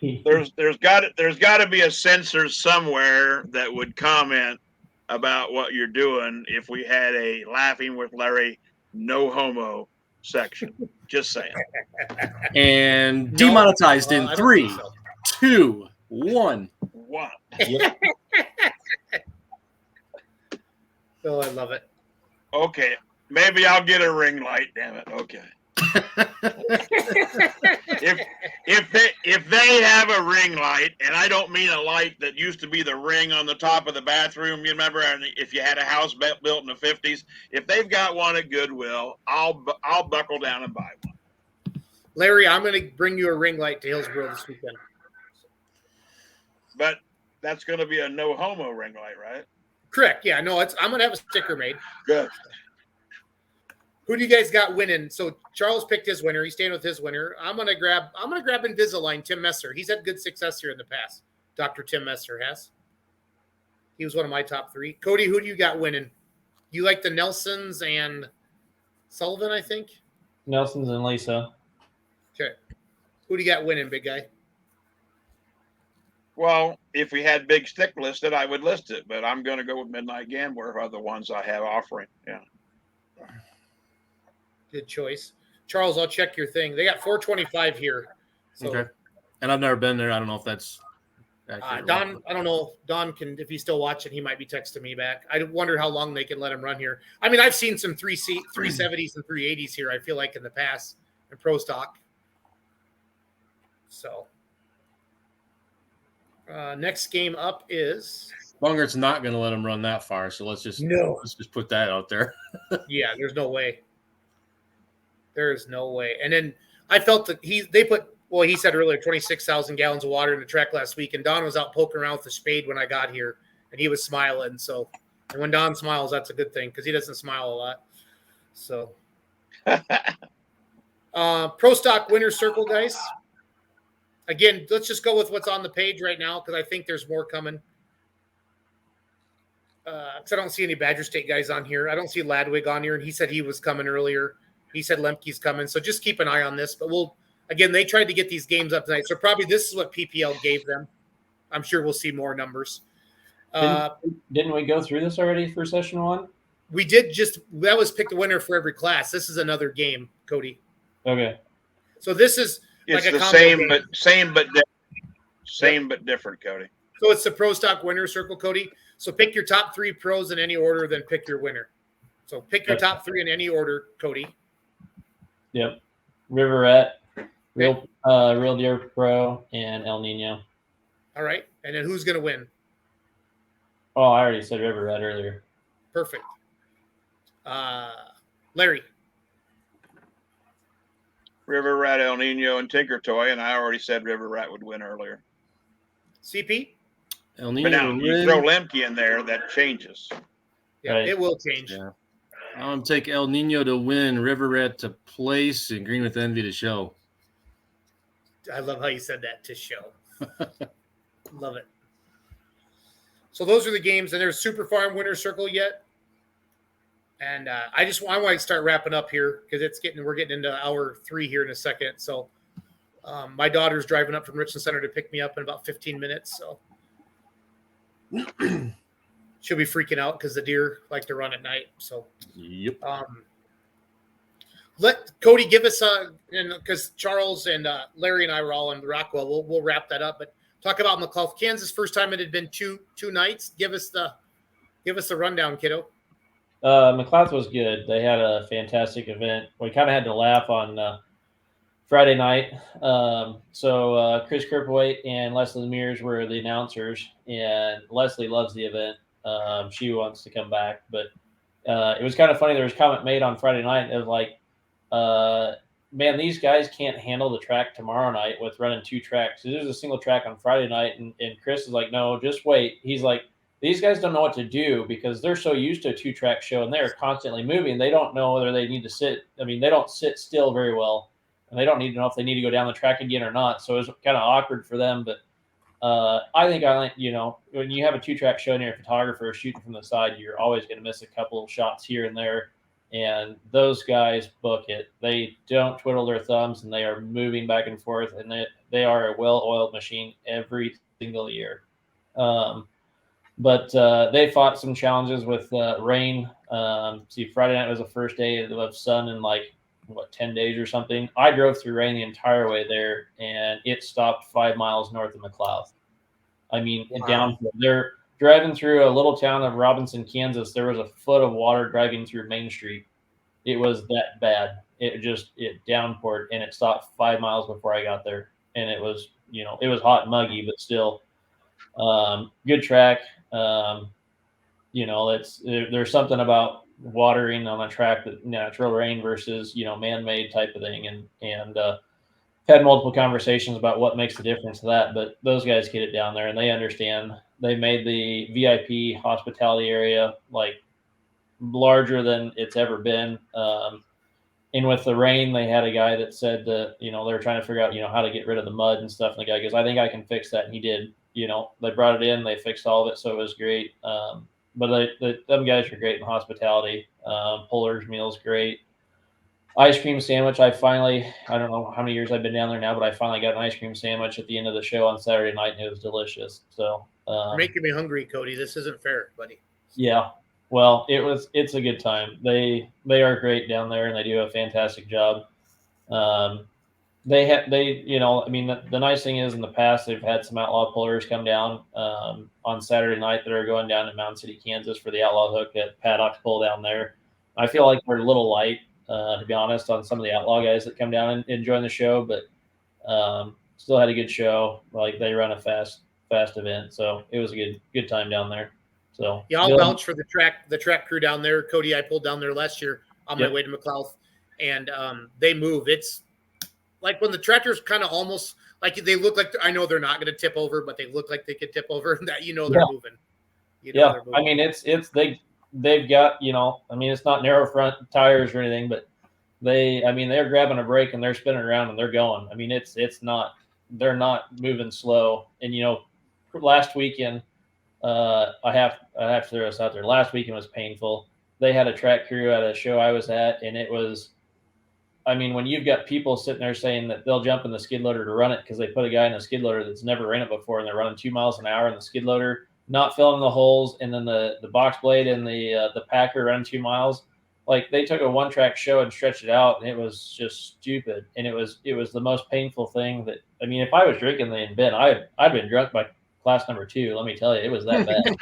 There's got to be a censor somewhere that would comment about what you're doing if we had a Laughing with Larry no homo section. Just saying. And demonetized in 3, 2, 1. Yep. Oh, I love it. Okay, maybe I'll get a ring light. Damn it. Okay. if they have a ring light, and I don't mean a light that used to be the ring on the top of the bathroom, you remember, if you had a house built in the 50s, if they've got one at Goodwill, I'll buckle down and buy one. Larry, I'm going to bring you a ring light to Hillsboro this weekend. But that's going to be a no homo ring light, right? Correct. Yeah, no, I'm going to have a sticker made. Good. Who do you guys got winning? So Charles picked his winner. He's staying with his winner. I'm gonna grab Invisalign, Tim Messer. He's had good success here in the past. Dr. Tim Messer has. He was one of my top 3. Cody, who do you got winning? You like the Nelsons and Sullivan, I think? Nelsons and Lisa. Okay. Who do you got winning, big guy? Well, if we had Big Stick listed, I would list it, but I'm going to go with Midnight Gambler are the ones I have offering. Yeah. Good choice. Charles, I'll check your thing. They got 425 here. So, okay. And I've never been there. I don't know if that's Don, I don't know. Don can, if he's still watching, he might be texting me back. I wonder how long they can let him run here. I mean, I've seen some 370s and 380s here, I feel like, in the past in pro stock. So, next game up is Bungert's not going to let him run that far, so let's just put that out there. Yeah, there's no way. There's no way. And then I felt that he said earlier 26,000 gallons of water in the track last week, and Don was out poking around with the spade when I got here, and he was smiling. So, and when Don smiles, that's a good thing because he doesn't smile a lot. So, pro stock winner circle, guys. Again, let's just go with what's on the page right now because I think there's more coming. Because I don't see any Badger State guys on here. I don't see Ladwig on here, and he said he was coming earlier. He said Lemke's coming. So just keep an eye on this. But they tried to get these games up tonight. So probably this is what PPL gave them. I'm sure we'll see more numbers. Didn't we go through this already for session 1? We did that was pick the winner for every class. This is another game, Cody. Okay. So this is it's like a the same but different, Cody. So it's the pro stock winner circle, Cody. So pick your top 3 pros in any order, then pick your winner. So pick your top 3 in any order, Cody. Yep. Riverette, Real Deer Pro, and El Nino. All right. And then who's going to win? Oh, I already said Riverette earlier. Perfect. Larry. River Rat, El Nino, and Tinker Toy, and I already said River Rat would win earlier. CP? El But now Nino you throw Lemke in there, that changes. Yeah, Right. It will change. Yeah. I'm going to take El Nino to win, River Rat to place, and Green with Envy to show. I love how you said that, to show. Love it. So those are the games, and there's Super Farm Winner Circle yet. And I want to start wrapping up here because we're getting into hour 3 here in a second. So my daughter's driving up from Richland Center to pick me up in about 15 minutes. So she'll be freaking out because the deer like to run at night. So Yep. let Cody give us because Charles and Larry and I were all in Rockwell. We'll wrap that up, but talk about McClough, Kansas. First time it had been two nights. Give us the rundown, kiddo. McLeod was good. They had a fantastic event. We kind of had to laugh on Friday night. So Chris Kerpwait and Leslie Mears were the announcers, and Leslie loves the event. She wants to come back, but it was kind of funny. There was a comment made on Friday night. It was like, man, these guys can't handle the track tomorrow night with running 2 tracks. There's a single track on Friday night, and Chris is like, no, just wait. He's like, these guys don't know what to do because they're so used to a 2-track show and they're constantly moving. They don't know whether they need to sit. I mean, they don't sit still very well, and they don't need to know if they need to go down the track again or not. So it was kind of awkward for them. But I think when you have a 2-track show and you're a photographer shooting from the side, you're always going to miss a couple of shots here and there. And those guys book it. They don't twiddle their thumbs, and they are moving back and forth, and they are a well-oiled machine every single year. But they fought some challenges with rain. Friday night was the first day of sun in 10 days or something. I drove through rain the entire way there, and it stopped 5 miles north of McLeod. I mean, wow. Down there. Driving through a little town of Robinson, Kansas, there was a foot of water driving through Main Street. It was that bad. It downpoured, and it stopped 5 miles before I got there. And it was, it was hot and muggy, but still, good track. There's something about watering on a track that natural rain versus, man-made type of thing. And had multiple conversations about what makes the difference to that, but those guys get it down there and they understand. They made the VIP hospitality area larger than it's ever been. And with the rain, they had a guy that said that, they were trying to figure out, how to get rid of the mud and stuff. And the guy goes, I think I can fix that. And he did. They brought it in, they fixed all of it. So it was great. But them guys are great in hospitality. Puller's meal's great. Ice cream sandwich. I don't know how many years I've been down there now, but I finally got an ice cream sandwich at the end of the show on Saturday night, and it was delicious. So you're making me hungry, Cody. This isn't fair, buddy. Yeah. Well, it's a good time. They are great down there, and they do a fantastic job. The nice thing is in the past, they've had some outlaw pullers come down on Saturday night that are going down to Mountain City, Kansas for the outlaw hook at Paddock's Pull down there. I feel like we're a little light, to be honest, on some of the outlaw guys that come down and join the show, but still had a good show. They run a fast event, so it was a good time down there. So yeah, I'll vouch for the track crew down there. Cody, I pulled down there last year on my way to McLeod, and they move. It's like when the tractors kind of almost they look like, I know they're not going to tip over, but they look like they could tip over. That they're moving. They're moving. I mean, they've got it's not narrow front tires or anything, but they're grabbing a brake and they're spinning around and they're going. I mean, they're not moving slow. And last weekend, I have to throw this out there. Last weekend was painful. They had a track crew at a show I was at, and it was. When you've got people sitting there saying that they'll jump in the skid loader to run it because they put a guy in a skid loader that's never ran it before, and they're running 2 miles an hour in the skid loader, not filling the holes, and then the box blade and the packer running 2 miles. They took a 1-track show and stretched it out, and it was just stupid. And it was the most painful thing that, if I was drinking in Ben, I'd been drunk by class number 2. Let me tell you, it was that bad.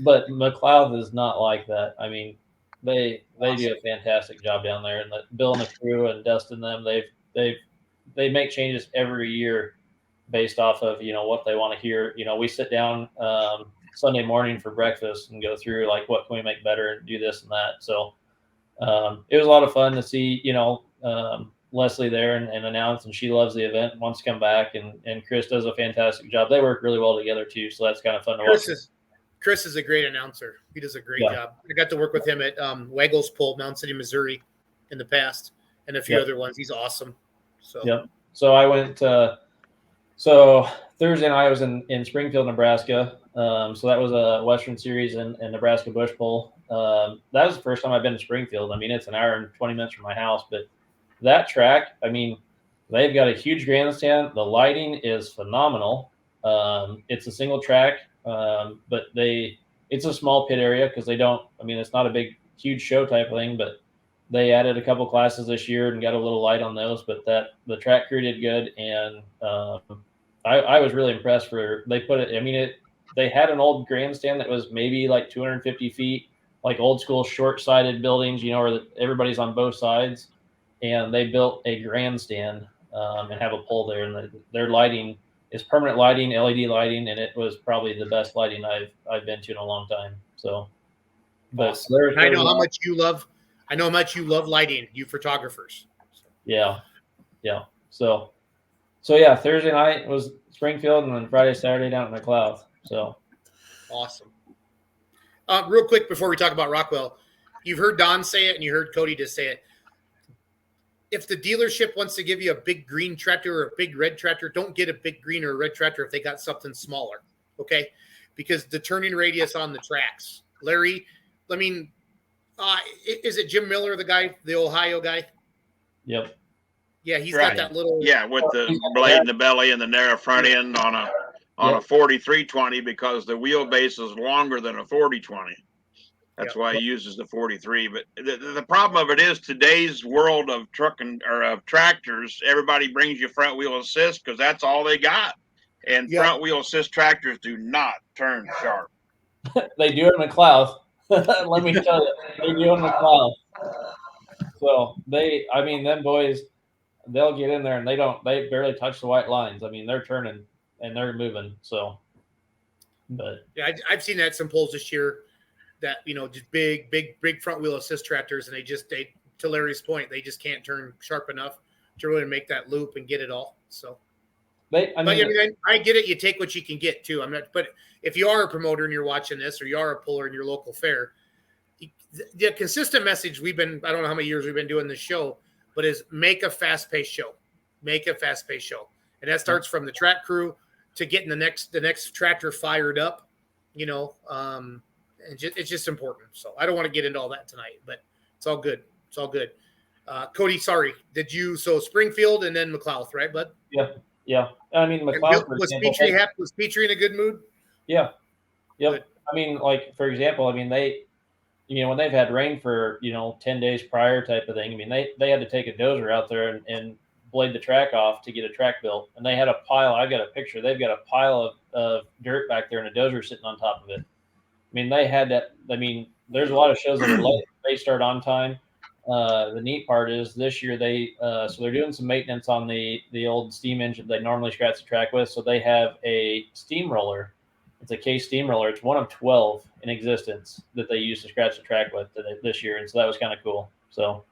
But McLeod is not like that. They do a fantastic job down there, and Bill and the crew and Dustin them, they make changes every year based off of what they want to hear. We sit down Sunday morning for breakfast and go through what can we make better and do this and that. So it was a lot of fun to see Leslie there and announce, and she loves the event and wants to come back, and Chris does a fantastic job. They work really well together too, so that's kind of fun to watch. Chris is a great announcer. He does a great job. I got to work with him at Waggles Pull, Mountain City, Missouri in the past, and a few other ones. He's awesome. So I went so Thursday night I was in Springfield, Nebraska. So that was a Western Series in Nebraska Bush Pull. That was the first time I've been to Springfield. It's an hour and 20 minutes from my house, but that track, they've got a huge grandstand. The lighting is phenomenal. It's a single track. But it's a small pit area because they don't, it's not a big, huge show type of thing, but they added a couple classes this year and got a little light on those, but the track crew did good. And, I was really impressed they put it, they had an old grandstand that was maybe 250 feet, old school short-sided buildings, where everybody's on both sides, and they built a grandstand, and have a pole there, and their lighting is permanent lighting, LED lighting, and it was probably the best lighting I've been to in a long time. So, but Awesome. there's And I know how much you love. I know how much you love lighting, you photographers. yeah. So yeah, Thursday night was Springfield, and then Friday, Saturday down at McLeod. So Awesome. Real quick before we talk about Rockwell, you've heard Don say it, and you heard Cody just say it. If the dealership wants to give you a big green tractor or a big red tractor, don't get a big green or a red tractor if they got something smaller, okay? Because the turning radius on the tracks. Larry, I mean, is it Jim Miller, the guy, the Ohio guy? yep. Yeah, he's Right. got that little. Yeah, with the blade in the belly and the narrow front end on a Yep. 4320 because the wheelbase is longer than a 4020. That's Yep. why he uses the 43. But the problem of it is today's world of trucking or of tractors, everybody brings you front wheel assist because that's all they got. And Yep. front wheel assist tractors do not turn sharp. They do it in McLeod. Let me tell you, they do it in McLeod. So them boys, they'll get in there and they barely touch the white lines. I mean, they're turning and they're moving. So, but Yeah, I've seen that at some polls this year. That just big front wheel assist tractors, and they to Larry's point, they just can't turn sharp enough to really make that loop and get it all. So, I get it. You take what you can get too. But if you are a promoter and you're watching this, or you are a puller in your local fair, the consistent message I don't know how many years we've been doing this show, but is make a fast-paced show. Make a fast-paced show. And that starts from the track crew to getting the next tractor fired up, and it's just important. So I don't want to get into all that tonight, but it's all good. It's all good. Cody, sorry. So Springfield and then McLeod, right, bud? Yeah. I mean, McLeod, was Petrie in a good mood? Yeah. Yep. Good. I mean, like, for example, they, when they've had rain for, 10 days prior type of thing, I mean, they had to take a dozer out there and blade the track off to get a track built. And they had a pile. I got a picture. They've got a pile of dirt back there and a dozer sitting on top of it. I mean, they had that. I mean, there's a lot of shows that are late. They start on time. The neat part is this year so they're doing some maintenance on the old steam engine they normally scratch the track with. So they have a steamroller. It's a case steamroller. It's one of 12 in existence that they use to scratch the track with this year, and so that was kind of cool. So,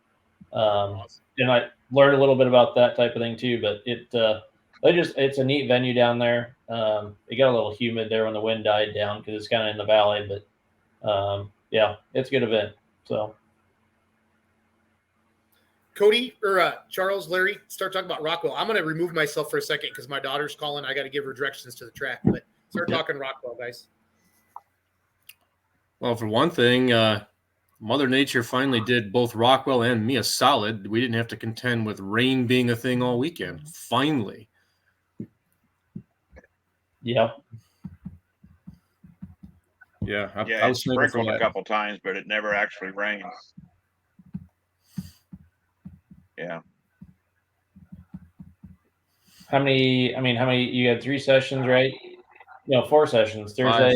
and I learned a little bit about that type of thing too. But it's a neat venue down there. It got a little humid there when the wind died down because it's kind of in the valley, but yeah, it's a good event. So, Cody or Charles, Larry, start talking about Rockwell. I'm going to remove myself for a second because my daughter's calling. I got to give her directions to the track, but start talking Rockwell, guys. Well, for one thing, Mother Nature finally did both Rockwell and me a solid. We didn't have to contend with rain being a thing all weekend. Finally. Yeah. Yeah. I was sprinkled a couple times, but it never actually rained. Yeah. How many, you had 3 sessions, right? 4 sessions. Thursday,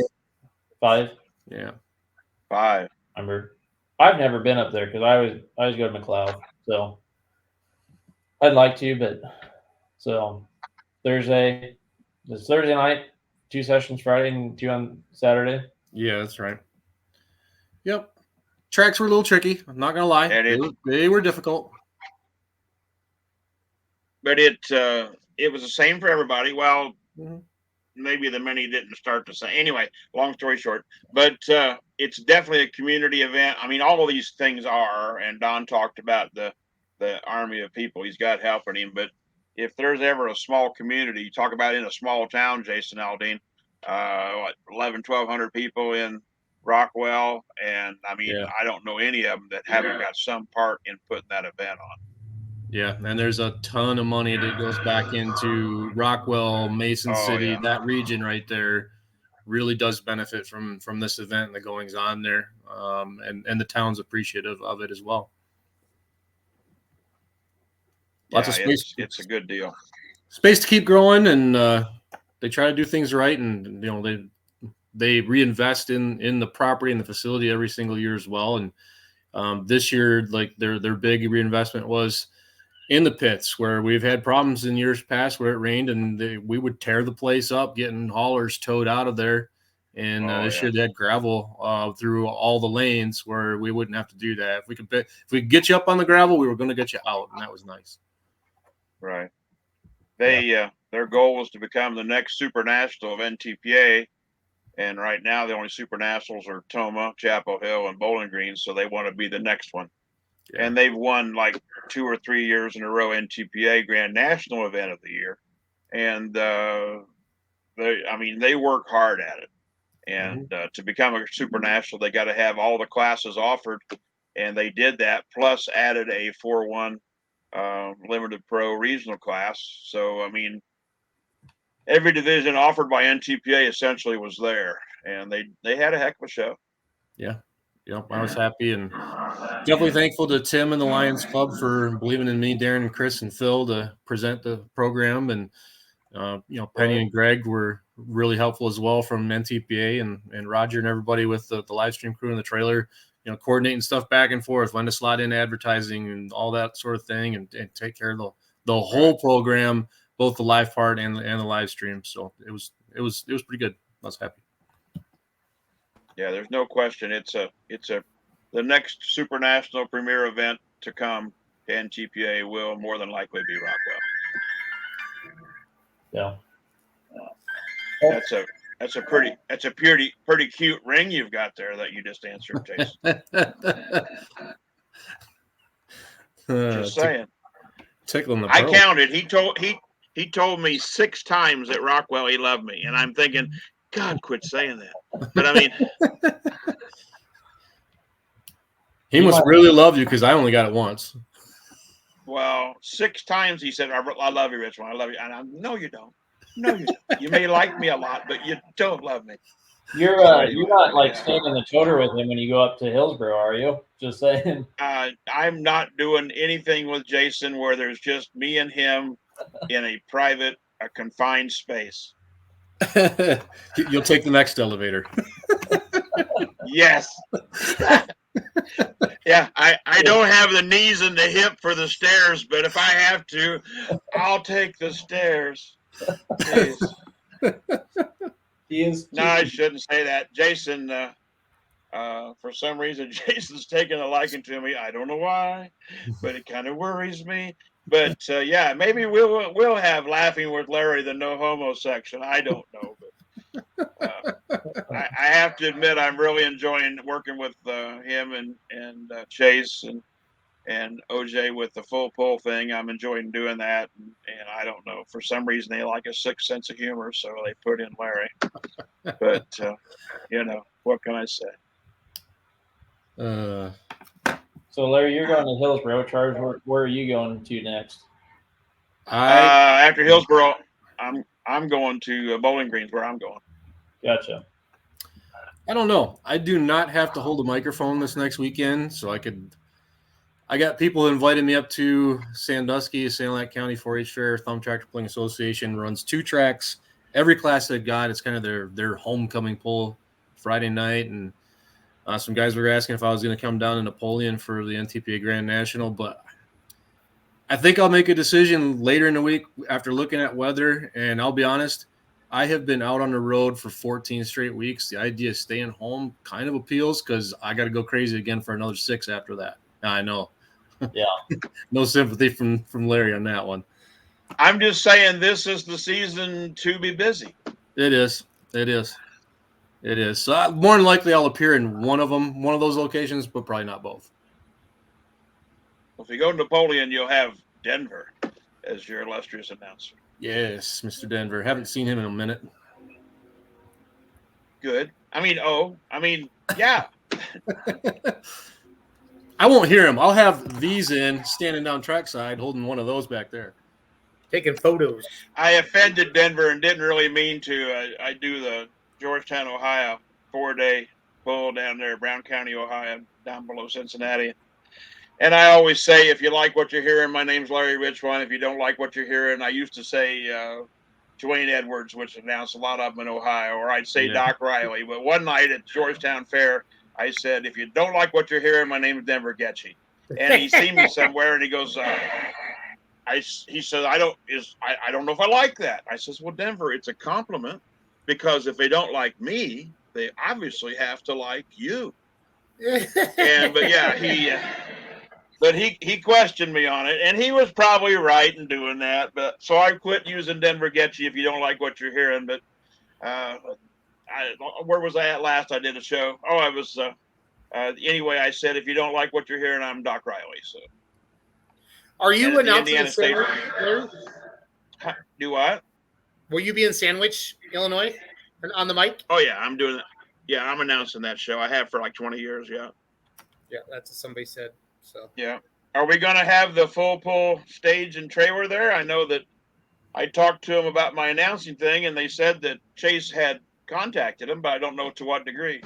5. Yeah. 5. Remember, I've never been up there because I always go to McLeod. So I'd like to, but so Thursday night, 2 sessions Friday and 2 on Saturday. Yeah, that's right. Yep. Tracks were a little tricky. I'm not going to lie. And they were difficult. But it was the same for everybody. Well, maybe the many didn't start the same. Anyway, long story short, but it's definitely a community event. I mean, all of these things are, and Don talked about the army of people he's got helping him. But if there's ever a small community, you talk about in a small town, Jason Aldean, 1,100 people in Rockwell. And I mean, I don't know any of them that haven't got some part in putting that event on. Yeah, and there's a ton of money that goes back into Rockwell, Mason City, that region right there really does benefit from this event and the goings on there, and the town's appreciative of it as well. Lots of space. It's a good deal. Space to keep growing, and they try to do things right, and they reinvest in the property and the facility every single year as well. And this year, like their big reinvestment was in the pits, where we've had problems in years past where it rained and we would tear the place up, getting haulers towed out of there. And this year they had gravel through all the lanes where we wouldn't have to do that. If we could get you up on the gravel, we were going to get you out, and that was nice. Right. Their goal was to become the next Super National of NTPA, and right now the only Super Nationals are Toma, Chapel Hill, and Bowling Green. So they want to be the next one. Yeah. And they've won like 2 or 3 years in a row NTPA Grand National Event of the Year, and they work hard at it. And to become a Super National, they got to have all the classes offered, and they did that. Plus, added a 4-1 limited pro regional class. So, I mean, every division offered by NTPA essentially was there, and they had a heck of a show. Yeah, I was happy and definitely thankful to Tim and the Lions Club for believing in me, Darren, and Chris, and Phil to present the program. And Penny and Greg were really helpful as well from NTPA, and Roger and everybody with the live stream crew and the trailer, coordinating stuff back and forth, when to slot in advertising and all that sort of thing, and take care of the whole program, both the live part and the live stream. So it was pretty good. I was happy. Yeah, there's no question. It's the next Super National premier event to come to NTPA will more than likely be Rockwell. Yeah. That's a pretty cute ring you've got there that you just answered, Jason. Just saying. Tickling the I counted. He told me 6 times at Rockwell he loved me, and I'm thinking, God, quit saying that. But I mean, he must really love you, because I only got it once. Well, 6 times he said, "I love you, Richmond. I love you." And no, you don't. No, you don't. You may like me a lot, but you don't love me. You're not like staying in the toter with him when you go up to Hillsborough, are you? Just saying. I'm not doing anything with Jason where there's just me and him in a private, confined space. You'll take the next elevator. Yes. Yeah, I don't have the knees and the hip for the stairs, but if I have to, I'll take the stairs. No, I shouldn't say that. Jason, for some reason, Jason's taken a liking to me. I don't know why, but it kind of worries me. But yeah, maybe we'll have Laughing with Larry, the no homo section. I don't know, but I have to admit I'm really enjoying working with him and Chase and OJ with the full pull thing. I'm enjoying doing that, and I don't know, for some reason they like a 6 sense of humor, so they put in Larry. But what can I say? So Larry, you're going to Hillsborough. Charles, where are you going to next? After Hillsborough, I'm going to Bowling Green's where I'm going. Gotcha. I don't know. I do not have to hold a microphone this next weekend, so I got people invited me up to Sandusky, Sanilac County 4-H Fair. Thumb Tractor Pulling Association runs 2 tracks. Every class they've got, it's kind of their homecoming pull Friday night. And some guys were asking if I was going to come down to Napoleon for the NTPA Grand National, but I think I'll make a decision later in the week after looking at weather. And I'll be honest, I have been out on the road for 14 straight weeks. The idea of staying home kind of appeals, because I got to go crazy again for another 6 after that. I know. Yeah. No sympathy from Larry on that one. I'm just saying this is the season to be busy. It is. So more than likely I'll appear in one of those locations, but probably not both. If you go to Napoleon, you'll have Denver as your illustrious announcer. Yes, Mr. Denver. Haven't seen him in a minute. Good. Yeah. I won't hear him. I'll have these in, standing down trackside, holding one of those back there. Taking photos. I offended Denver and didn't really mean to. I do the Georgetown, Ohio 4-day pull down there, Brown County, Ohio, down below Cincinnati. And I always say, if you like what you're hearing, my name's Larry Richwan. If you don't like what you're hearing, I used to say Dwayne Edwards, which announced a lot of them in Ohio, or I'd say Doc Riley. But one night at Georgetown Fair, I said, if you don't like what you're hearing, my name is Denver Getchy. And he seen me somewhere, and he goes, he said, I don't know if I like that. I says, well, Denver, it's a compliment, because if they don't like me, they obviously have to like you. And But yeah, but he questioned me on it, and he was probably right in doing that. But so I quit using Denver Getchy if you don't like what you're hearing. But where was I at last? I did a show. Oh, I was. Anyway, I said if you don't like what you're hearing, I'm Doc Riley. So are you at the announcing Indiana the State? Larry? Do what? Will you be in Sandwich, Illinois, on the mic? Oh yeah, I'm doing that. Yeah, I'm announcing that show. I have for like 20 years. Yeah. Yeah, that's what somebody said. So Yeah. Are we going to have the full pull stage and trailer there? I know that I talked to them about my announcing thing, and they said that Chase had contacted them, but I don't know to what degree.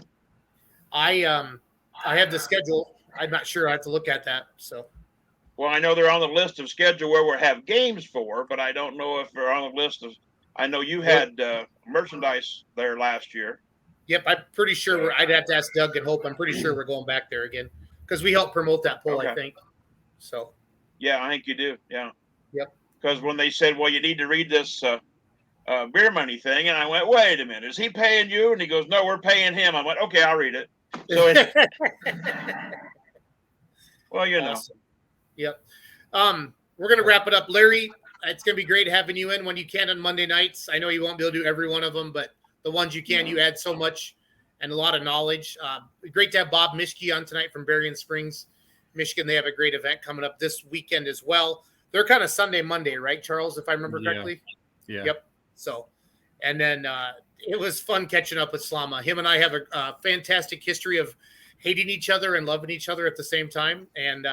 I have the schedule. I'm not sure. I have to look at that. So Well, I know they're on the list of schedule where we have games for, but I don't know if they're on the list of. I know you had merchandise there last year. yep, I'm pretty sure I'd have to ask Doug and Hope. I'm pretty sure we're going back there again because we helped promote that poll. Okay. I think so. Yeah, I think you do. Yeah. Yep. Because when they said, "Well, you need to read this beer money thing," and I went, "Wait a minute, is he paying you?" And he goes, "No, we're paying him." I went, "Okay, I'll read it." So, well, you know. Awesome. Yep. We're gonna wrap it up, Larry. It's gonna be great having you in when you can on Monday nights. I know you won't be able to do every one of them, but the ones you can, you add so much and a lot of knowledge. Great to have Bob Mischke on tonight from Berrien Springs, Michigan. They have a great event coming up this weekend as well. They're kind of Sunday, Monday, right, Charles? If I remember correctly. Yeah. Yep. So, and then it was fun catching up with Slama. Him and I have a fantastic history of hating each other and loving each other at the same time. And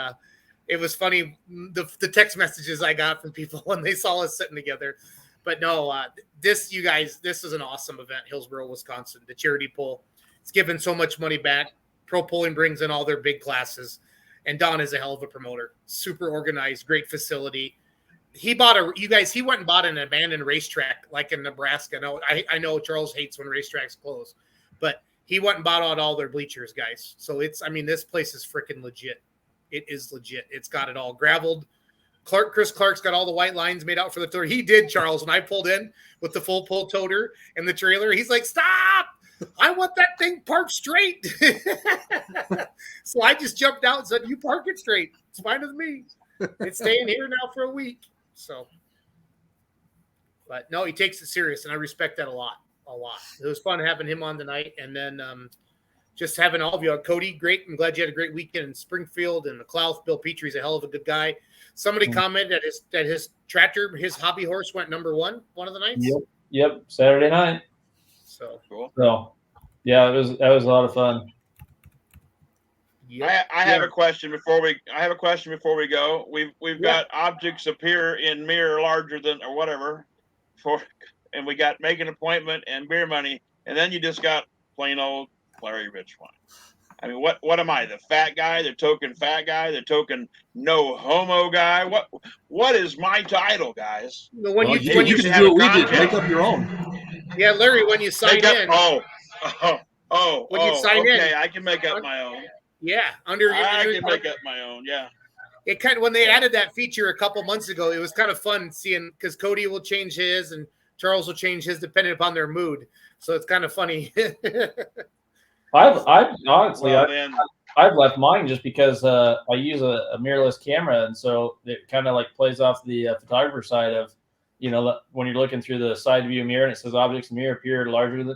it was funny, the text messages I got from people when they saw us sitting together. But no, this is an awesome event, Hillsboro, Wisconsin, the charity poll. It's given so much money back. Pro Polling brings in all their big classes. And Don is a hell of a promoter. Super organized, great facility. He went and bought an abandoned racetrack like in Nebraska. I know Charles hates when racetracks close, but he went and bought out all their bleachers, guys. So this place is freaking legit. It is legit. It's got it all graveled. Chris Clark's got all the white lines made out for the tour. He did, Charles. When I pulled in with the full pull toter and the trailer, he's like, "Stop! I want that thing parked straight." So I just jumped out and said, "You park it straight. It's fine with me. It's staying here now for a week." So, but no, he takes it serious, and I respect that a lot. It was fun having him on tonight, and then just having all of you. Cody, great. I'm glad you had a great weekend in Springfield and McLeod. Bill Petrie's a hell of a good guy. Somebody commented that his tractor, his hobby horse, went number one of the nights. Yep. Saturday night. So cool. So, yeah, that was a lot of fun. Yep. I have a question before we go. We've got objects appear in mirror larger than or whatever and we got make an appointment and beer money, and then you just got plain old Larry Richwine. I mean, what am I? The fat guy, the token fat guy, the token no homo guy? What is my title, guys? When you can do what we did. Make up your own. Yeah, Larry, when you sign in. When you sign in, I can make up my own. Yeah, I can make up my own. Yeah. It kind of when they added that feature a couple months ago, it was kind of fun seeing because Cody will change his and Charles will change his depending upon their mood. So it's kind of funny. I've honestly, I've left mine just because I use a mirrorless camera, and so it kind of like plays off the photographer side of, when you're looking through the side view mirror and it says objects in mirror appear larger than,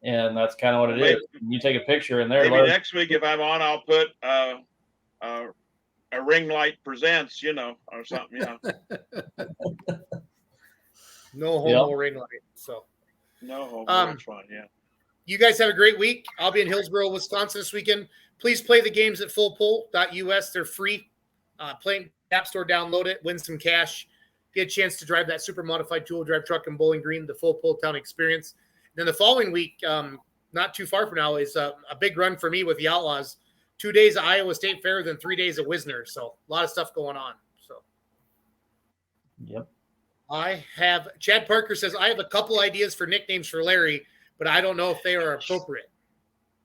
and that's kind of what it is. You take a picture and they're maybe next week if I'm on, I'll put a ring light presents, or something, No homo ring light. So no homo. That's fine. Yeah. You guys have a great week. I'll be in Hillsboro, Wisconsin this weekend. Please play the games at fullpull.us. They're free. Play App Store, download it, win some cash, get a chance to drive that super modified two-wheel drive truck in Bowling Green, the Full Pull Town experience. Then the following week, not too far from now, is a big run for me with the Outlaws. 2 days of Iowa State Fair, then 3 days of Wisner. So a lot of stuff going on. So, yep. Chad Parker says, I have a couple ideas for nicknames for Larry, but I don't know if they are appropriate.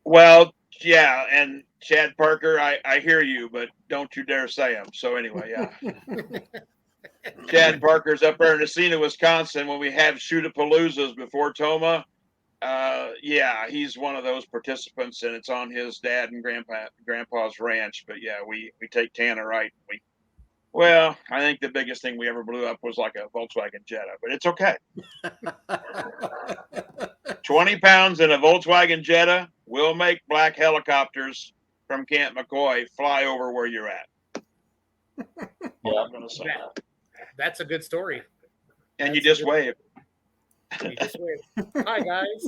Well, yeah, and Chad Parker, I hear you, but don't you dare say them. So anyway, yeah. Chad Parker's up there in Nacina, Wisconsin when we have shoot-a-paloozas before Toma. Yeah, he's one of those participants, and it's on his dad and grandpa's ranch. But yeah, we take Tannerite. Well, I think the biggest thing we ever blew up was like a Volkswagen Jetta, but it's okay. 20 pounds in a Volkswagen Jetta will make black helicopters from Camp McCoy fly over where you're at. Yeah. I'm gonna say. That's a good story. And you just wave. You just wave. Hi, guys.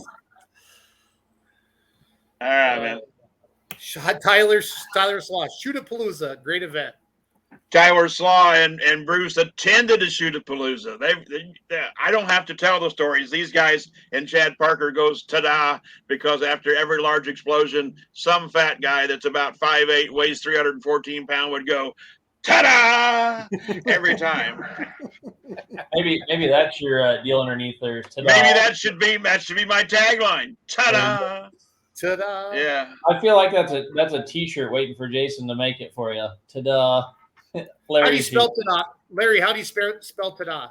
All right, man. Tyler Slaw, Shoot-A-Palooza, great event. Tyler Slaw and Bruce attended to Shoot-A-Palooza. I don't have to tell the stories. These guys and Chad Parker goes ta-da because after every large explosion, some fat guy that's about 5'8", weighs 314 pounds would go ta-da every time. Maybe that's your deal underneath there. Ta-da. Maybe that should be my tagline. Ta-da. Ta-da. Yeah. I feel like that's a T-shirt waiting for Jason to make it for you. Ta-da. Larry, how do you spell ta-da? Larry, how do you spell ta-da?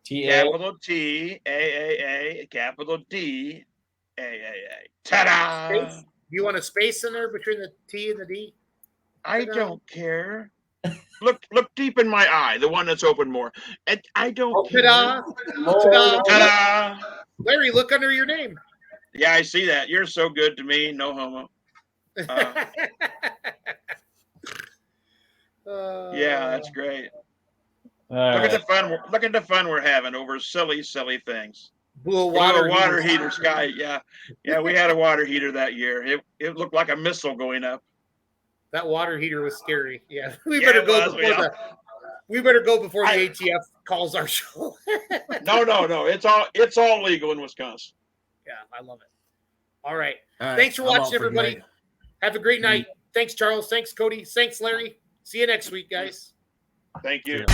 T-A. Capital T-A-A-A, capital D-A-A-A. Ta-da. Space? Do you want a space in there between the T and the D? I don't care. Look deep in my eye, the one that's open more. And I don't care. Ta-da. Ta-da. Ta-da. Larry, look under your name. Yeah, I see that. You're so good to me. No homo. Yeah, that's great. Look at the fun. Look at the fun we're having over silly things. Blew a water heater sky. Yeah, we had a water heater that year. It looked like a missile going up. That water heater was scary. Yeah, we better go before the ATF calls our show. No. It's all legal in Wisconsin. Yeah, I love it. All right. Thanks for watching, everybody. Have a great night. Thanks, Charles. Thanks, Cody. Thanks, Larry. See you next week, guys. Thank you.